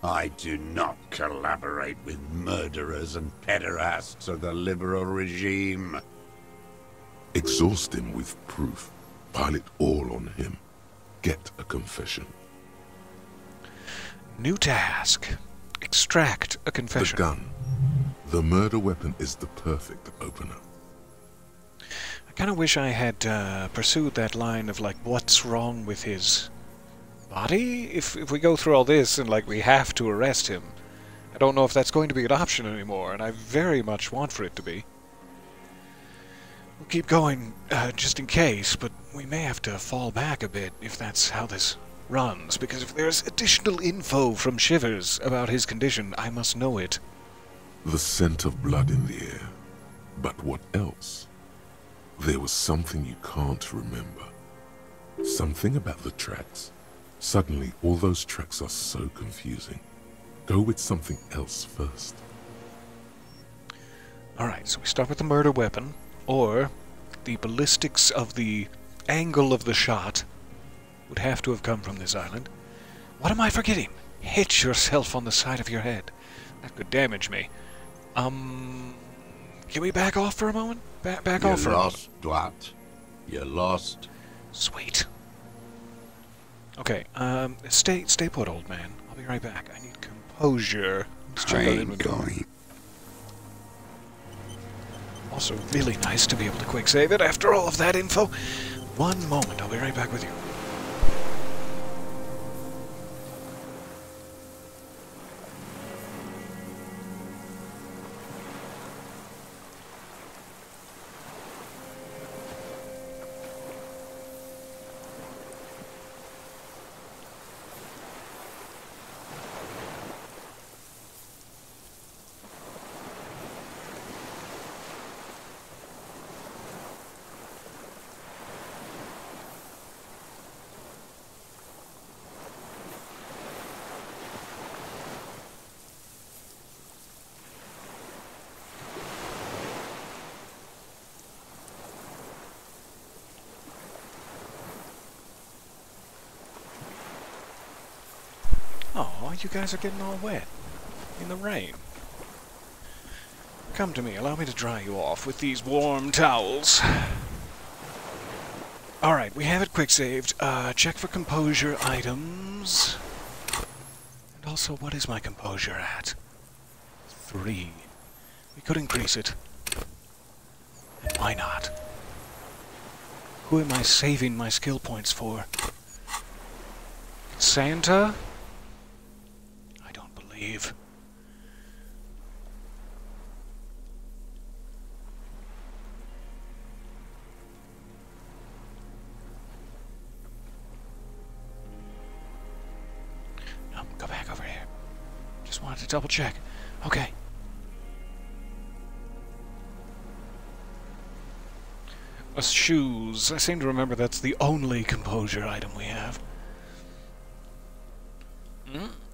I do not collaborate with murderers and pederasts of the liberal regime. Exhaust him with proof. Pile it all on him. Get a confession. New task. Extract a confession. The gun. The murder weapon is the perfect opener. I kind of wish I had pursued that line of, like, what's wrong with his body? If we go through all this and, like, we have to arrest him, I don't know if that's going to be an option anymore, and I very much want for it to be. We'll keep going, just in case, but we may have to fall back a bit if that's how this runs, because if there's additional info from Shivers about his condition, I must know it. The scent of blood in the air. But what else? There was something you can't remember. Something about the tracks. Suddenly, all those tracks are so confusing. Go with something else first. Alright, so we start with the murder weapon, or the ballistics of the angle of the shot would have to have come from this island. What am I forgetting? Hit yourself on the side of your head. That could damage me. Can we back off for a moment? Back off for a moment. You're lost, Dwat. You're lost. Sweet. Okay, stay put, old man. I'll be right back. I need composure. Let's check I out ain't inventory. going. Also, really nice to be able to quick save it after all of that info. One moment, I'll be right back with you. Oh, you guys are getting all wet. In the rain. Come to me, allow me to dry you off with these warm towels. Alright, we have it quick saved. Check for composure items. And also, what is my composure at? 3. We could increase it. And why not? Who am I saving my skill points for? Santa? Leave. No, go back over here. Just wanted to double check. Okay. Shoes. I seem to remember that's the only composure item we have.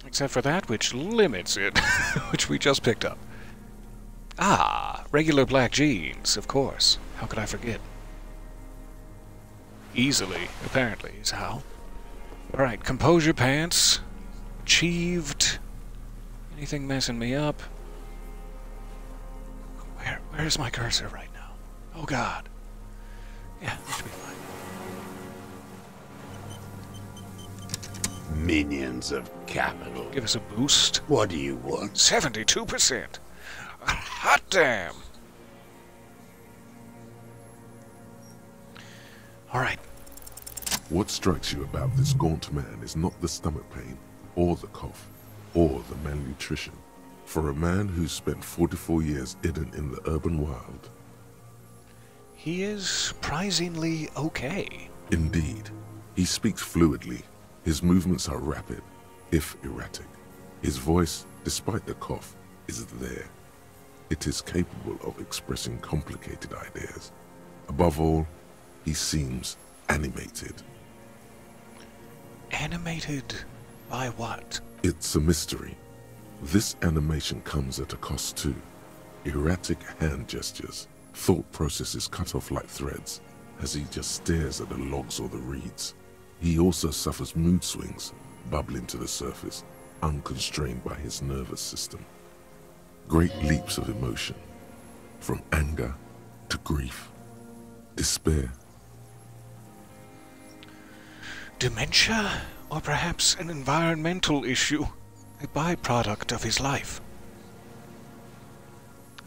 Except for that, which limits it, which we just picked up. Ah, regular black jeans, of course. How could I forget? Easily, apparently, is how. Alright, composure pants. Achieved. Anything messing me up? Where's my cursor right now? Oh god. Yeah, that should be fine. Minions of capital. Give us a boost. What do you want? 72%. Hot damn. Alright. What strikes you about this gaunt man is not the stomach pain, or the cough, or the malnutrition. For a man who's spent 44 years hidden in the urban wild. He is surprisingly okay. Indeed. He speaks fluidly. His movements are rapid, if erratic. His voice, despite the cough, is there. It is capable of expressing complicated ideas. Above all, he seems animated. Animated by what? It's a mystery. This animation comes at a cost too. Erratic hand gestures, thought processes cut off like threads, as he just stares at the logs or the reeds. He also suffers mood swings, bubbling to the surface, unconstrained by his nervous system. Great leaps of emotion, from anger to grief, despair. Dementia? Or perhaps an environmental issue? A byproduct of his life?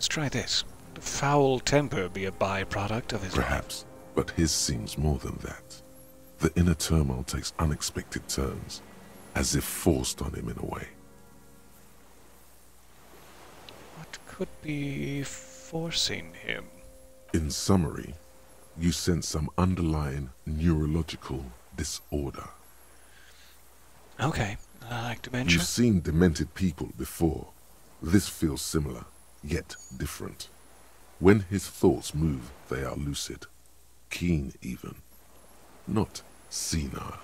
Let's try this. Would a foul temper be a byproduct of his life? Perhaps, but his seems more than that. The inner turmoil takes unexpected turns, as if forced on him in a way. What could be forcing him? In summary, you sense some underlying neurological disorder. Okay, like dementia? You've seen demented people before. This feels similar, yet different. When his thoughts move, they are lucid, keen even, not senile.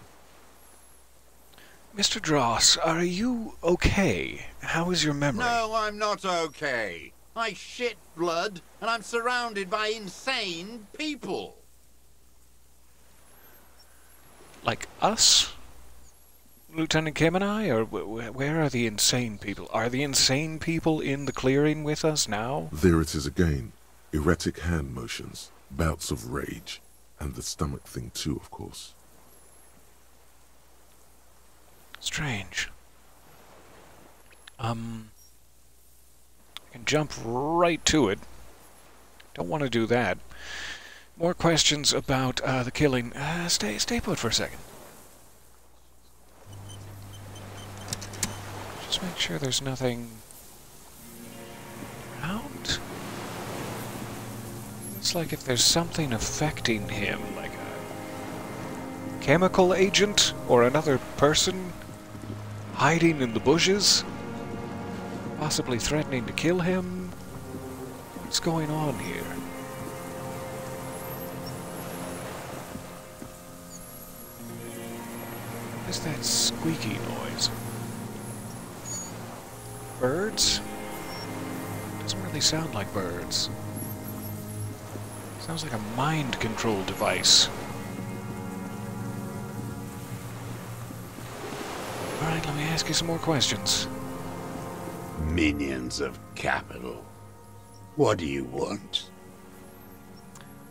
Mr. Dross, are you okay? How is your memory? No, I'm not okay. I shit blood, and I'm surrounded by insane people. Like us? Lieutenant Kim and I? Or where are the insane people? Are the insane people in the clearing with us now? There it is again. Erratic hand motions, bouts of rage, and the stomach thing too, of course. Strange. I can jump right to it. Don't want to do that. More questions about the killing. Stay put for a second. Just make sure there's nothing around. It's like if there's something affecting him, like a chemical agent or another person hiding in the bushes, possibly threatening to kill him. What's going on here? What is that squeaky noise? Birds? Doesn't really sound like birds. Sounds like a mind control device. Alright, let me ask you some more questions. Minions of capital. What do you want?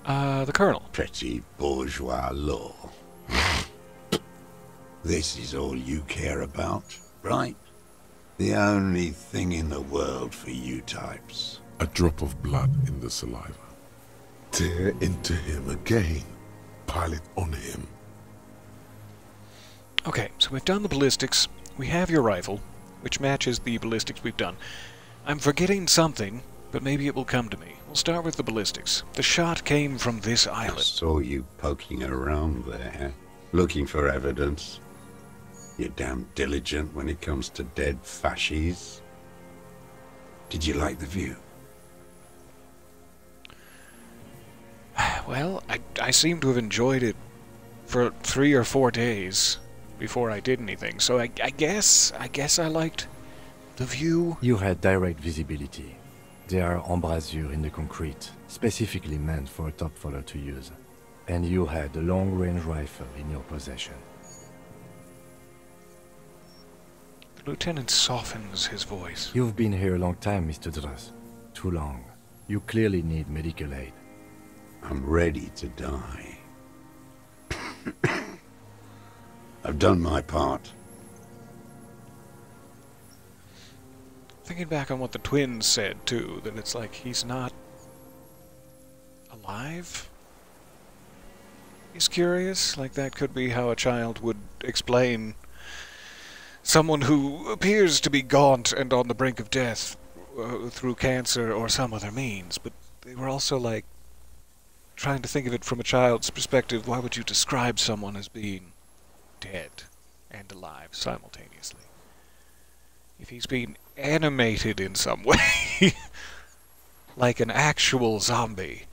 The Colonel. Petty bourgeois law. This is all you care about, right? The only thing in the world for you types. A drop of blood in the saliva. Tear into him again. Pile it on him. Okay, so we've done the ballistics. We have your rifle, which matches the ballistics we've done. I'm forgetting something, but maybe it will come to me. We'll start with the ballistics. The shot came from this I island. saw you poking around there, looking for evidence. You're damn diligent when it comes to dead fascies. Did you like the view? Well, I seem to have enjoyed it for 3 or 4 days before I did anything, so I guess I liked the view. You had direct visibility. There are embrasures in the concrete, specifically meant for a top follower to use. And you had a long-range rifle in your possession. The lieutenant softens his voice. You've been here a long time, Mr. Dross. Too long. You clearly need medical aid. I'm ready to die. I've done my part. Thinking back on what the twins said, too, that it's like he's not alive? He's curious, like that could be how a child would explain someone who appears to be gaunt and on the brink of death through cancer or some other means, but they were also like trying to think of it from a child's perspective. Why would you describe someone as being dead and alive simultaneously? If he's being animated in some way, like an actual zombie,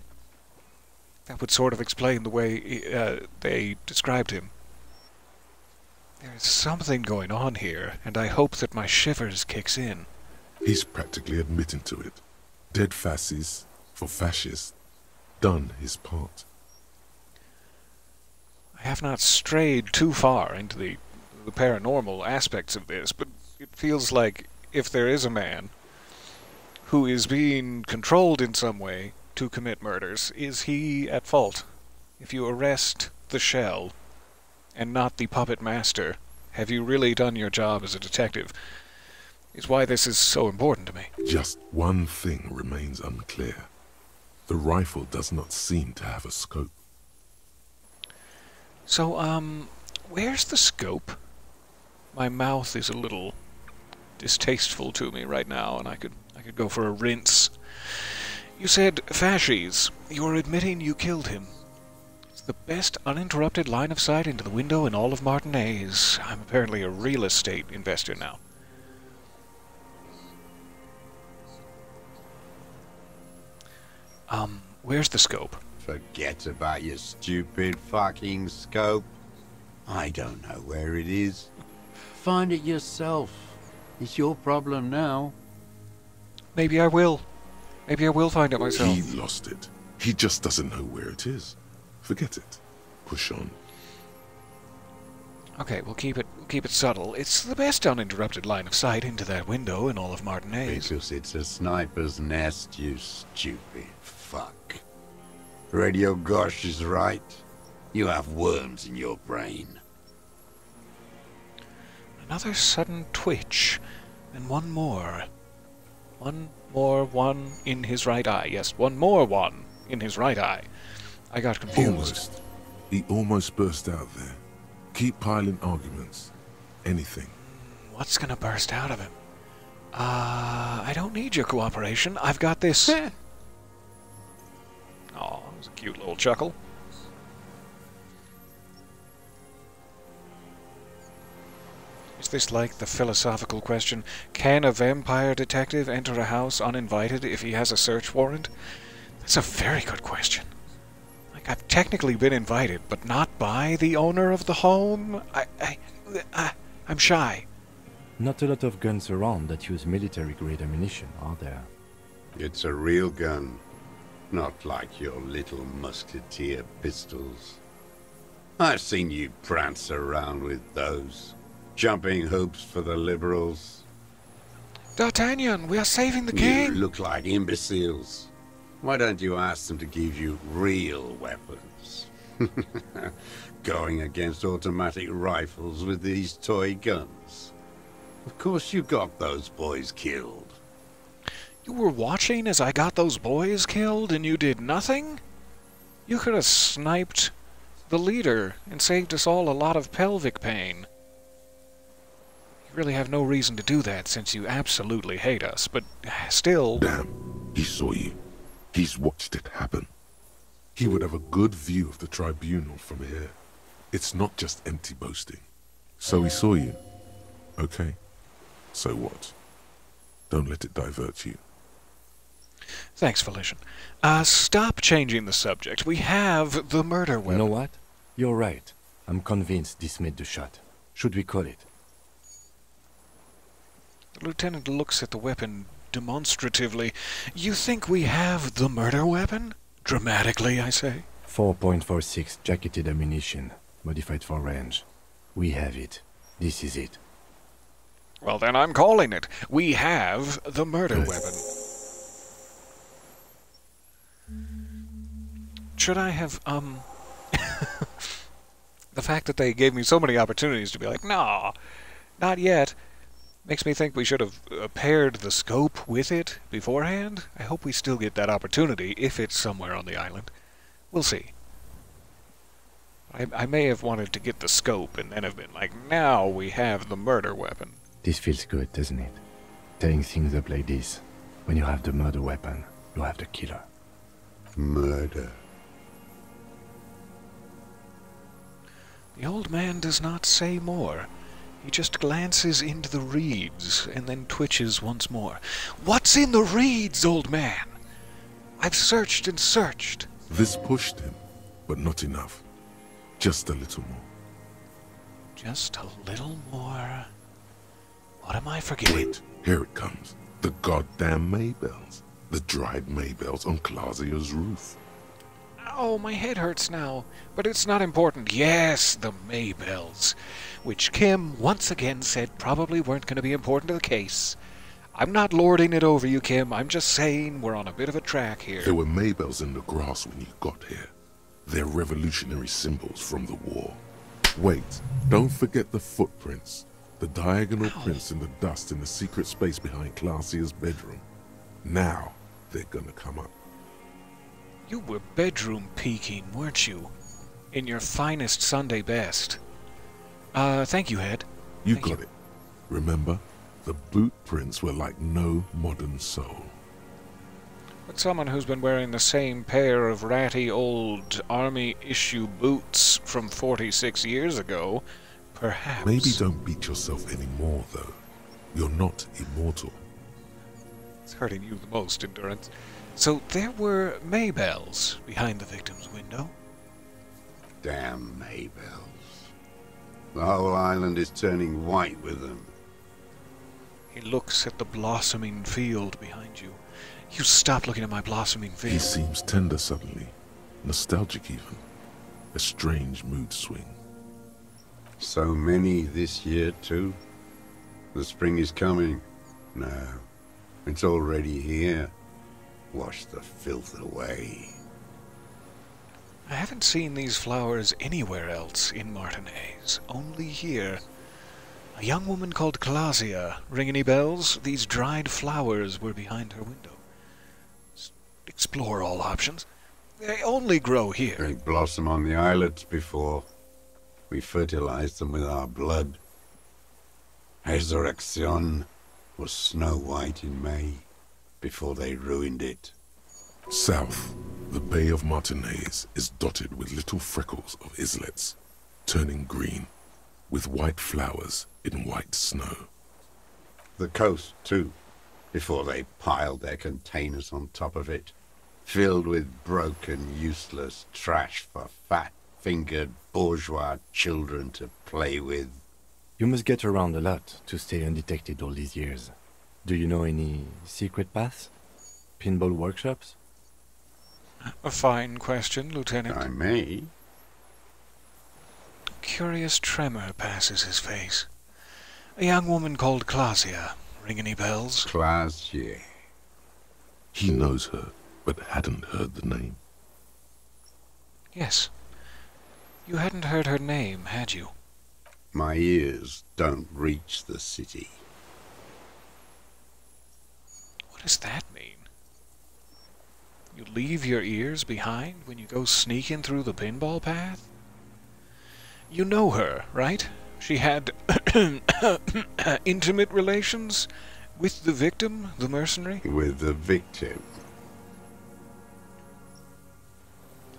that would sort of explain the way they described him. There's something going on here, and I hope that my shivers kicks in. He's practically admitting to it. Dead fascists for fascists. Done his part. I have not strayed too far into the paranormal aspects of this, but it feels like if there is a man who is being controlled in some way to commit murders, is he at fault? If you arrest the shell and not the puppet master, have you really done your job as a detective? is why this is so important to me. Just one thing remains unclear. The rifle does not seem to have a scope. So, where's the scope? My mouth is a little distasteful to me right now, and I could go for a rinse. You said fasces. You're admitting you killed him. It's the best uninterrupted line of sight into the window in all of Martinez. I'm apparently a real estate investor now. Where's the scope? Forget about your stupid fucking scope. I don't know where it is. Find it yourself. It's your problem now. Maybe I will. Maybe I will find it myself. He lost it. He just doesn't know where it is. Forget it. Push on. Okay, we'll keep it subtle. It's the best uninterrupted line of sight into that window in all of Martinez. Because it's a sniper's nest, you stupid fuck. Radio Gosh is right. You have worms in your brain. Another sudden twitch, and one more. One more one in his right eye. Yes, one more one in his right eye. I got confused. Almost. He almost burst out there. Keep piling arguments. Anything. What's gonna burst out of him? I don't need your cooperation. I've got this. Oh, that was a cute little chuckle. Is this like the philosophical question, can a vampire detective enter a house uninvited if he has a search warrant? That's a very good question. Like, I've technically been invited, but not by the owner of the home? I'm shy. Not a lot of guns around that use military-grade ammunition, are there? It's a real gun. Not like your little musketeer pistols. I've seen you prance around with those. Jumping hoops for the liberals. D'Artagnan, we are saving the king! You look like imbeciles. Why don't you ask them to give you real weapons? Going against automatic rifles with these toy guns. Of course you got those boys killed. You were watching as I got those boys killed and you did nothing? You could have sniped the leader and saved us all a lot of pelvic pain. You really have no reason to do that since you absolutely hate us, but still... Damn, he saw you. He's watched it happen. He would have a good view of the tribunal from here. It's not just empty boasting. So he saw you. Okay. So what? Don't let it divert you. Thanks, Felician. Stop changing the subject. We have the murder weapon. You know what? You're right. I'm convinced this made the shot. Should we call it? The lieutenant looks at the weapon demonstratively. You think we have the murder weapon? Dramatically, I say. 4.46 jacketed ammunition, modified for range. We have it. This is it. Well, then I'm calling it. We have the murder weapon. Should I have, the fact that they gave me so many opportunities to be like, no, not yet, makes me think we should have paired the scope with it beforehand. I hope we still get that opportunity if it's somewhere on the island. We'll see. I may have wanted to get the scope and then have been like, now we have the murder weapon. This feels good, doesn't it? Tearing things up like this. When you have the murder weapon, you have the killer. Murder. The old man does not say more. He just glances into the reeds and then twitches once more. What's in the reeds, old man? I've searched and searched. This pushed him, but not enough. Just a little more. Just a little more. What am I forgetting? Wait, here it comes. The goddamn Maybells. The dried Maybells on Clausia's roof. Oh, my head hurts now. But it's not important. Yes, the Maybells. Which Kim once again said probably weren't going to be important to the case. I'm not lording it over you, Kim. I'm just saying we're on a bit of a track here. There were Maybells in the grass when you got here. They're revolutionary symbols from the war. Wait, don't forget the footprints. The diagonal prints in the dust in the secret space behind Classia's bedroom. Now they're gonna come up. You were bedroom peeking, weren't you? In your finest Sunday best. Thank you, Head. You got it. Remember, the boot prints were like no modern soul. But someone who's been wearing the same pair of ratty old army-issue boots from 46 years ago, perhaps... Maybe don't beat yourself anymore, though. You're not immortal. It's hurting you the most, Endurance. So there were Maybells behind the victim's window. Damn Maybells. The whole island is turning white with them. He looks at the blossoming field behind you. You stop looking at my blossoming field. He seems tender suddenly. Nostalgic even. A strange mood swing. So many this year, too. The spring is coming. No, it's already here. Wash the filth away. I haven't seen these flowers anywhere else in Martinez. Only here. A young woman called Clausia. Ring any bells? These dried flowers were behind her window. Explore all options. They only grow here. They blossom on the islets before. We fertilized them with our blood. Resurrection was snow white in May, before they ruined it. South, the Bay of Martinez is dotted with little freckles of islets, turning green, with white flowers in white snow. The coast, too, before they piled their containers on top of it, filled with broken, useless trash for fat-fingered bourgeois children to play with. You must get around a lot to stay undetected all these years. Do you know any secret paths? Pinball workshops? A fine question, Lieutenant. I may. A curious tremor passes his face. A young woman called Clausia. Ring any bells? Clausia. He knows her, but hadn't heard the name. Yes. You hadn't heard her name, had you? My ears don't reach the city. What does that mean? You leave your ears behind when you go sneaking through the pinball path? You know her, right? She had intimate relations with the victim, the mercenary? With the victim.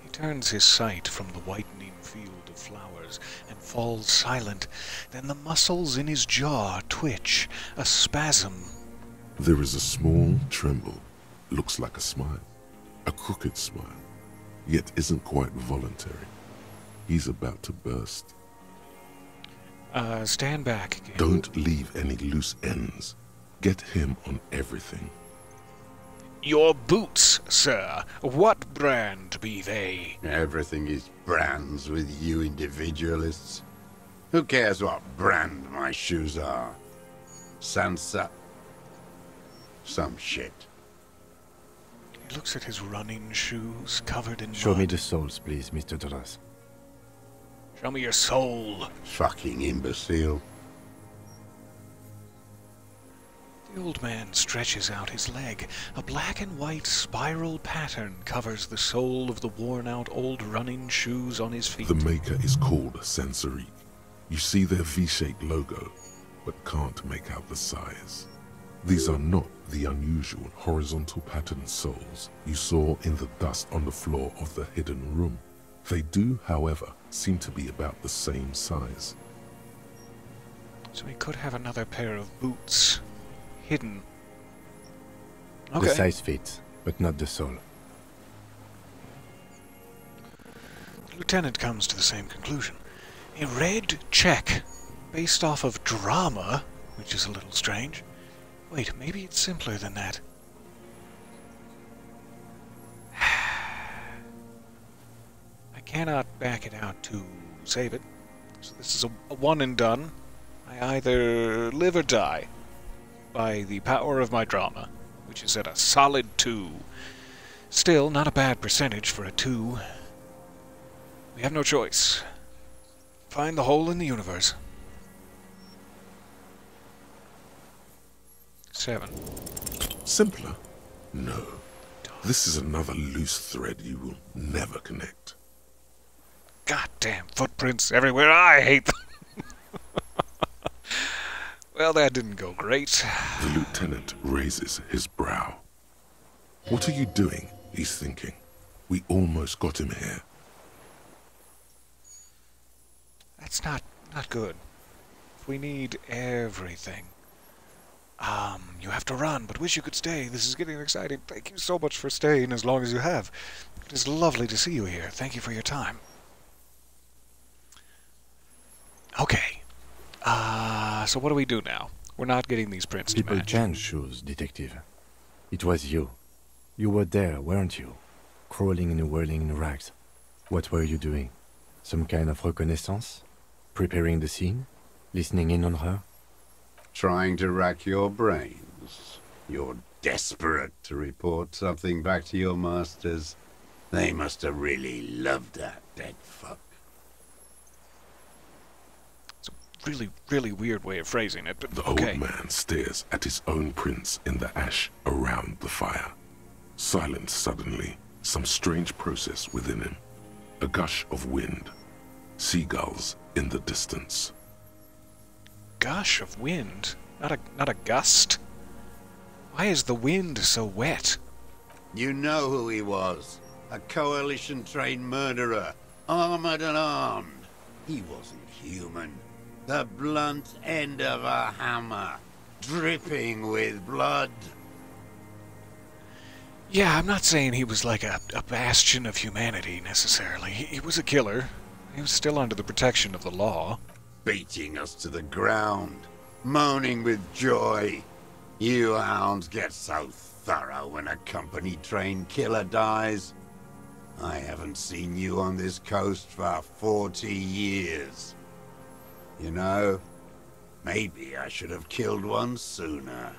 He turns his sight from the whitening field of flowers and falls silent. Then the muscles in his jaw twitch, a spasm. There is a small tremble, looks like a smile. A crooked smile, yet isn't quite voluntary. He's about to burst. Stand back. Gabe. Don't leave any loose ends. Get him on everything. Your boots, sir. What brand be they? Everything is brands with you individualists. Who cares what brand my shoes are? Sansa? Some shit. He looks at his running shoes covered in Show mud. me the soles, please, Mr. Duras. Show me your soul. Fucking imbecile. The old man stretches out his leg. A black and white spiral pattern covers the sole of the worn-out old running shoes on his feet. The maker is called Sansarique. You see their V-shaped logo, but can't make out the size. These are not the unusual horizontal patterned soles you saw in the dust on the floor of the hidden room. They do, however, seem to be about the same size. So he could have another pair of boots hidden. Okay. The size fits, but not the sole. The lieutenant comes to the same conclusion. A red check, based off of drama, which is a little strange. Wait, maybe it's simpler than that. I cannot back it out to save it. So this is a one and done. I either live or die by the power of my drama, which is at a solid 2. Still, not a bad percentage for a 2. We have no choice. Find the hole in the universe. 7. Simpler? No. This is another loose thread you will never connect. Goddamn footprints everywhere. I hate them. Well, that didn't go great. The lieutenant raises his brow. What are you doing? He's thinking. We almost got him here. That's not good. We need everything. You have to run, but wish you could stay. This is getting exciting. Thank you so much for staying as long as you have. It is lovely to see you here. Thank you for your time. Okay. So what do we do now? We're not getting these prints to People match. change shoes, detective. It was you. You were there, weren't you? Crawling and whirling in rags. What were you doing? Some kind of reconnaissance? Preparing the scene? Listening in on her? Trying to rack your brains. You're desperate to report something back to your masters. They must have really loved that dead fuck. It's a really, really weird way of phrasing it, but The okay. old man stares at his own prints in the ash around the fire. Silent suddenly, some strange process within him. A gush of wind. Seagulls in the distance. Gush of wind? Not a gust? Why is the wind so wet? You know who he was. A coalition-trained murderer. Armored and armed. He wasn't human. The blunt end of a hammer. Dripping with blood. Yeah, I'm not saying he was like a bastion of humanity, necessarily. He was a killer. He was still under the protection of the law. Beating us to the ground. Moaning with joy. You hounds get so thorough when a company-trained killer dies. I haven't seen you on this coast for 40 years. You know, maybe I should have killed one sooner.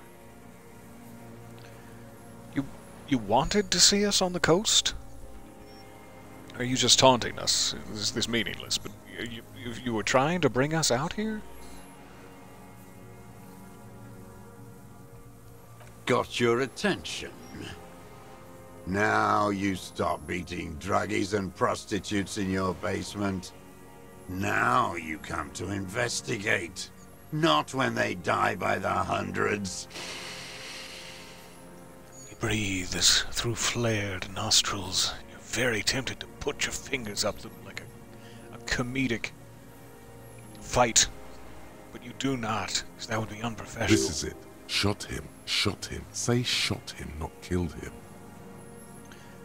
You wanted to see us on the coast? Or are you just taunting us? This is meaningless, but you were trying to bring us out here? Got your attention. Now you stop beating druggies and prostitutes in your basement. Now you come to investigate. Not when they die by the hundreds. You breathe this through flared nostrils. You're very tempted to put your fingers up them like a comedic fight. But you do not, because that would be unprofessional. This is it. Shot him. Shot him. Say shot him, not killed him.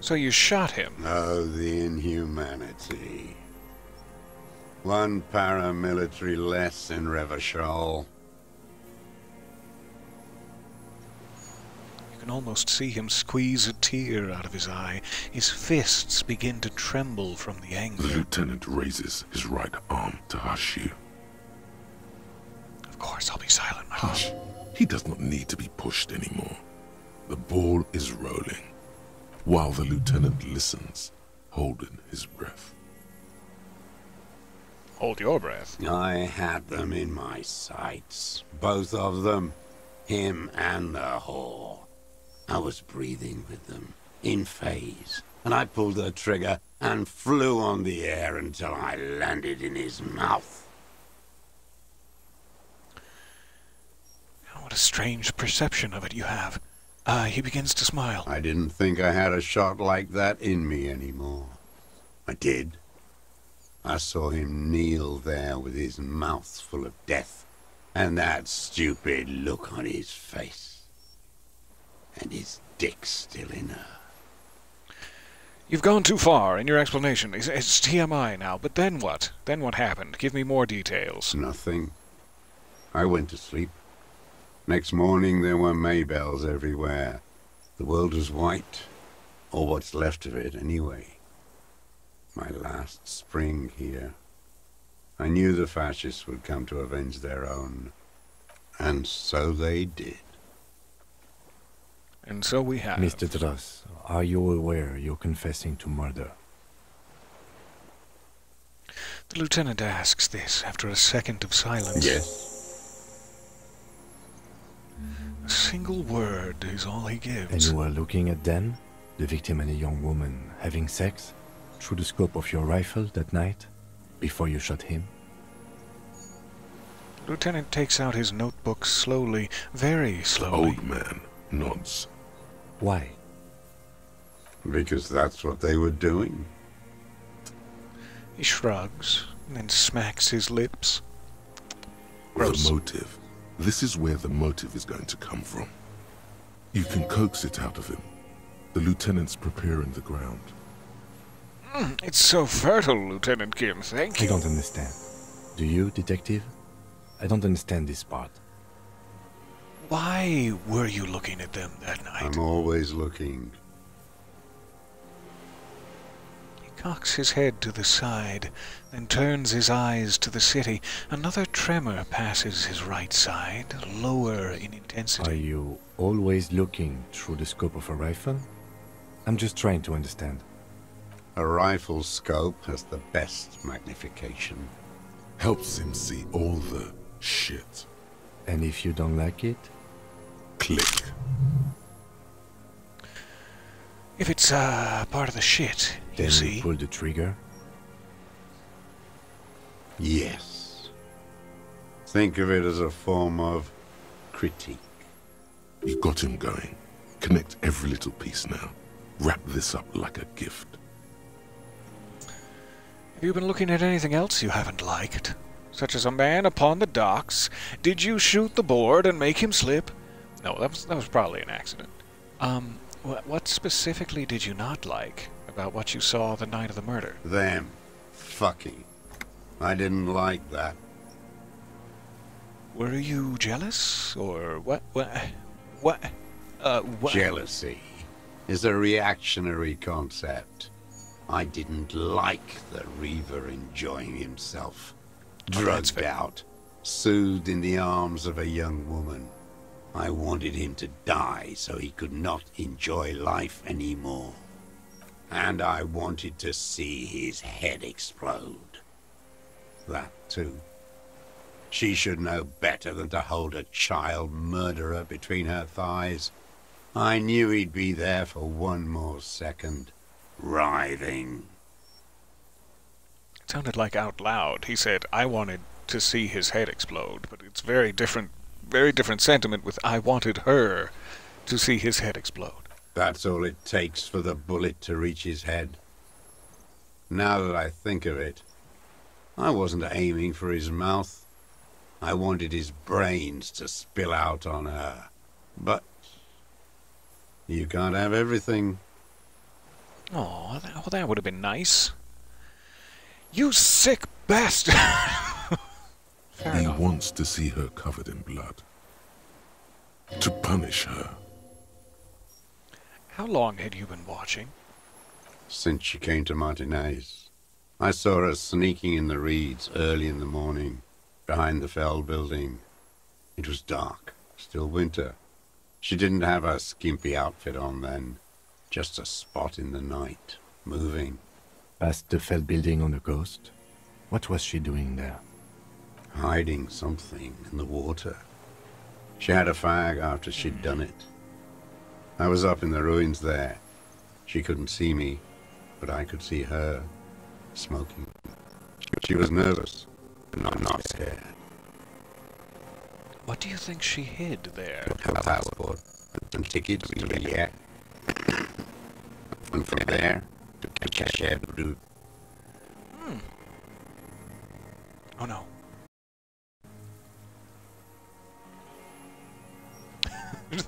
So you shot him? Oh, the inhumanity. One paramilitary less in Revachol. You can almost see him squeeze a tear out of his eye. His fists begin to tremble from the anger. The lieutenant raises his right arm to hush you. Of course, I'll be silent, my Hush. He does not need to be pushed anymore. The ball is rolling, while the lieutenant listens, holding his breath. Hold your breath. I had them in my sights. Both of them. Him and the whore. I was breathing with them, in phase, and I pulled the trigger and flew on the air until I landed in his mouth. What a strange perception of it you have. He begins to smile. I didn't think I had a shot like that in me anymore. I did. I saw him kneel there with his mouth full of death, and that stupid look on his face. And his dick still in her. You've gone too far in your explanation. It's TMI now, but then what? Then what happened? Give me more details. Nothing. I went to sleep. Next morning there were Maybells everywhere. The world was white, or what's left of it anyway. My last spring here. I knew the fascists would come to avenge their own. And so they did. And so we have. Mr. Dross, are you aware you're confessing to murder? The lieutenant asks this after a second of silence. Yes. single word is all he gives. And you were looking at them, the victim and a young woman, having sex, through the scope of your rifle that night, before you shot him? Lieutenant takes out his notebook slowly, very slowly. Old man nods. Why? Because that's what they were doing. He shrugs, and then smacks his lips. Gross. The motive. This is where the motive is going to come from. You can coax it out of him. The lieutenant's preparing the ground. It's so fertile, Lieutenant Kim, thank you. I don't understand. Do you, detective? I don't understand this part. Why were you looking at them that night? I'm always looking. He cocks his head to the side, then turns his eyes to the city. Another tremor passes his right side, lower in intensity. Are you always looking through the scope of a rifle? I'm just trying to understand. A rifle scope has the best magnification. Helps him see all the shit. And if you don't like it? Click. If it's part of the shit, you see. Then pull the trigger? Yes. Think of it as a form of critique. You got him going. Connect every little piece now. Wrap this up like a gift. Have you been looking at anything else you haven't liked? Such as a man upon the docks? Did you shoot the board and make him slip? No, that was probably an accident. What specifically did you not like about what you saw the night of the murder? Them. Fucking. I didn't like that. Were you jealous? Or what? Jealousy is a reactionary concept. I didn't like the Reaver enjoying himself. Drugged out, soothed in the arms of a young woman. I wanted him to die so he could not enjoy life anymore. And I wanted to see his head explode. That too. She should know better than to hold a child murderer between her thighs. I knew he'd be there for one more second. Writhing. It sounded like out loud. He said, I wanted to see his head explode, but it's very different sentiment with I wanted her to see his head explode. That's all it takes for the bullet to reach his head. Now that I think of it, I wasn't aiming for his mouth. I wanted his brains to spill out on her. But you can't have everything. Oh, that would have been nice. You sick bastard! He wants to see her covered in blood. To punish her. How long had you been watching? Since she came to Martinez. I saw her sneaking in the reeds early in the morning, behind the Fell building. It was dark, still winter. She didn't have her skimpy outfit on then. Just a spot in the night, moving. Past the Fell building on the coast? What was she doing there? Hiding something in the water. She had a fag after she'd done it. I was up in the ruins there. She couldn't see me, but I could see her, smoking. She was nervous, but not scared. What do you think she hid there? Her passport and tickets to Villiers. And from there, to Cachet Brut. Oh no.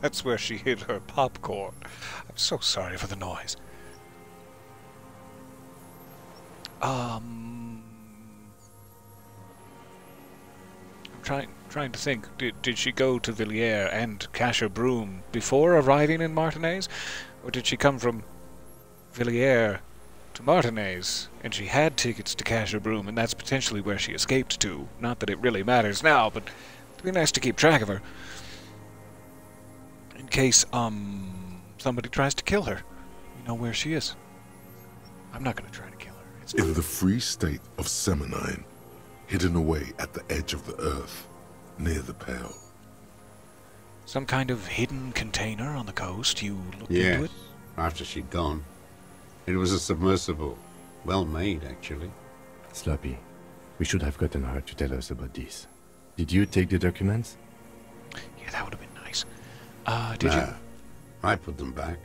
That's where she hid her popcorn. I'm so sorry for the noise. I'm trying to think. Did she go to Villiers and Casher Broom before arriving in Martinez? Or did she come from Villiers to Martinez, and she had tickets to Casher Broom, and that's potentially where she escaped to? Not that it really matters now, but it'd be nice to keep track of her. In case, somebody tries to kill her. You know where she is. I'm not gonna try to kill her. It's In the free state of Semonine, hidden away at the edge of the earth, near the Pale. Some kind of hidden container on the coast? You looked Yes, into it? after she'd gone. It was a submersible. Well made, actually. Sloppy, we should have gotten her to tell us about this. Did you take the documents? Yeah, that would have been nice. No, I put them back.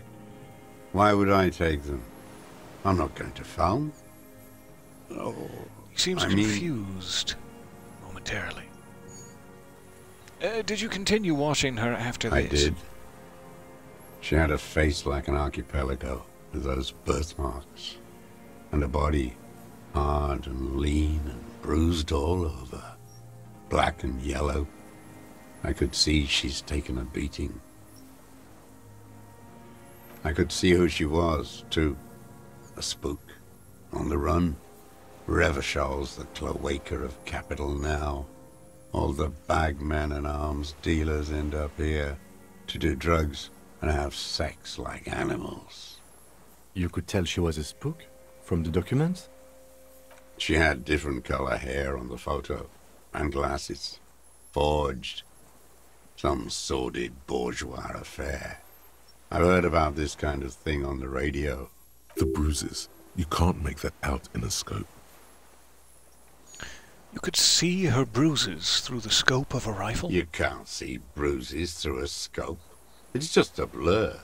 Why would I take them? I'm not going to film. Oh, He seems confused momentarily. Did you continue watching her after this? I did. She had a face like an archipelago with those birthmarks, and a body hard and lean and bruised all over, black and yellow. I could see she's taken a beating. I could see who she was, too. A spook, on the run. Revishal's the cloaca of capital now. All the bagmen and arms dealers end up here to do drugs and have sex like animals. You could tell she was a spook from the documents? She had different color hair on the photo, and glasses. Forged. Some sordid bourgeois affair. I've heard about this kind of thing on the radio. The bruises. You can't make that out in a scope. You could see her bruises through the scope of a rifle? You can't see bruises through a scope. It's just a blur.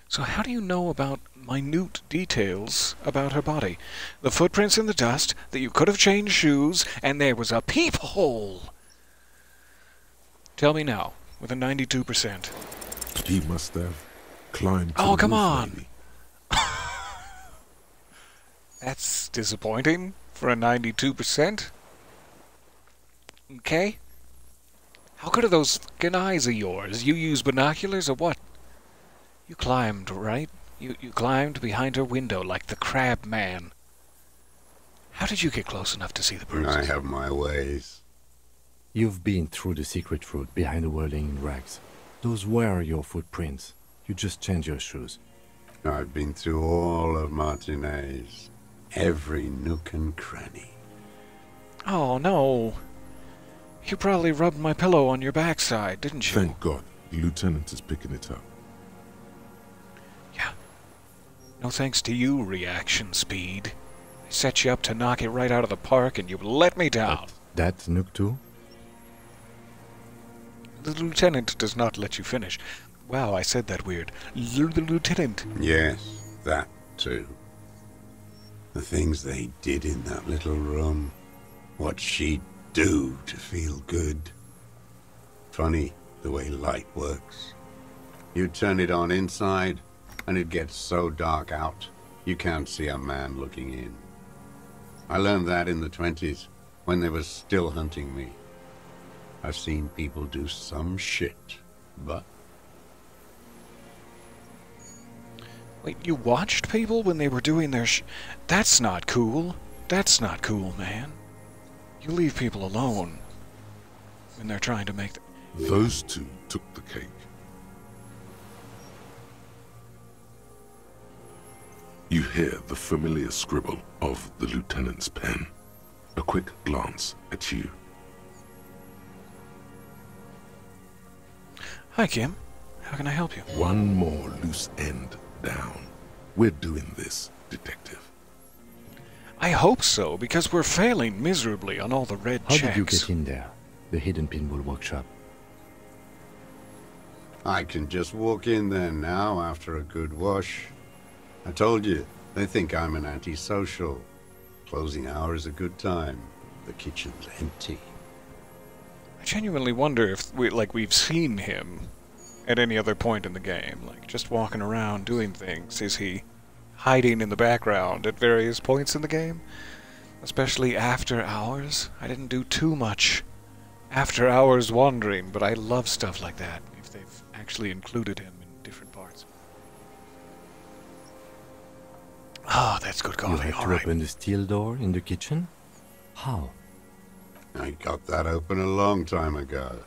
So how do you know about minute details about her body? The footprints in the dust, that you could have changed shoes, and there was a peephole! Tell me now, with a 92%. He must have climbed to Oh, the come roof, on! maybe. That's disappointing for a 92%. Okay? How good are those fucking eyes of yours? You use binoculars or what? You climbed, right? You climbed behind her window like the crab man. How did you get close enough to see the bruises? I have my ways. You've been through the secret route behind the whirling in rags. Those were your footprints. You just changed your shoes. I've been through all of Martinez. Every nook and cranny. Oh, no. You probably rubbed my pillow on your backside, didn't you? Thank God. The lieutenant is picking it up. Yeah. No thanks to you, reaction speed. I set you up to knock it right out of the park and you let me down. That Nook too? The lieutenant does not let you finish. Wow, I said that weird. The lieutenant. Yes, that too. The things they did in that little room. What she'd do to feel good. Funny the way light works. You turn it on inside, and it gets so dark out, you can't see a man looking in. I learned that in the 20s, when they were still hunting me. I've seen people do some shit, but... Wait, you watched people when they were doing their That's not cool. That's not cool, man. You leave people alone when they're trying to make the... Those two took the cake. You hear the familiar scribble of the lieutenant's pen. A quick glance at you. Hi, Kim. How can I help you? One more loose end down. We're doing this, detective. I hope so, because we're failing miserably on all the red How checks. did you get in there? The hidden pinball workshop. I can just walk in there now after a good wash. I told you, they think I'm an antisocial. Closing hour is a good time. The kitchen's empty. I genuinely wonder if we've seen him at any other point in the game, like just walking around doing things. Is he hiding in the background at various points in the game? Especially after hours? I didn't do too much after hours wandering, but I love stuff like that, if they've actually included him in different parts. Ah, that's good coffee, You had all to right. open the steel door in the kitchen? How? I got that open a long time ago.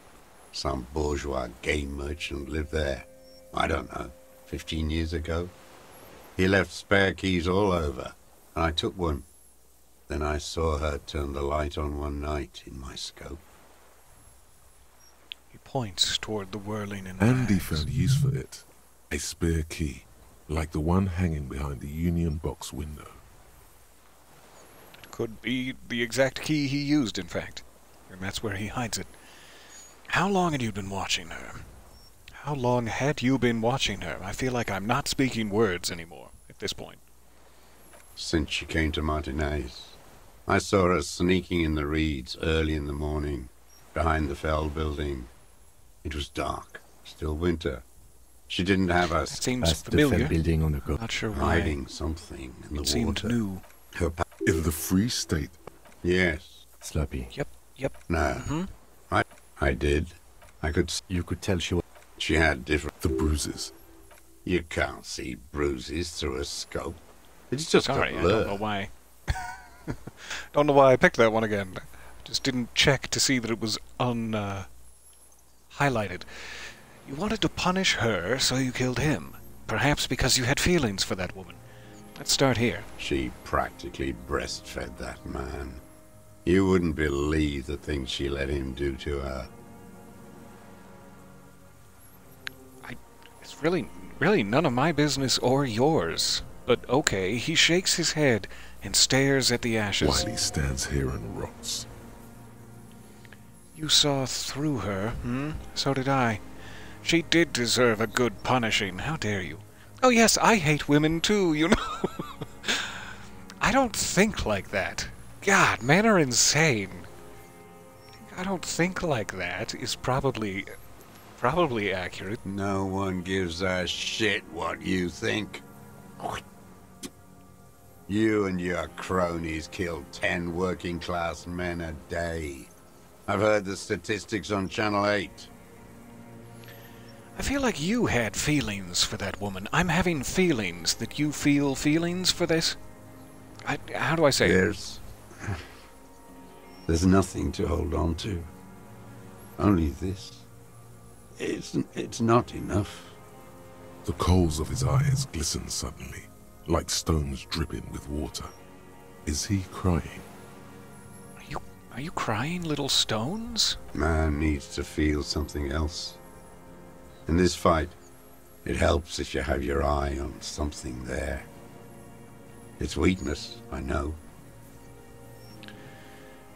Some bourgeois game merchant lived there. I don't know, 15 years ago. He left spare keys all over, and I took one. Then I saw her turn the light on one night in my scope. He points toward the whirling in Andy rags. found use for it. A spare key, like the one hanging behind the Union Box window. Could be the exact key he used, in fact. And that's where he hides it. How long had you been watching her? How long had you been watching her? I feel like I'm not speaking words anymore at this point. Since she came to Martinez. I saw her sneaking in the reeds early in the morning, behind the Fell building. It was dark, still winter. She didn't have us That seems Past the familiar. Fell building on the coast. Not sure why. hiding something in the It seemed water. new. Her In the Free State, yes. Sloppy. Yep. No. I did. I could You could tell she was... She had different... the bruises. You can't see bruises through a scope. It's just Sorry, a I blur. don't know why. Don't know why I picked that one again. Just didn't check to see that it was highlighted. You wanted to punish her, so you killed him. Perhaps because you had feelings for that woman. Let's start here. She practically breastfed that man. You wouldn't believe the things she let him do to her. It's really none of my business or yours. But okay, he shakes his head and stares at the ashes. While he stands here and rots. You saw through her, So did I. She did deserve a good punishing. How dare you? Oh yes, I hate women too, you know. I don't think like that. God, men are insane. I don't think like that is probably accurate. No one gives a shit what you think. You and your cronies kill 10 working-class men a day. I've heard the statistics on Channel 8. I feel like you had feelings for that woman. I'm having feelings that you feel feelings for this. How do I say it? There's nothing to hold on to. Only this. It's not enough. The coals of his eyes glisten suddenly, like stones dripping with water. Is he crying? Are you crying, little stones? Man needs to feel something else. In this fight, it helps if you have your eye on something there. It's weakness, I know.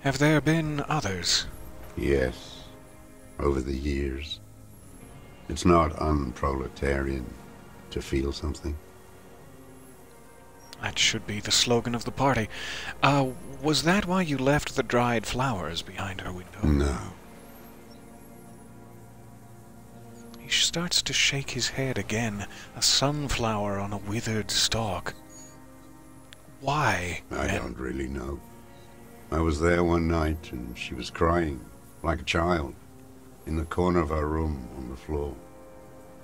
Have there been others? Yes, over the years. It's not unproletarian to feel something. That should be the slogan of the party. Was that why you left the dried flowers behind her window? No. He starts to shake his head again. A sunflower on a withered stalk. Why? I don't really know. I was there one night and she was crying, like a child, in the corner of her room on the floor,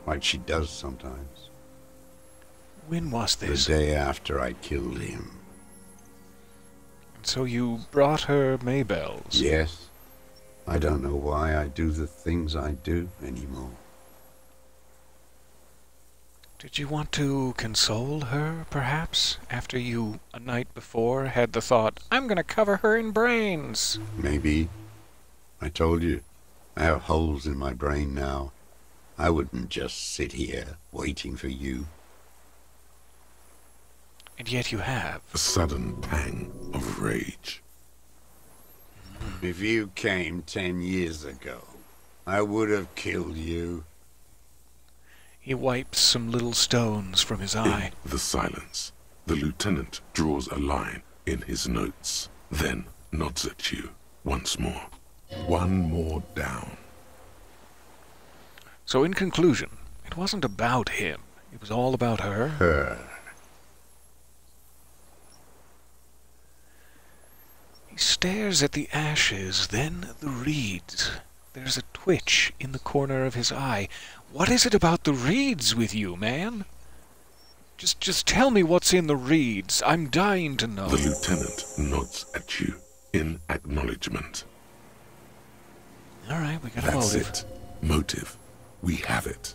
like she does sometimes. When was this? The day after I killed him. So you brought her Maybells? Yes. I don't know why I do the things I do anymore. Did you want to console her, perhaps, after you, a night before, had the thought, I'm gonna cover her in brains? Maybe. I told you, I have holes in my brain now. I wouldn't just sit here, waiting for you. And yet you have. A sudden pang of rage. If you came 10 years ago, I would have killed you. He wipes some little stones from his eye. In the silence, the lieutenant draws a line in his notes, then nods at you once more. One more down. So in conclusion, it wasn't about him. It was all about her. Her. He stares at the ashes, then the reeds. There's a twitch in the corner of his eye. What is it about the reeds with you, man? Just tell me what's in the reeds. I'm dying to know. The lieutenant nods at you in acknowledgement. All right, we got a That's motive. it. Motive. We have it.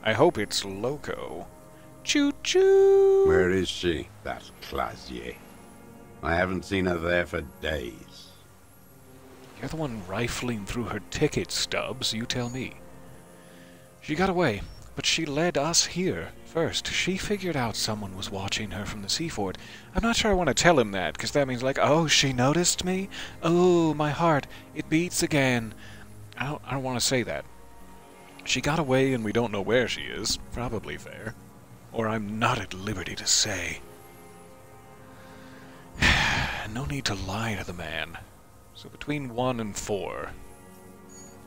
I hope it's Loco. Choo-choo! Where is she? That Clazier. I haven't seen her there for days. You're the one rifling through her ticket stubs, you tell me. She got away, but she led us here first. She figured out someone was watching her from the Seafort. I'm not sure I want to tell him that, because that means like, oh, she noticed me? Oh, my heart, it beats again. I don't want to say that. She got away and we don't know where she is. Probably fair. Or I'm not at liberty to say. No need to lie to the man. So between 1 and 4.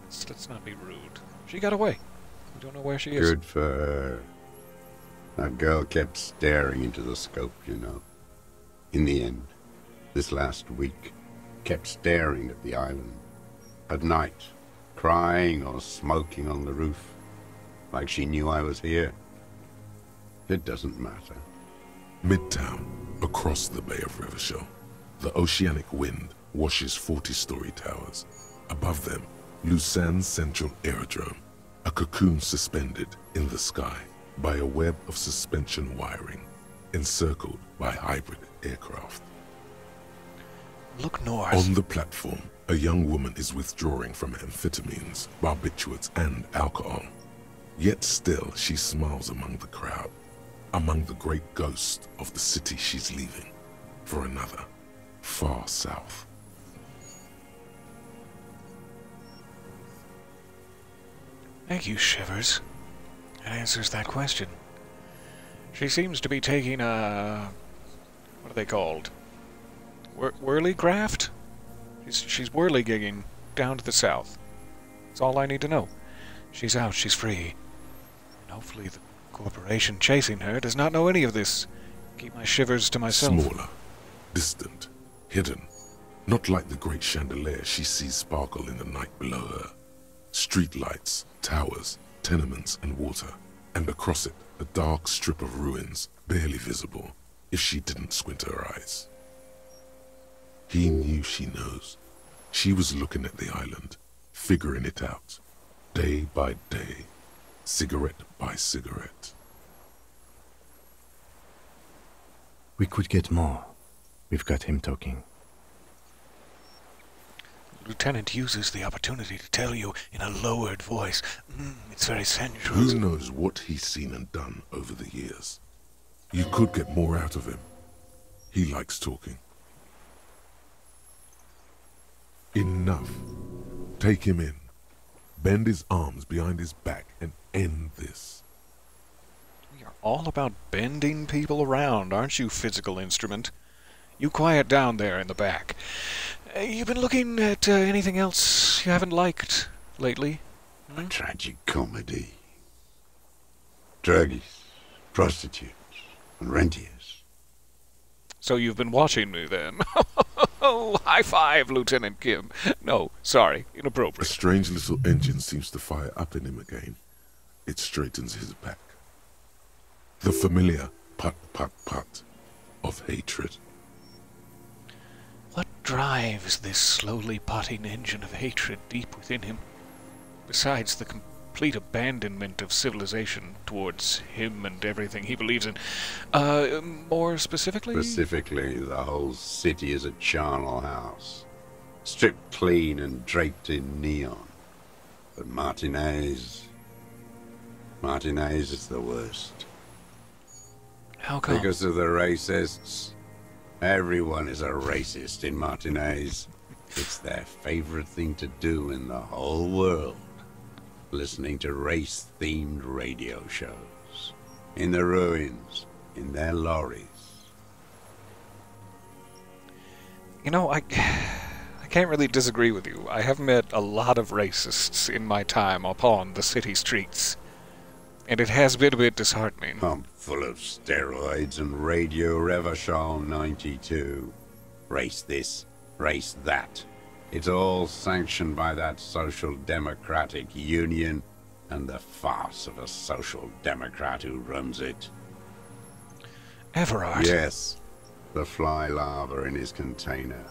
Let's not be rude. She got away. We don't know where she is. Good for her. That girl kept staring into the scope, you know. In the end, this last week, kept staring at the island. At night, crying or smoking on the roof. Like she knew I was here. It doesn't matter. Midtown, across the Bay of Revachol, the oceanic wind washes 40-story towers. Above them, Lusanne's central aerodrome, a cocoon suspended in the sky by a web of suspension wiring, encircled by hybrid aircraft. Look north. On the platform, a young woman is withdrawing from amphetamines, barbiturates, and alcohol. Yet still, she smiles among the crowd, among the great ghost of the city she's leaving, for another, far south. Thank you, Shivers. That answers that question. She seems to be taking a... what are they called? Whirly-graft? She's whirly-gigging down to the south. That's all I need to know. She's out, she's free. And hopefully the corporation chasing her does not know any of this. Keep my shivers to myself. Smaller, distant, hidden. Not like the great chandelier she sees sparkle in the night below her. Street lights, towers, tenements, and water. And across it, a dark strip of ruins, barely visible, if she didn't squint her eyes. He knew she knows. She was looking at the island, figuring it out, day by day, cigarette by cigarette. We could get more. We've got him talking. Lieutenant uses the opportunity to tell you in a lowered voice. It's very sensual. Who knows what he's seen and done over the years? You could get more out of him. He likes talking. Enough. Take him in. Bend his arms behind his back and end this. You're all about bending people around, aren't you, physical instrument? You quiet down there in the back. You've been looking at anything else you haven't liked lately? A tragic comedy. Druggies, prostitutes, and rentiers. So you've been watching me then? Oh, high five, Lieutenant Kim. No, sorry, inappropriate. A strange little engine seems to fire up in him again. It straightens his back. The familiar put-put-put of hatred. What drives this slowly potting engine of hatred deep within him? Besides the complete abandonment of civilization towards him and everything he believes in. More specifically? Specifically, the whole city is a charnel house. Stripped clean and draped in neon. But Martinez is the worst. How come? Because of the racists. Everyone is a racist in Martinez. It's their favorite thing to do in the whole world. Listening to race-themed radio shows. In the ruins. In their lorries. You know, I can't really disagree with you. I have met a lot of racists in my time upon the city streets. And it has been a bit disheartening. I'm full of steroids and Radio Revachol 92. Race this, race that. It's all sanctioned by that Social Democratic Union and the farce of a Social Democrat who runs it. Everard? Yes, the fly larva in his container.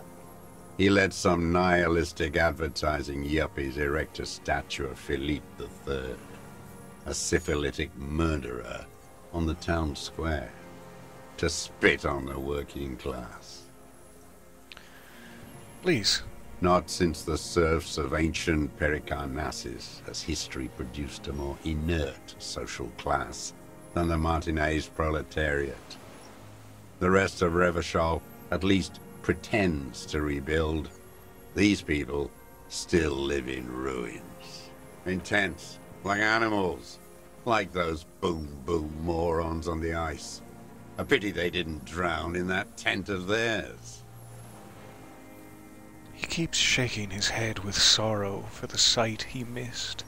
He let some nihilistic advertising yuppies erect a statue of Philippe III. A syphilitic murderer on the town square to spit on the working class. Please, Not since the serfs of ancient Pericarnassus has history produced a more inert social class than the Martinez proletariat. The rest of Revachol at least pretends to rebuild. These people still live in ruins. In tents, like animals. Like those boom-boom morons on the ice. A pity they didn't drown in that tent of theirs. He keeps shaking his head with sorrow for the sight he missed.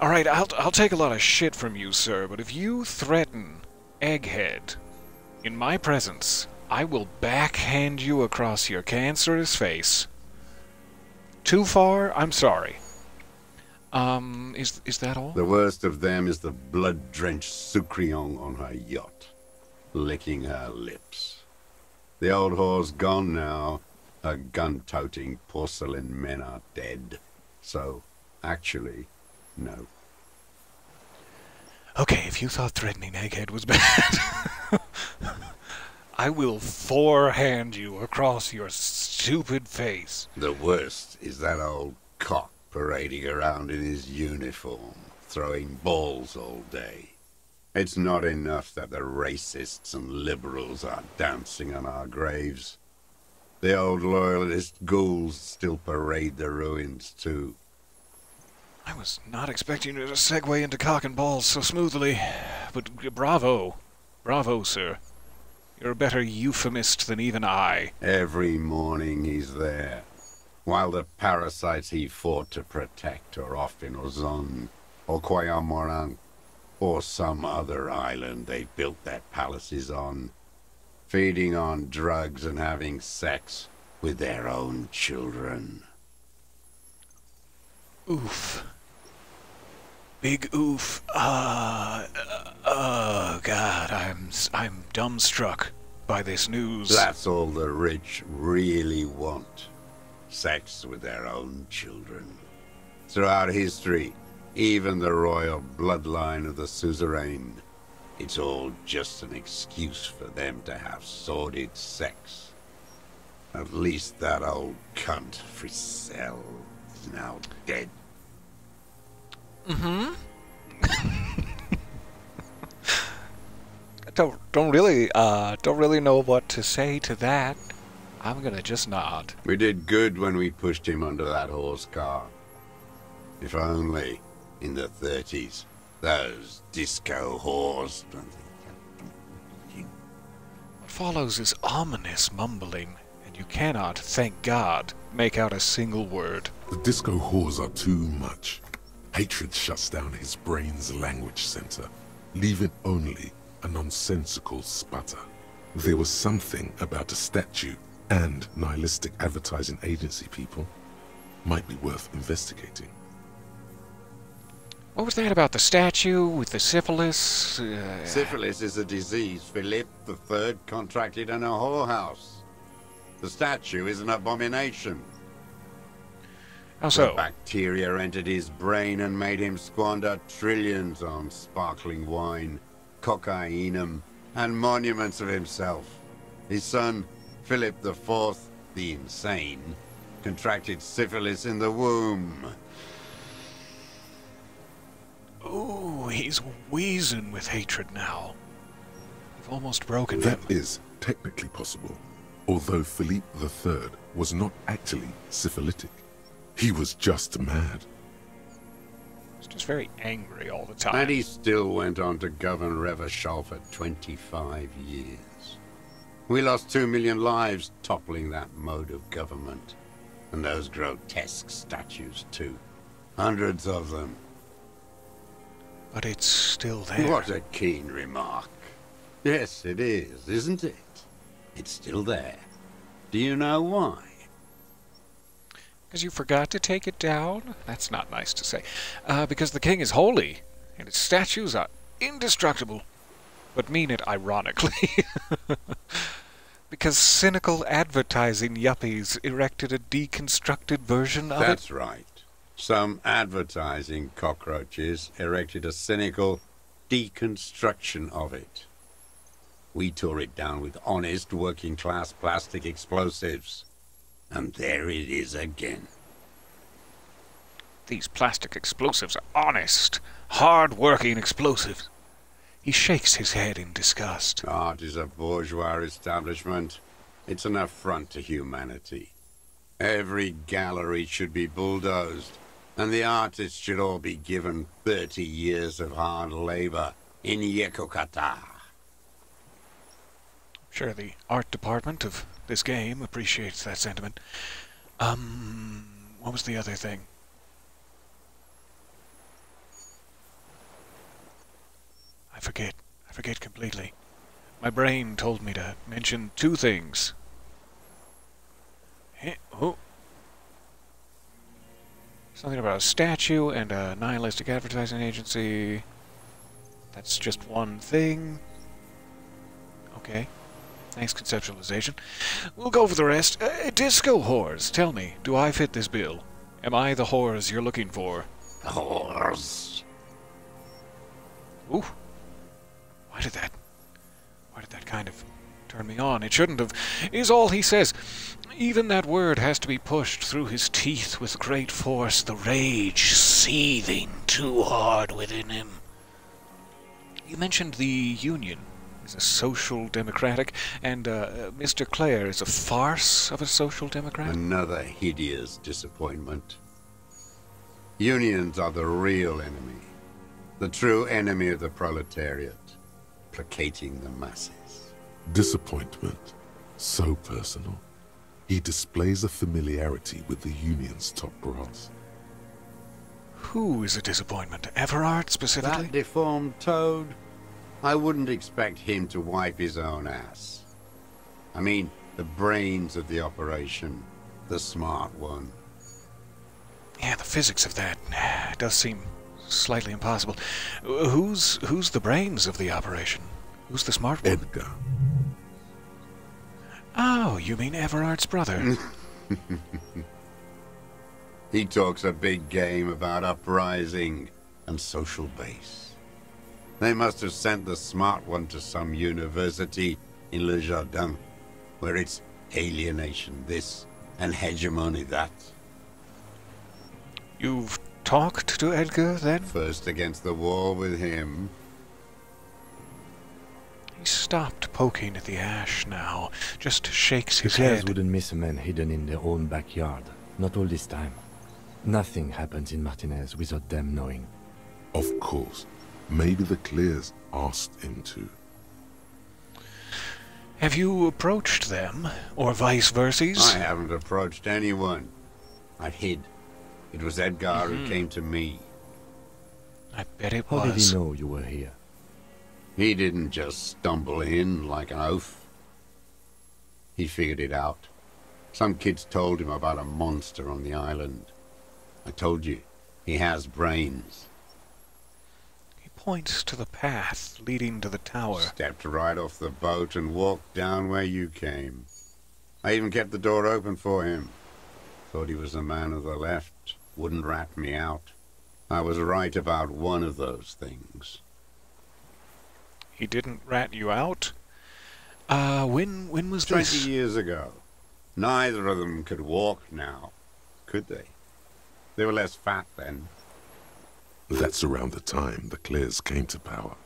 Alright, I'll take a lot of shit from you, sir, but if you threaten Egghead in my presence, I will backhand you across your cancerous face. Too far? I'm sorry. Is that all? The worst of them is the blood-drenched Sucrion on her yacht, licking her lips. The old whore's gone now. Her gun-toting porcelain men are dead. So, actually, no. Okay, if you thought threatening Egghead was bad, I will forehand you across your stupid face. The worst is that old cock parading around in his uniform, throwing balls all day. It's not enough that the racists and liberals are dancing on our graves. The old loyalist ghouls still parade the ruins too. I was not expecting you to segue into cock and balls so smoothly, but bravo. Bravo, sir. You're a better euphemist than even I. Every morning he's there, while the parasites he fought to protect are off in Ozon, or Quayamorang, or some other island they built their palaces on, feeding on drugs and having sex with their own children. Oof. Big oof. God, I'm dumbstruck by this news. That's all the rich really want. Sex with their own children. Throughout history, even the royal bloodline of the suzerain, it's all just an excuse for them to have sordid sex. At least that old cunt, Frisell, is now dead. Mm-hmm. Don't really know what to say to that. I'm gonna just nod. We did good when we pushed him under that horse car. If only, in the 30s, those disco whores. What follows is ominous mumbling, and you cannot, thank God, make out a single word. The disco whores are too much. Hatred shuts down his brain's language center, leaving only a nonsensical sputter. There was something about a statue and nihilistic advertising agency people. Might be worth investigating. What was that about the statue with the syphilis? Syphilis is a disease Philip III contracted in a whorehouse. The statue is an abomination. How so? The bacteria entered his brain and made him squander trillions on sparkling wine, cocainum, and monuments of himself. His son, Philip IV, the insane, contracted syphilis in the womb. Ooh, he's wheezing with hatred now. I've almost broken That him. is technically possible, although Philippe III was not actually syphilitic. He was just mad. He's just very angry all the time. And he still went on to govern Revachol for 25 years. We lost 2 million lives toppling that mode of government. And those grotesque statues, too. Hundreds of them. But it's still there. What a keen remark. Yes, it is, isn't it? It's still there. Do you know why? Because you forgot to take it down? That's not nice to say. Because the king is holy, and his statues are indestructible. But mean it ironically. Because cynical advertising yuppies erected a deconstructed version of it? That's right. Some advertising cockroaches erected a cynical deconstruction of it. We tore it down with honest working-class plastic explosives. And there it is again. These plastic explosives are honest, hard-working explosives. He shakes his head in disgust. Art is a bourgeois establishment. It's an affront to humanity. Every gallery should be bulldozed, and the artists should all be given 30 years of hard labor in Yekokata. Sure, the art department of this game appreciates that sentiment. What was the other thing? I forget completely. My brain told me to mention two things. Oh. Something about a statue and a nihilistic advertising agency. That's just one thing. Okay. Nice conceptualization. We'll go for the rest. Disco whores, tell me, do I fit this bill? Am I the whores you're looking for? Whores. Ooh. Why did that kind of turn me on? It shouldn't have, is all he says. Even that word has to be pushed through his teeth with great force, the rage seething too hard within him. You mentioned the Union is a social democratic, and Mr. Clare is a farce of a social democrat? Another hideous disappointment. Unions are the real enemy. The true enemy of the proletariat. Placating the masses. Disappointment. So personal. He displays a familiarity with the Union's top brass. Who is a disappointment? Everard, specifically? That deformed toad? I wouldn't expect him to wipe his own ass. I mean, the brains of the operation. The smart one. Yeah, the physics of that does seem slightly impossible. Who's the brains of the operation? Who's the smart one? Edgar. Oh, you mean Everard's brother? He talks a big game about uprising and social base. They must have sent the smart one to some university in Le Jardin, where it's alienation this and hegemony that. You've talked to Edgar, then? First against the wall with him. He stopped poking at the ash now, just shakes his The Clares head. wouldn't miss a man hidden in their own backyard. Not all this time. Nothing happens in Martinez without them knowing. Of course. Maybe the Clares asked him to. Have you approached them, or vice versa? I haven't approached anyone. I hid. It was Edgar who came to me. I bet it How was. did he know you were here? He didn't just stumble in like an oaf. He figured it out. Some kids told him about a monster on the island. I told you, he has brains. He points to the path leading to the tower. Stepped right off the boat and walked down where you came. I even kept the door open for him. Thought he was a man of the left. Wouldn't rat me out. I was right about one of those things. He didn't rat you out? When was 20 this? years ago. Neither of them could walk now, could they? They were less fat then. That's around the time the Clares came to power.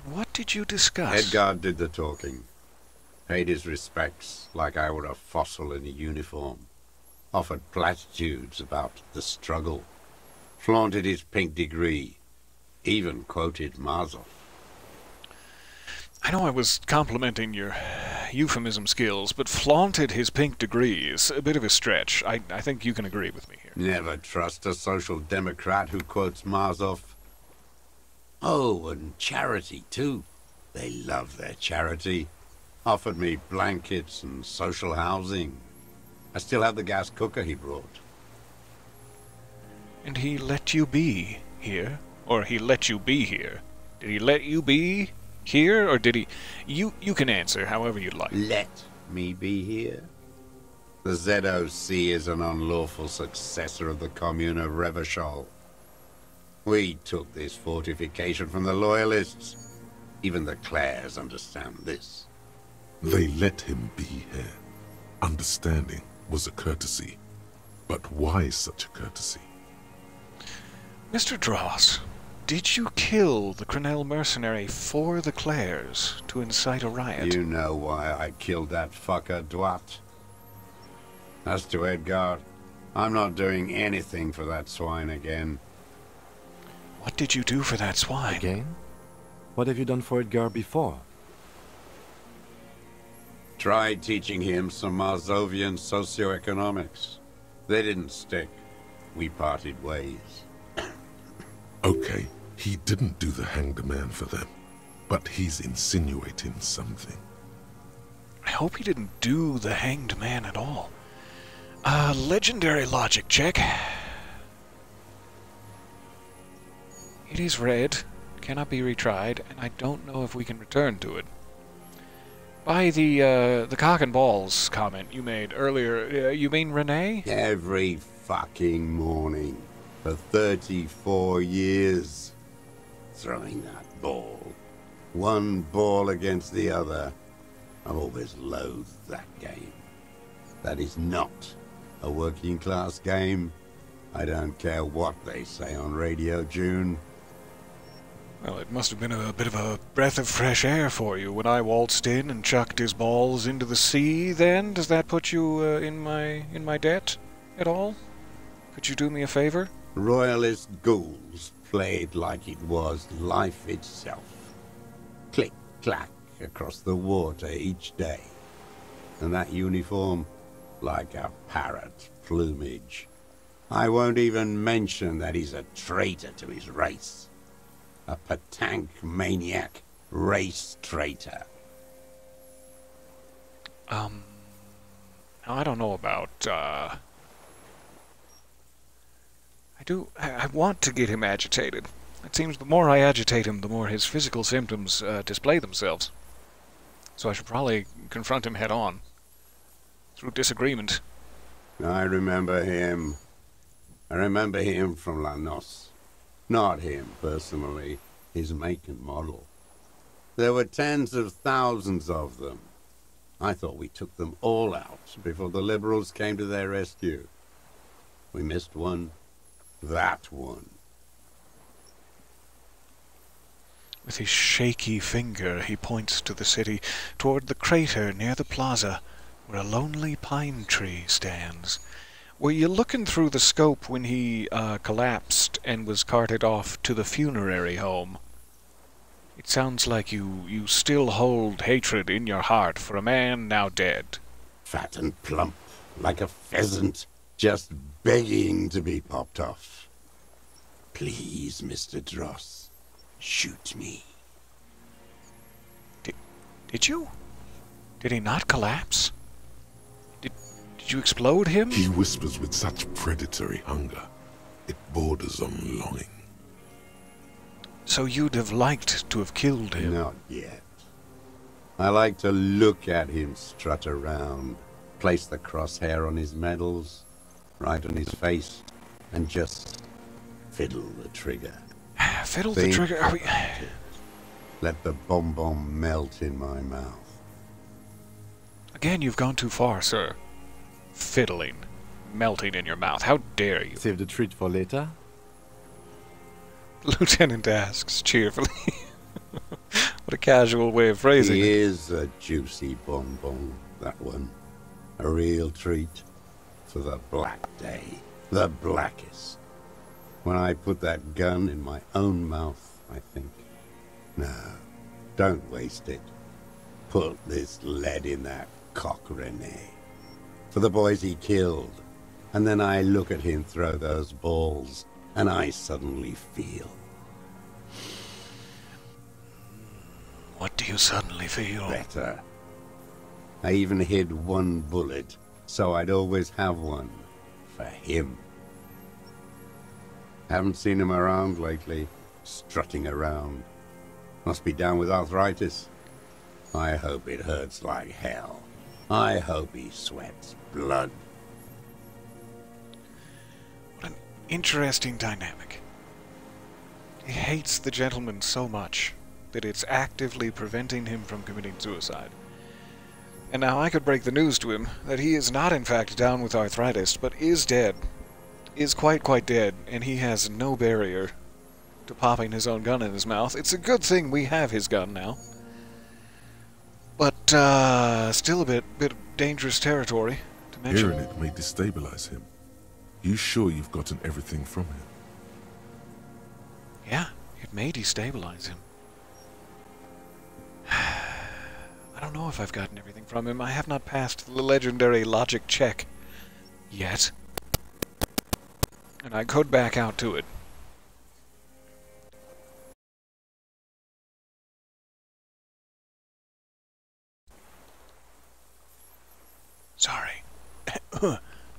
What did you discuss? Edgar did the talking. Paid his respects like I were a fossil in a uniform. Offered platitudes about the struggle. Flaunted his pink degree. Even quoted Mazov. I know I was complimenting your euphemism skills, but flaunted his pink degree is a bit of a stretch. I think you can agree with me here. Never trust a social democrat who quotes Mazov. Oh, and charity, too. They love their charity. Offered me blankets and social housing. I still have the gas cooker he brought. And he let you be here? Or he let you be here? Did he let you be here, or did he... You can answer however you'd like. Let me be here? The ZOC is an unlawful successor of the Commune of Revachol. We took this fortification from the Loyalists. Even the Clares understand this. They let him be here. Understanding was a courtesy. But why such a courtesy? Mr. Dross, did you kill the Crenel mercenary for the Clares to incite a riot? You know why I killed that fucker, Dwat. As to Edgar, I'm not doing anything for that swine again. What did you do for that swine? Again? What have you done for Edgar before? Tried teaching him some Marzovian socioeconomics. They didn't stick. We parted ways. Okay, he didn't do the hanged man for them, but he's insinuating something. I hope he didn't do the hanged man at all. Legendary logic check. It is red, cannot be retried, and I don't know if we can return to it. By the cock and balls comment you made earlier, you mean Renee? Every fucking morning for 34 years. Throwing that ball. One ball against the other. I've always loathed that game. That is not a working class game. I don't care what they say on Radio June. Well, it must have been a bit of a breath of fresh air for you when I waltzed in and chucked his balls into the sea, then? Does that put you in my debt at all? Could you do me a favor? Royalist ghouls played like it was life itself. Click, clack across the water each day. And that uniform, like a parrot plumage. I won't even mention that he's a traitor to his race. A Patank maniac race traitor. I don't know about, I want to get him agitated. It seems the more I agitate him, the more his physical symptoms display themselves. So I should probably confront him head on. Through disagreement. I remember him. I remember him from La Noce. Not him, personally. His make and model. There were tens of thousands of them. I thought we took them all out before the Liberals came to their rescue. We missed one. That one. With his shaky finger, he points to the city, toward the crater near the plaza, where a lonely pine tree stands. Were you looking through the scope when he collapsed and was carted off to the funerary home? It sounds like you still hold hatred in your heart for a man now dead. Fat and plump, like a pheasant, just begging to be popped off. Please, Mr. Dross, shoot me. Did you? Did he not collapse? Did you explode him? He whispers with such predatory hunger. It borders on longing. So you'd have liked to have killed him? Not yet. I like to look at him strut around, place the crosshair on his medals, right on his face, and just fiddle the trigger. Fiddle the trigger? Are we... Let the bomb melt in my mouth. Again, you've gone too far, sir. Fiddling. Melting in your mouth. How dare you? Save the treat for later? The lieutenant asks cheerfully. What a casual way of phrasing it. He is a juicy bonbon, that one. A real treat for the black day. The blackest. When I put that gun in my own mouth, I think, no, don't waste it. Put this lead in that cock, Renee. For the boys he killed. And then I look at him throw those balls, and I suddenly feel. What do you suddenly feel? Better. I even hid one bullet, so I'd always have one. For him. Haven't seen him around lately. Strutting around. Must be down with arthritis. I hope it hurts like hell. I hope he sweats blood. What an interesting dynamic. He hates the gentleman so much that it's actively preventing him from committing suicide. And now I could break the news to him that he is not in fact down with arthritis, but is dead. Is quite dead, and he has no barrier to popping his own gun in his mouth. It's a good thing we have his gun now. But, still a bit dangerous territory, to mention. Hearing it may destabilize him. You sure you've gotten everything from him? Yeah, it may destabilize him. I don't know if I've gotten everything from him. I have not passed the legendary logic check yet. And I could back out to it. Sorry.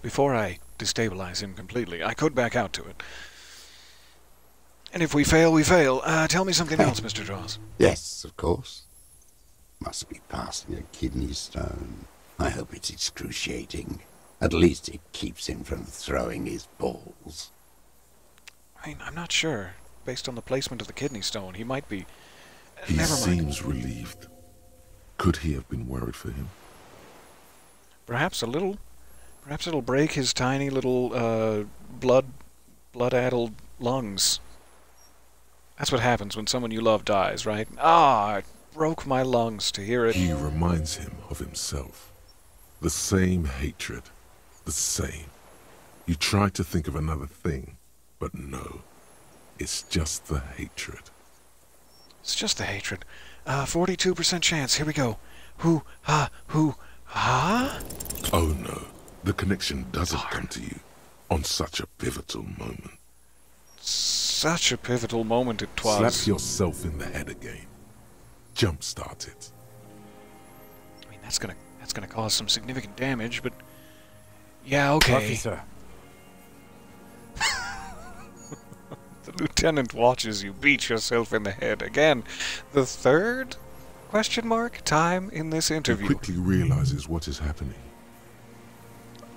Before I destabilize him completely, I could back out to it. And if we fail, we fail. Tell me something else, Mr. Draws. Yes, of course. Must be passing a kidney stone. I hope it's excruciating. At least it keeps him from throwing his balls. I mean, I'm not sure. Based on the placement of the kidney stone, he might be... He Never mind. seems relieved. Could he have been worried for him? Perhaps a little. Perhaps it'll break his tiny little, blood-addled lungs. That's what happens when someone you love dies, right? Ah, it broke my lungs to hear it. He reminds him of himself. The same hatred. The same. You try to think of another thing, but no. It's just the hatred. It's just the hatred. 42% chance. Here we go. Who-ha. Oh no. The connection doesn't come to you on such a pivotal moment. Such a pivotal moment it was. Slap yourself in the head again. Jumpstart it. I mean, that's gonna cause some significant damage, but... Yeah, okay. Officer. The lieutenant watches you beat yourself in the head again. The third question mark time in this interview. He quickly realizes what is happening.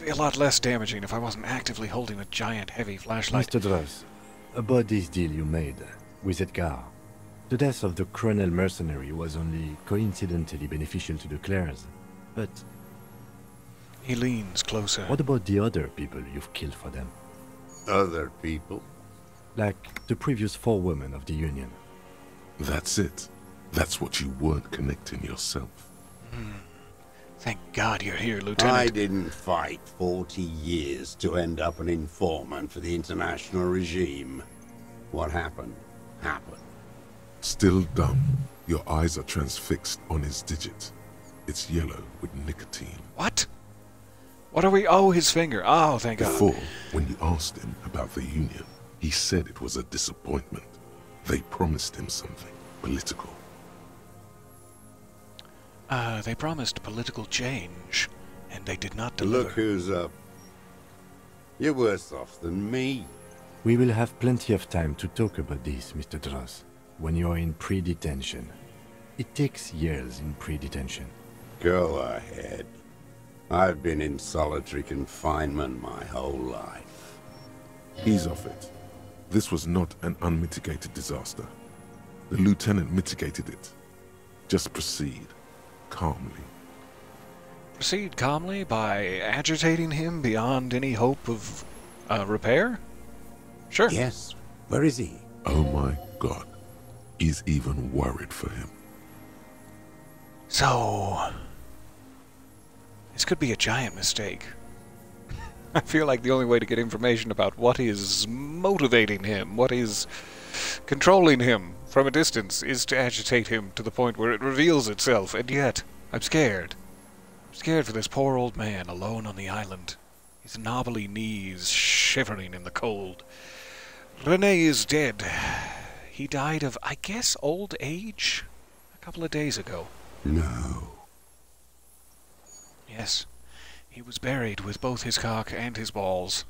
Be a lot less damaging if I wasn't actively holding a giant heavy flashlight. Mr. Dross, about this deal you made with Edgar, the death of the Cronel mercenary was only coincidentally beneficial to the Clares, but... He leans closer. What about the other people you've killed for them? Other people? Like the previous 4 women of the Union. That's it. That's what you weren't connecting yourself. Thank God you're here, Lieutenant. I didn't fight 40 years to end up an informant for the international regime. What happened, happened. Still dumb. Your eyes are transfixed on his digit. It's yellow with nicotine. What? What are we... Oh, his finger. Oh, thank God. Before, when you asked him about the Union, he said it was a disappointment. They promised him something political. They promised political change, and they did not deliver. Look who's up. You're worse off than me. We will have plenty of time to talk about this, Mr. Dross, when you're in pre-detention. It takes years in pre-detention. Go ahead. I've been in solitary confinement my whole life. Ease off it. This was not an unmitigated disaster. The lieutenant mitigated it. Just proceed. Calmly. Proceed calmly by agitating him beyond any hope of repair? Sure. Yes. Where is he? Oh my God. He's even worried for him. So... This could be a giant mistake. I feel like the only way to get information about what is motivating him, what is controlling him from a distance, is to agitate him to the point where it reveals itself, and yet, I'm scared. I'm scared for this poor old man alone on the island, his knobbly knees shivering in the cold. Rene is dead. He died of, I guess, old age? A couple of days ago. No. Yes. He was buried with both his cock and his balls.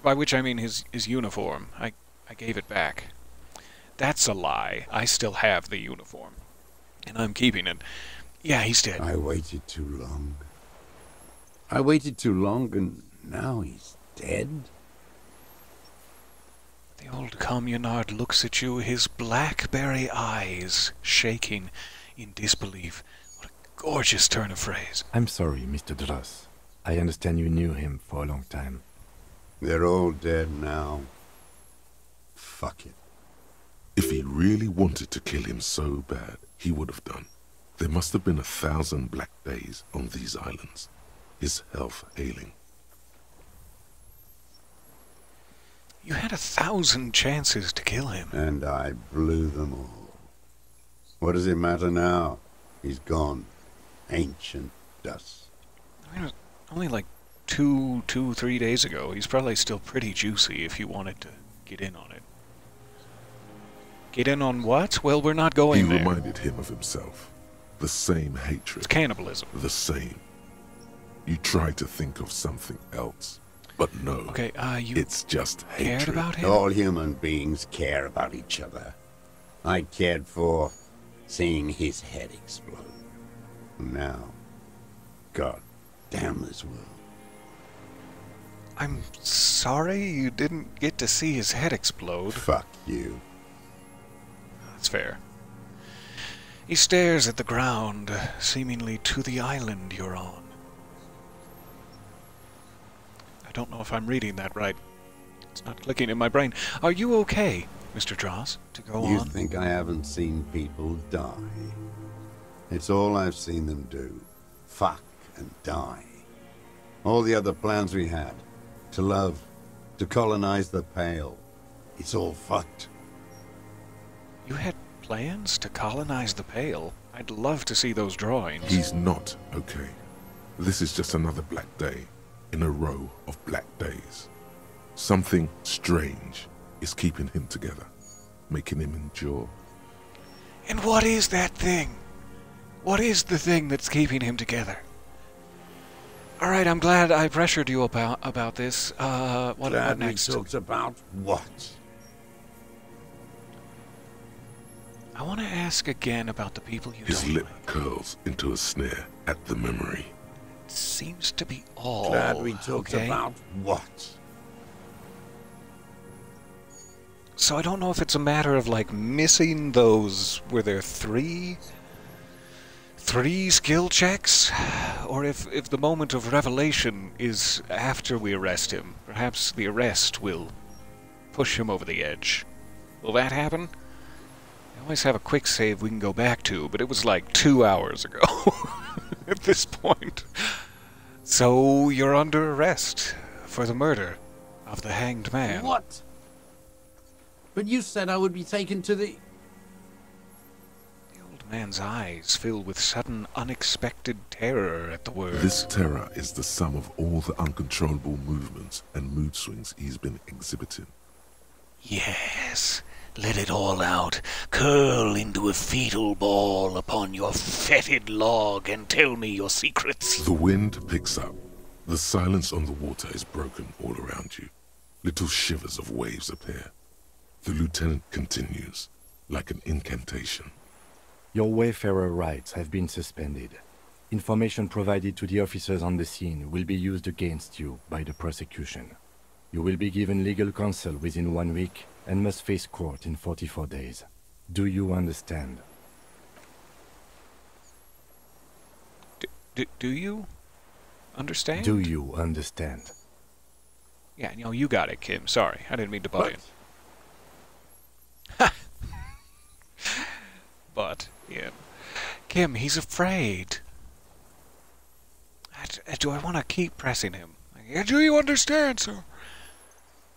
By which I mean his uniform. I gave it back. That's a lie. I still have the uniform. And I'm keeping it. Yeah, he's dead. I waited too long. I waited too long, and now he's dead? The old communard looks at you, his blackberry eyes shaking in disbelief. What a gorgeous turn of phrase. I'm sorry, Mr. Dross. I understand you knew him for a long time. They're all dead now. Fuck it. If he really wanted to kill him so bad, he would have done. There must have been 1,000 black days on these islands. His health ailing. You had 1,000 chances to kill him. And I blew them all. What does it matter now? He's gone. Ancient dust. I mean, it was only like 3 days ago. He's probably still pretty juicy if you wanted to get in on it. Get in on what? Well, we're not going there. He reminded him of himself. The same hatred. It's cannibalism. The same. You tried to think of something else, but no. Okay, you it's just cared hatred. about him? All human beings care about each other. I cared for seeing his head explode. Now, God damn this world. I'm sorry you didn't get to see his head explode. Fuck you. That's fair. He stares at the ground, seemingly to the island you're on. I don't know if I'm reading that right. It's not clicking in my brain. Are you okay, Mr. Dross, to go on? You think I haven't seen people die? It's all I've seen them do. Fuck and die. All the other plans we had. To love. To colonize the Pale. It's all fucked. You had plans to colonize the Pale? I'd love to see those drawings. He's not okay. This is just another black day in a row of black days. Something strange is keeping him together, making him endure. And what is that thing? What is the thing that's keeping him together? Alright, I'm glad I pressured you about this. What next? We talked about what? I want to ask again about the people you His don't lip like. curls into a sneer at the memory. It seems to be all. Glad we talked okay? about what? So I don't know if it's a matter of like missing those. Were there three skill checks, or if the moment of revelation is after we arrest him. Perhaps the arrest will push him over the edge. Will that happen? I always have a quick save we can go back to, but it was like 2 hours ago at this point. So you're under arrest for the murder of the hanged man. What? But you said I would be taken to the... The old man's eyes fill with sudden, unexpected terror at the word. This terror is the sum of all the uncontrollable movements and mood swings he's been exhibiting. Yes, let it all out. Curl into a fetal ball upon your fetid log and tell me your secrets. The wind picks up. The silence on the water is broken all around you. Little shivers of waves appear. The lieutenant continues, like an incantation. Your Wayfarer rights have been suspended. Information provided to the officers on the scene will be used against you by the prosecution. You will be given legal counsel within 1 week and must face court in 44 days. Do you understand? Do you understand? Do you understand? Yeah, you got it, Kim. Sorry, I didn't mean to butt in. But, yeah. Kim, he's afraid. Do I want to keep pressing him? Like, do you understand, sir?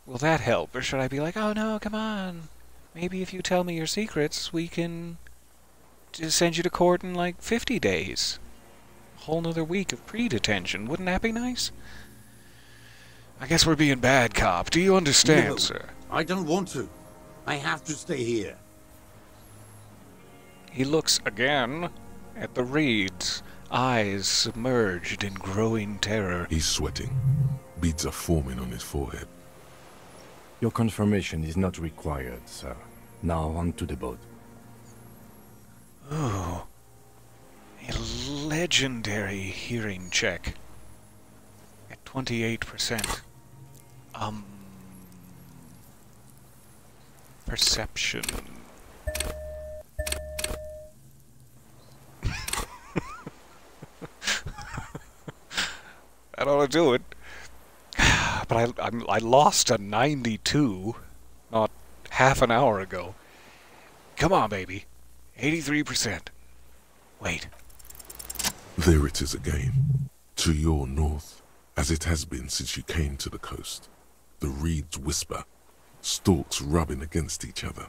Will that help? Or should I be like, oh no, come on. Maybe if you tell me your secrets, we can just send you to court in like 50 days. A whole nother week of pre-detention. Wouldn't that be nice? I guess we're being bad cop. Do you understand, No, sir? I don't want to. I have to stay here. He looks again at the reeds, eyes submerged in growing terror. He's sweating. Beads are forming on his forehead. Your confirmation is not required, sir. Now on to the boat. Oh, a legendary hearing check at 28%. Perception. That ought to do it. But I lost a 92 not half an hour ago. Come on, baby. 83%. Wait. There it is again. To your north, as it has been since you came to the coast. The reeds whisper, stalks rubbing against each other.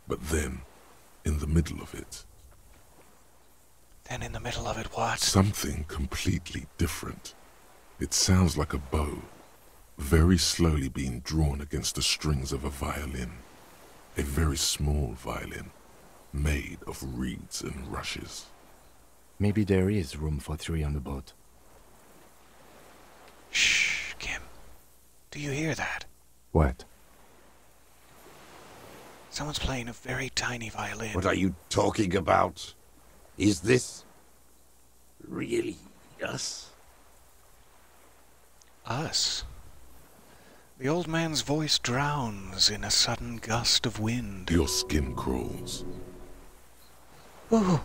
But then, in the middle of it... Then in the middle of it what? Something completely different. It sounds like a bow, very slowly being drawn against the strings of a violin. A very small violin, made of reeds and rushes. Maybe there is room for 3 on the boat. Shh, Kim. Do you hear that? What? Someone's playing a very tiny violin. What are you talking about? Is this really us? Us? The old man's voice drowns in a sudden gust of wind. Your skin crawls. Ooh.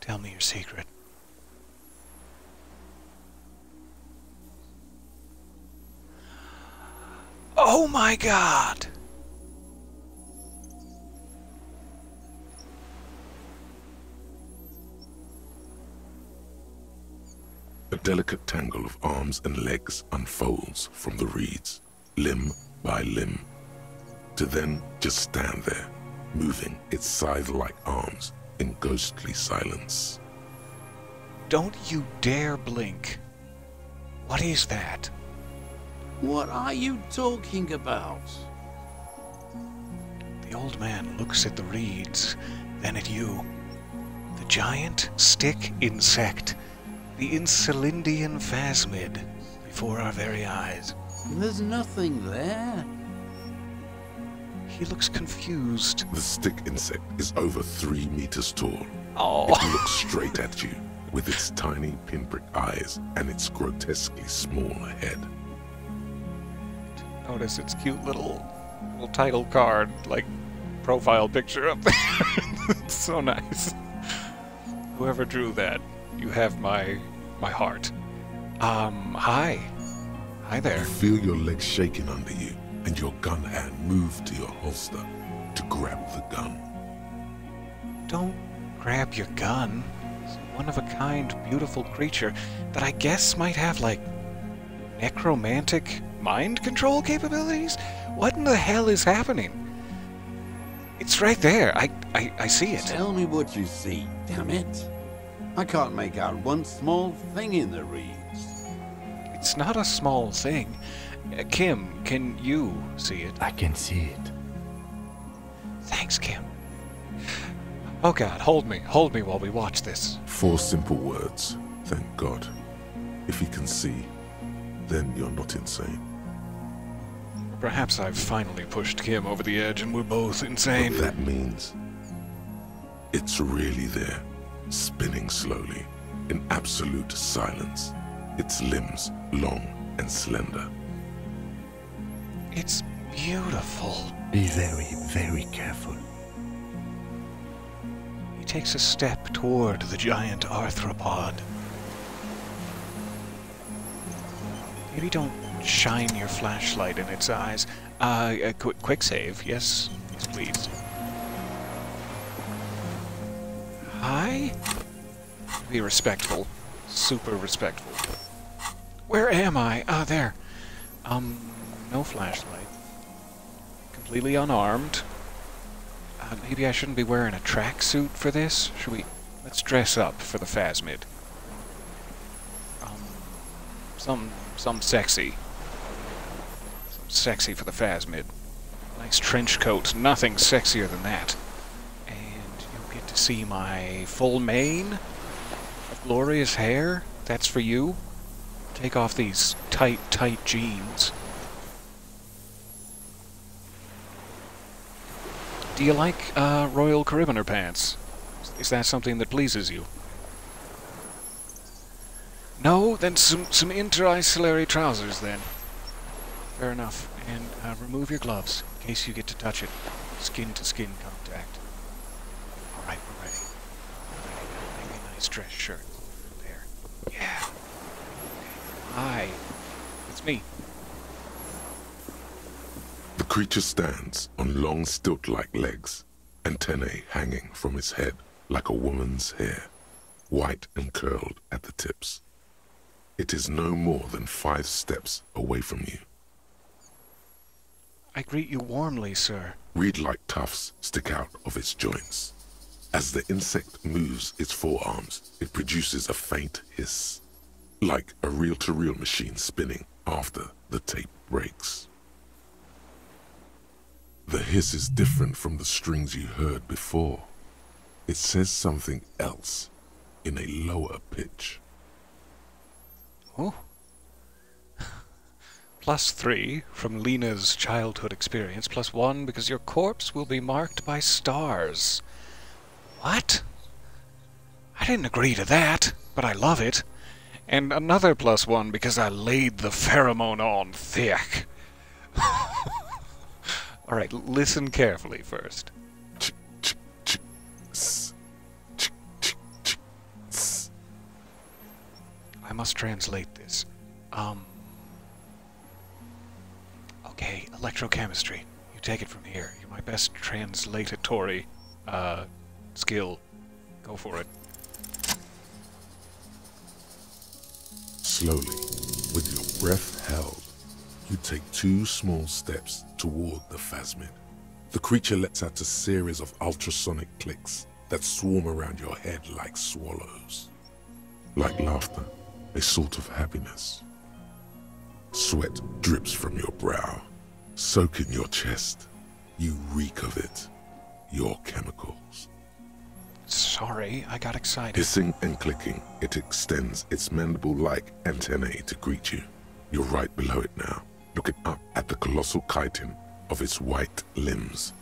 Tell me your secret. Oh my God! A delicate tangle of arms and legs unfolds from the reeds, limb by limb, to then just stand there, moving its scythe-like arms in ghostly silence. Don't you dare blink. What is that? What are you talking about? The old man looks at the reeds, then at you. The giant stick insect, the Insulindian phasmid, before our very eyes. There's nothing there. He looks confused. The stick insect is over 3 meters tall. Oh. It looks straight at you, with its tiny pinprick eyes and its grotesquely small head. Notice its cute little title card, like, profile picture up there. It's so nice. Whoever drew that, you have my heart. Hi. Hi there. You feel your legs shaking under you, and your gun hand move to your holster to grab the gun. Don't grab your gun. It's a one-of-a-kind, beautiful creature that I guess might have, like, necromantic mind control capabilities? What in the hell is happening? It's right there. I see it. Tell me what you see, damn it. I can't make out one small thing in the reeds. It's not a small thing. Kim, can you see it? I can see it. Thanks, Kim. Oh God, hold me while we watch this. 4 simple words, thank God. If you can see, then you're not insane. Perhaps I've finally pushed Kim over the edge and we're both insane. What that means, it's really there, spinning slowly, in absolute silence, its limbs long and slender. It's beautiful. Be very, very careful. He takes a step toward the giant arthropod. Maybe don't shine your flashlight in its eyes. Quick save, yes, please. Hi? Be respectful. Super respectful. Where am I? Ah, there. No flashlight. Completely unarmed. Maybe I shouldn't be wearing a tracksuit for this? Should we... Let's dress up for the phasmid. Some sexy. Some sexy for the phasmid. Nice trench coat. Nothing sexier than that. And you'll get to see my full mane of glorious hair. That's for you. Take off these tight jeans. Do you like Royal Carabiner pants? Is that something that pleases you? No? Then some inter-isolary trousers, then. Fair enough. And remove your gloves, in case you get to touch it. Skin-to-skin contact. Alright, we're ready. his dress shirt. There. Yeah. Hi. It's me. The creature stands on long stilt-like legs, antennae hanging from its head like a woman's hair, white and curled at the tips. It is no more than 5 steps away from you. I greet you warmly, sir. Reed-like tufts stick out of its joints. As the insect moves its forearms, it produces a faint hiss, like a reel-to-reel machine spinning after the tape breaks. The hiss is different from the strings you heard before. It says something else in a lower pitch. Oh. +3 from Lena's childhood experience, +1 because your corpse will be marked by stars. What? I didn't agree to that, but I love it. And another +1 because I laid the pheromone on thick. Alright, listen carefully first. I must translate this. Okay, electrochemistry. You take it from here. You're my best translatory, skill. Go for it. Slowly, with your breath held, you take 2 small steps toward the phasmid. The creature lets out a series of ultrasonic clicks that swarm around your head like swallows. Like laughter, a sort of happiness. Sweat drips from your brow, soaking your chest. You reek of it, your chemicals. Sorry, I got excited. Hissing and clicking, it extends its mandible-like antennae to greet you. You're right below it now, looking up at the colossal chitin of its white limbs.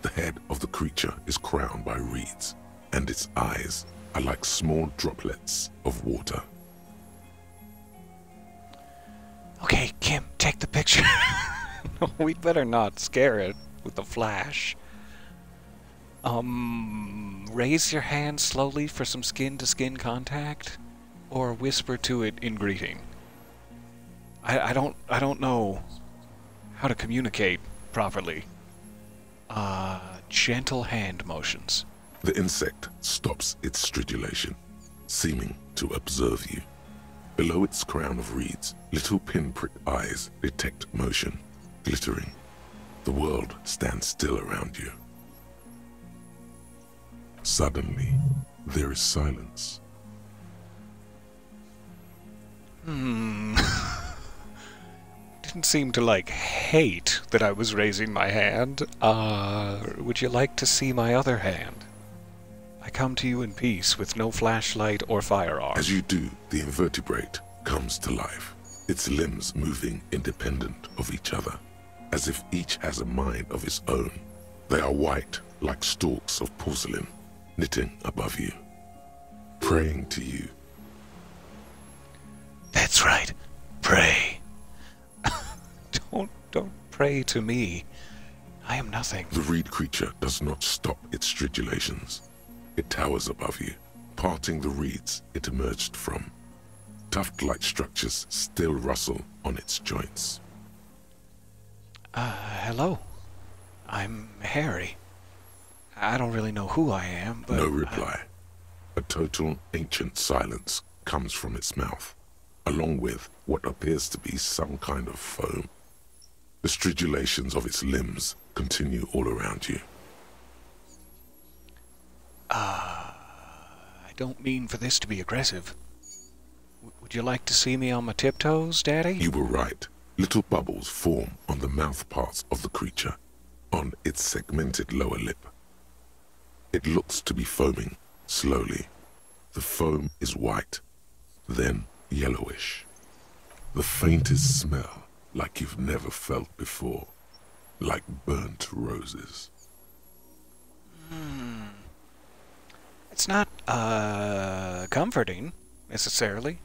The head of the creature is crowned by reeds, and its eyes are like small droplets of water. Okay, Kim, take the picture. We'd better not scare it with the flash. Raise your hand slowly for some skin-to-skin contact, or whisper to it in greeting. I don't know how to communicate properly. Gentle hand motions. The insect stops its stridulation, seeming to observe you. Below its crown of reeds, little pinprick eyes detect motion, glittering. The world stands still around you. Suddenly, there is silence. Didn't seem to, hate that I was raising my hand. Would you like to see my other hand? I come to you in peace with no flashlight or firearm. As you do, the invertebrate comes to life, its limbs moving independent of each other, as if each has a mind of its own. They are white, like stalks of porcelain, knitting above you, praying to you. That's right. Pray. Don't pray to me. I am nothing. The reed creature does not stop its stridulations. It towers above you, parting the reeds it emerged from. Tuft-like structures still rustle on its joints. Hello. I'm Harry. I don't really know who I am, but... No reply. A total ancient silence comes from its mouth, along with what appears to be some kind of foam. The stridulations of its limbs continue all around you. I don't mean for this to be aggressive. Would you like to see me on my tiptoes, Daddy? You were right. Little bubbles form on the mouth parts of the creature, on its segmented lower lip. It looks to be foaming, slowly. The foam is white, then yellowish. The faintest smell, like you've never felt before, like burnt roses. It's not, comforting, necessarily.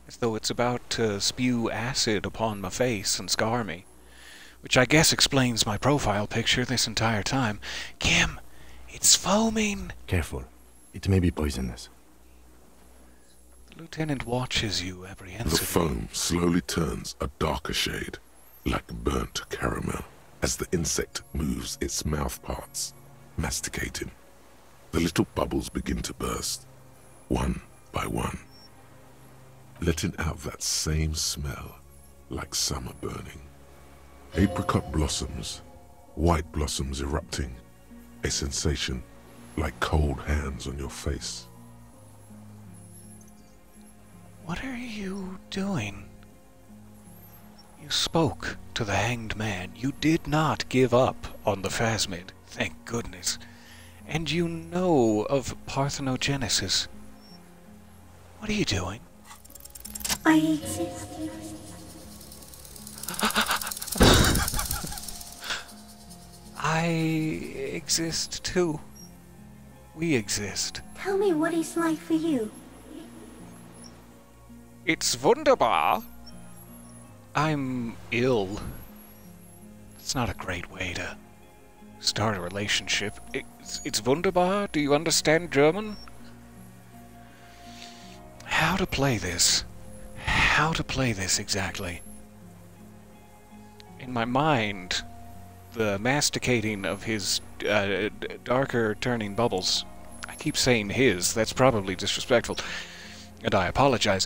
As though it's about to spew acid upon my face and scar me. Which I guess explains my profile picture this entire time. Kim, it's foaming! Careful. It may be poisonous. Lieutenant watches you The apprehensively. foam slowly turns a darker shade, like burnt caramel, as the insect moves its mouth parts, masticating. The little bubbles begin to burst, one by one, letting out that same smell like summer burning. Apricot blossoms, white blossoms erupting, a sensation like cold hands on your face. What are you doing? You spoke to the hanged man. You did not give up on the Phasmid, thank goodness. And you know of parthenogenesis. What are you doing? I exist. I exist too. We exist. Tell me what it's like for you. It's wunderbar. I'm ill. It's not a great way to start a relationship. It's wunderbar. Do you understand German? How to play this? How to play this exactly? In my mind, the masticating of his darker turning bubbles. I keep saying his. That's probably disrespectful, and I apologize.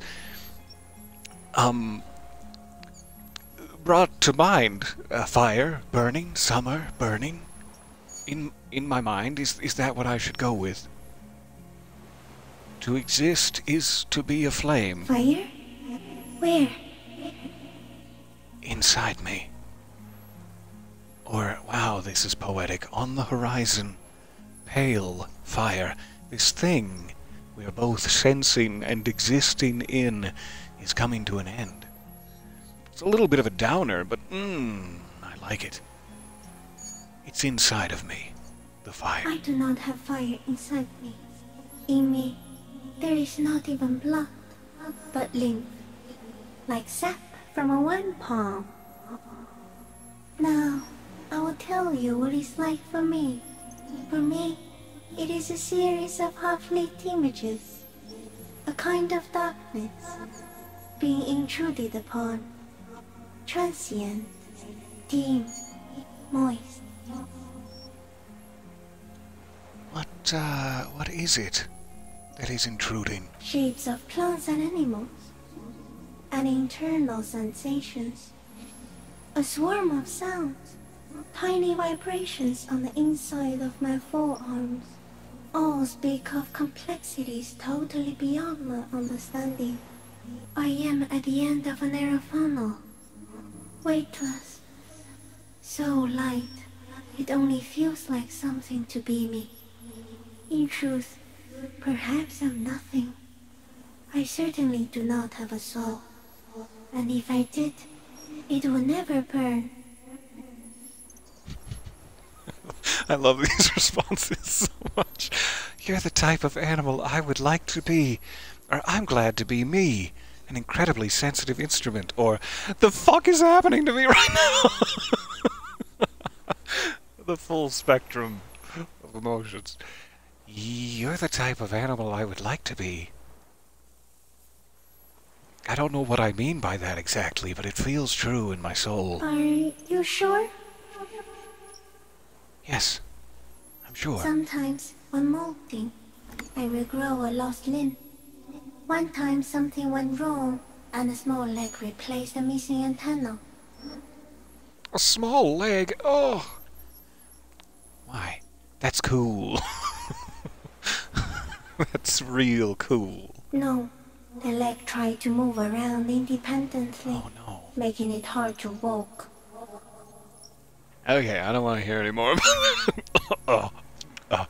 Brought to mind fire, burning, summer, burning. In my mind, is that what I should go with? To exist is to be a flame. Fire? Where? Inside me. Or, wow, this is poetic. On the horizon, pale fire. This thing we are both sensing and existing in is coming to an end. It's a little bit of a downer, but I like it. It's inside of me, the fire. I do not have fire inside me. In me, there is not even blood, but lymph, like sap from a wine palm. Now, I will tell you what it's like for me. For me, it is a series of half-lit images, a kind of darkness, being intruded upon, transient, dim, moist. What is it that is intruding? Shapes of plants and animals, and internal sensations. A swarm of sounds, tiny vibrations on the inside of my forearms. All speak of complexities totally beyond my understanding. I am at the end of a narrow funnel, weightless, so light, it only feels like something to be me. In truth, perhaps I'm nothing. I certainly do not have a soul, and if I did, it would never burn. I love these responses so much. You're the type of animal I would like to be. Or I'm glad to be me. An incredibly sensitive instrument. Or the fuck is happening to me right now? The full spectrum of emotions. You're the type of animal I would like to be. I don't know what I mean by that exactly, but it feels true in my soul. Are you sure? Yes, I'm sure. Sometimes, when molting, I will grow a lost limb. One time something went wrong, and a small leg replaced a missing antenna. A small leg? Oh! Why? That's cool. That's real cool. No, the leg tried to move around independently, making it hard to walk. Okay, I don't want to hear any more about it.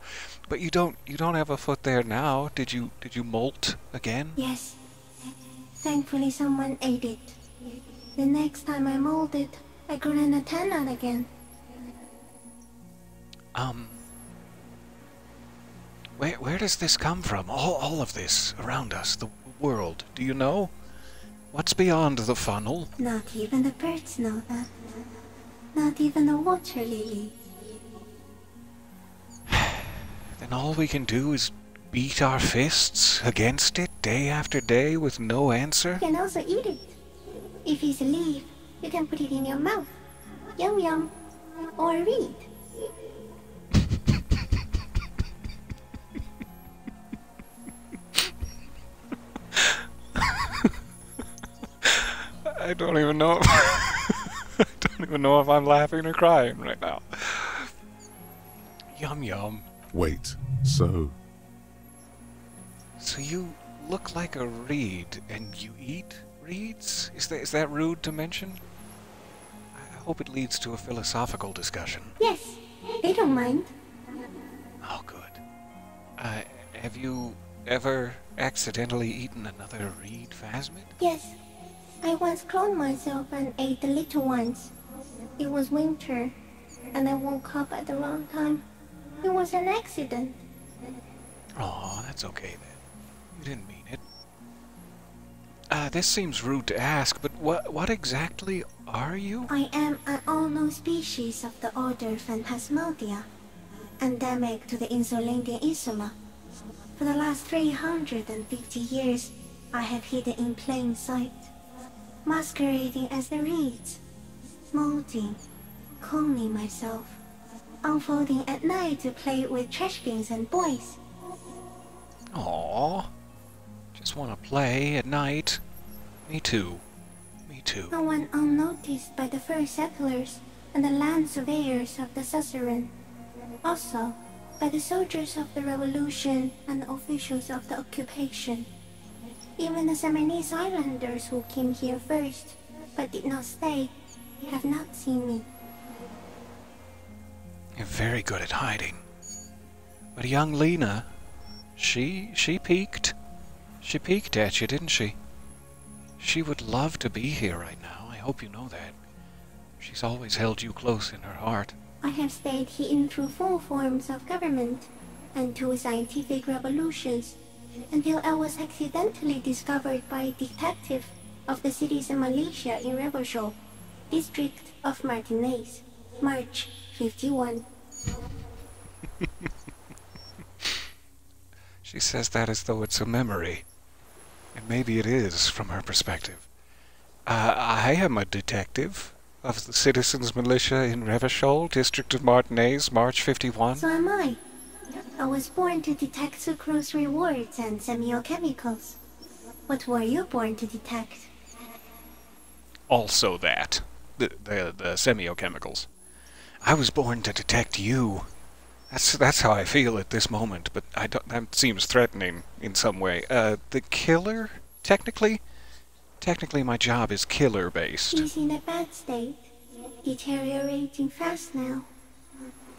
But you don't have a foot there now. Did you molt again? Yes. Thankfully someone ate it. The next time I molded, I grew an antenna again. Where does this come from? All of this around us, the world. Do you know? What's beyond the funnel? Not even the birds know that. Not even the water lily. Then all we can do is beat our fists against it day after day with no answer? You can also eat it. If it's a leaf, you can put it in your mouth. Yum yum. Or read. I don't even know. I don't even know if I'm laughing or crying right now. Yum yum. Wait, so you look like a reed, and you eat reeds? Is that rude to mention? I hope it leads to a philosophical discussion. Yes, they don't mind. Oh, good. Have you ever accidentally eaten another reed, Phasmid? Yes, I once cloned myself and ate the little ones. It was winter, and I woke up at the wrong time. It was an accident. Oh, that's okay then. You didn't mean it. This seems rude to ask, but what exactly are you? I am an unknown species of the order Phantasmodia, endemic to the Insulindian Insula. For the last 350 years, I have hidden in plain sight, masquerading as the reeds, molding, cloning myself, unfolding at night to play with trash bins and boys. Aww. Just want to play at night. Me too. Me too. No one unnoticed by the first settlers and the land surveyors of the suzerain. Also, by the soldiers of the revolution and the officials of the occupation. Even the Semenese islanders who came here first, but did not stay, have not seen me. You're very good at hiding. But young Lena, she peeked. She peeked at you, didn't she? She would love to be here right now. I hope you know that. She's always held you close in her heart. I have stayed hidden through 4 forms of government and 2 scientific revolutions until I was accidentally discovered by a detective of the citizen militia in Revachol, district of Martinaise, March 51. She says that as though it's a memory. And maybe it is, from her perspective. I am a detective of the Citizens Militia in Revachol, district of Martinaise, March 51. So am I. I was born to detect sucrose rewards and semiochemicals. What were you born to detect? Also that. The semiochemicals. I was born to detect you. That's how I feel at this moment, but that seems threatening in some way. The killer? Technically my job is killer-based. He's in a bad state, deteriorating fast now.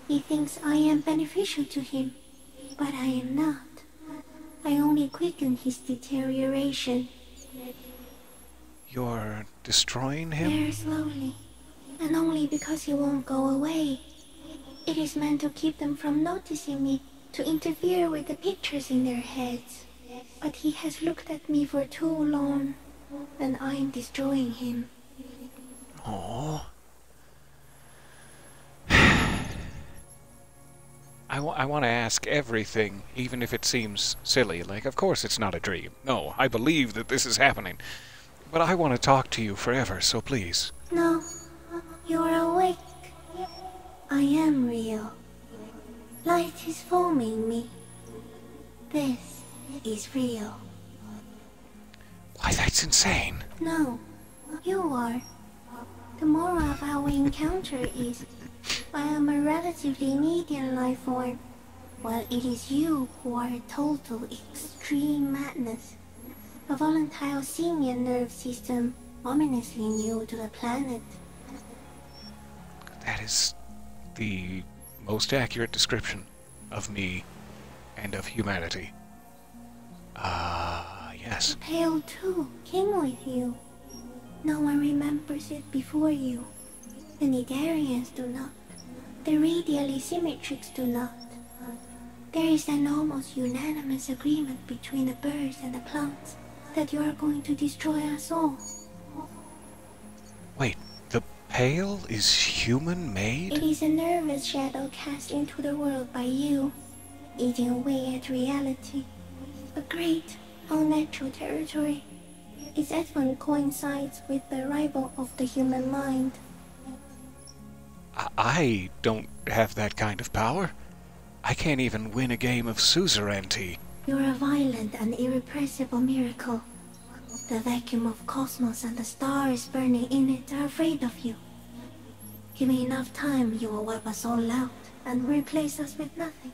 He thinks I am beneficial to him, but I am not. I only quicken his deterioration. You're destroying him? Very slowly, and only because he won't go away. It is meant to keep them from noticing me, to interfere with the pictures in their heads. But he has looked at me for too long, and I am destroying him. Oh. I want to ask everything, even if it seems silly. Like, of course it's not a dream. No, I believe that this is happening. But I want to talk to you forever, so please. No, you are awake. I am real. Light is forming me. This is real. Why, that's insane. No, you are. The moral of our encounter is, I am a relatively medium life form, while it is you who are a total extreme madness. A volatile simian nerve system ominously new to the planet. That is the most accurate description of me and of humanity. Yes. The Pale too came with you. No one remembers it before you. The Nidarians do not. The radially symmetrics do not. There is an almost unanimous agreement between the birds and the plants that you are going to destroy us all. Wait, the Pale is human-made? It is a nervous shadow cast into the world by you. eating away at reality. A great, unnatural territory. Its advent coincides with the arrival of the human mind. I don't have that kind of power. I can't even win a game of suzerainty. You're a violent and irrepressible miracle. The vacuum of cosmos and the stars burning in it are afraid of you. Give me enough time, you will wipe us all out and replace us with nothing.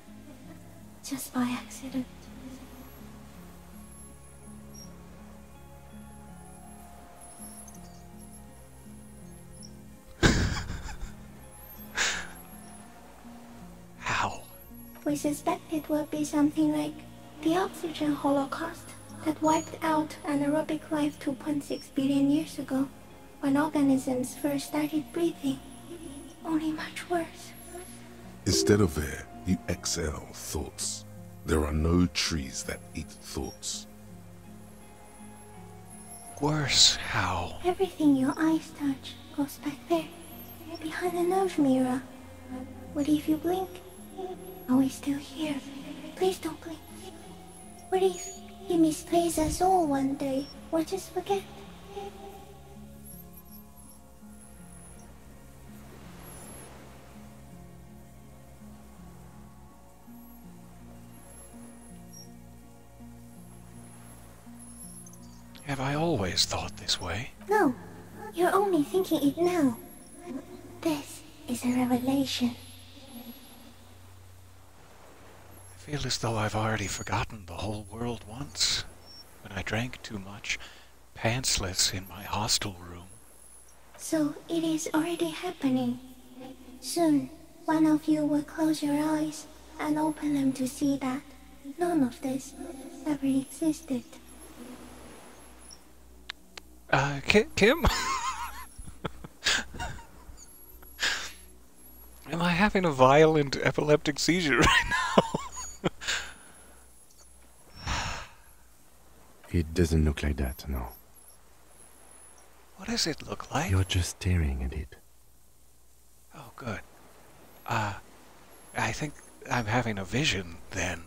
Just by accident. How? We suspect it will be something like the oxygen holocaust that wiped out anaerobic life 2.6 billion years ago, when organisms first started breathing. Only much worse. Instead of air, you exhale thoughts. There are no trees that eat thoughts. Worse? How? Everything your eyes touch goes back there, behind the nose mirror. What if you blink? Are we still here? Please don't blink. What if he misplaces us all one day, or just forget? Have I always thought this way? No, you're only thinking it now. This is a revelation. I feel as though I've already forgotten the whole world once, when I drank too much, pantsless in my hostel room. So it is already happening. Soon, one of you will close your eyes and open them to see that none of this ever existed. Kim? Am I having a violent epileptic seizure right now? It doesn't look like that, no. What does it look like? You're just staring at it. Oh, good. I think I'm having a vision, then,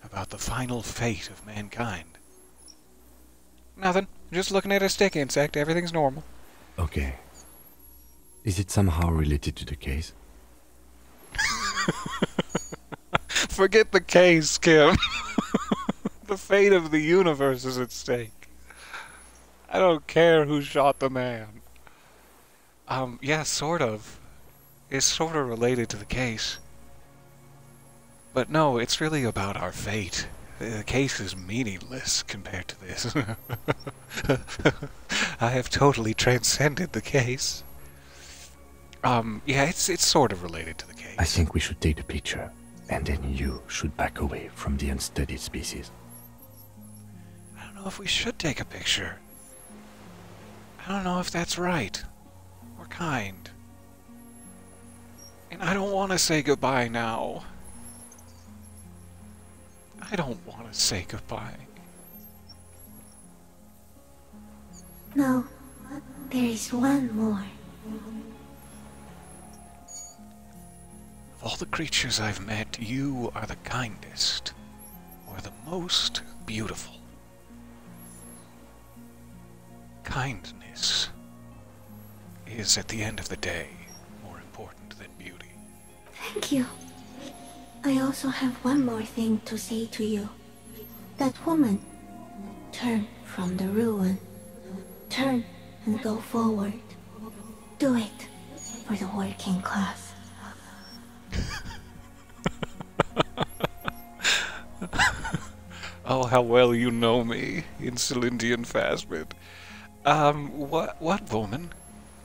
about the final fate of mankind. Nothing. Just looking at a stick insect. Everything's normal. Okay. Is it somehow related to the case? Forget the case, Kim. The fate of the universe is at stake. I don't care who shot the man. Yeah, sort of. It's sort of related to the case. But no, it's really about our fate. The case is meaningless compared to this. I have totally transcended the case. Yeah, it's sort of related to the case. I think we should take the picture, and then you should back away from the unstudied species. I don't know if we should take a picture. I don't know if that's right. Or kind. And I don't want to say goodbye now. I don't want to say goodbye. No, there is one more. Of all the creatures I've met, you are the kindest, or the most beautiful. Kindness is, at the end of the day, more important than beauty. Thank you. I also have one more thing to say to you. That woman, turn from the ruin. Turn and go forward. Do it for the working class. Oh, how well you know me, Insulindian Phasmid. What woman?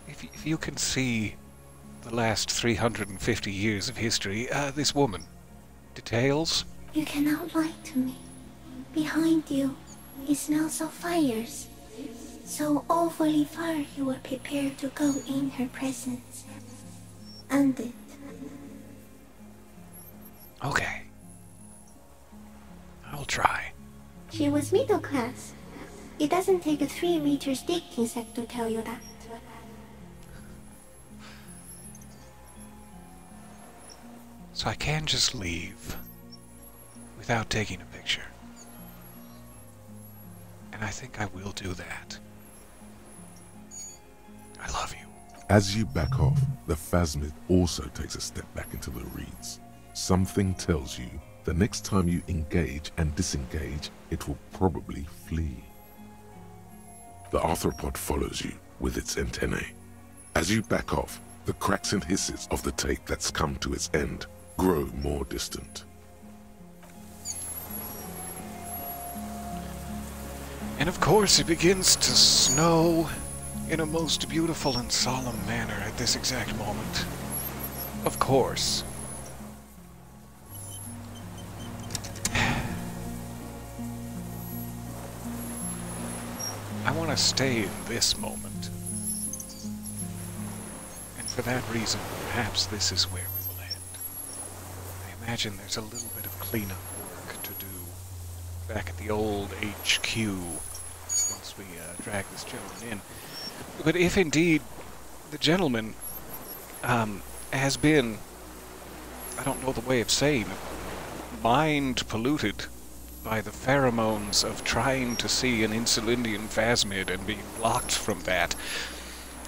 If you can see the last 350 years of history, this woman. Details? You cannot lie to me. Behind you, it smells of fires. So awfully far you were prepared to go in her presence. And it. Okay. I'll try. She was middle class. It doesn't take a 3-meter stick insect to tell you that. So I can just leave. without taking a picture. And I think I will do that. I love you. As you back off, the phasmid also takes a step back into the reeds. Something tells you the next time you engage and disengage, it will probably flee. The arthropod follows you with its antennae. As you back off, the cracks and hisses of the tape that's come to its end grow more distant. And of course it begins to snow in a most beautiful and solemn manner at this exact moment. Of course. I want to stay in this moment. And for that reason, perhaps this is where we will end. I imagine there's a little bit of cleanup work to do back at the old HQ once we drag this gentleman in. But if indeed the gentleman has been, I don't know the way of saying it, mind polluted by the pheromones of trying to see an Insulindian phasmid and being blocked from that,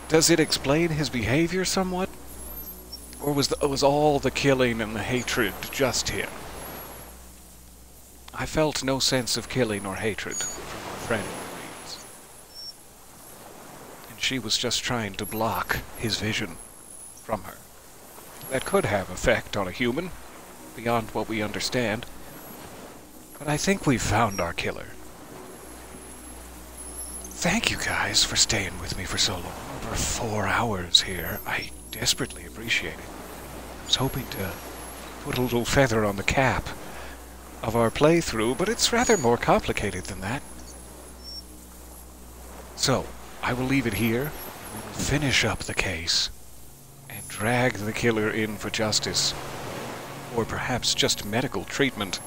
does it explain his behavior somewhat? Or was all the killing and the hatred just him? I felt no sense of killing or hatred from our friend Marines. And she was just trying to block his vision from her. That could have effect on a human, beyond what we understand. But I think we've found our killer. Thank you guys for staying with me for so long. Over 4 hours here. I desperately appreciate it. I was hoping to put a little feather on the cap of our playthrough, but it's rather more complicated than that. So, I will leave it here. We will finish up the case and drag the killer in for justice, or perhaps just medical treatment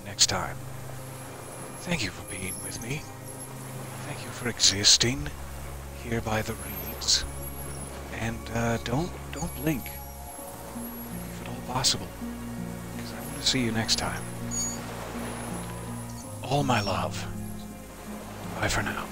next time. Thank you for being with me. Thank you for existing here by the reeds. And don't blink, if at all possible, because I want to see you next time. All my love. Bye for now.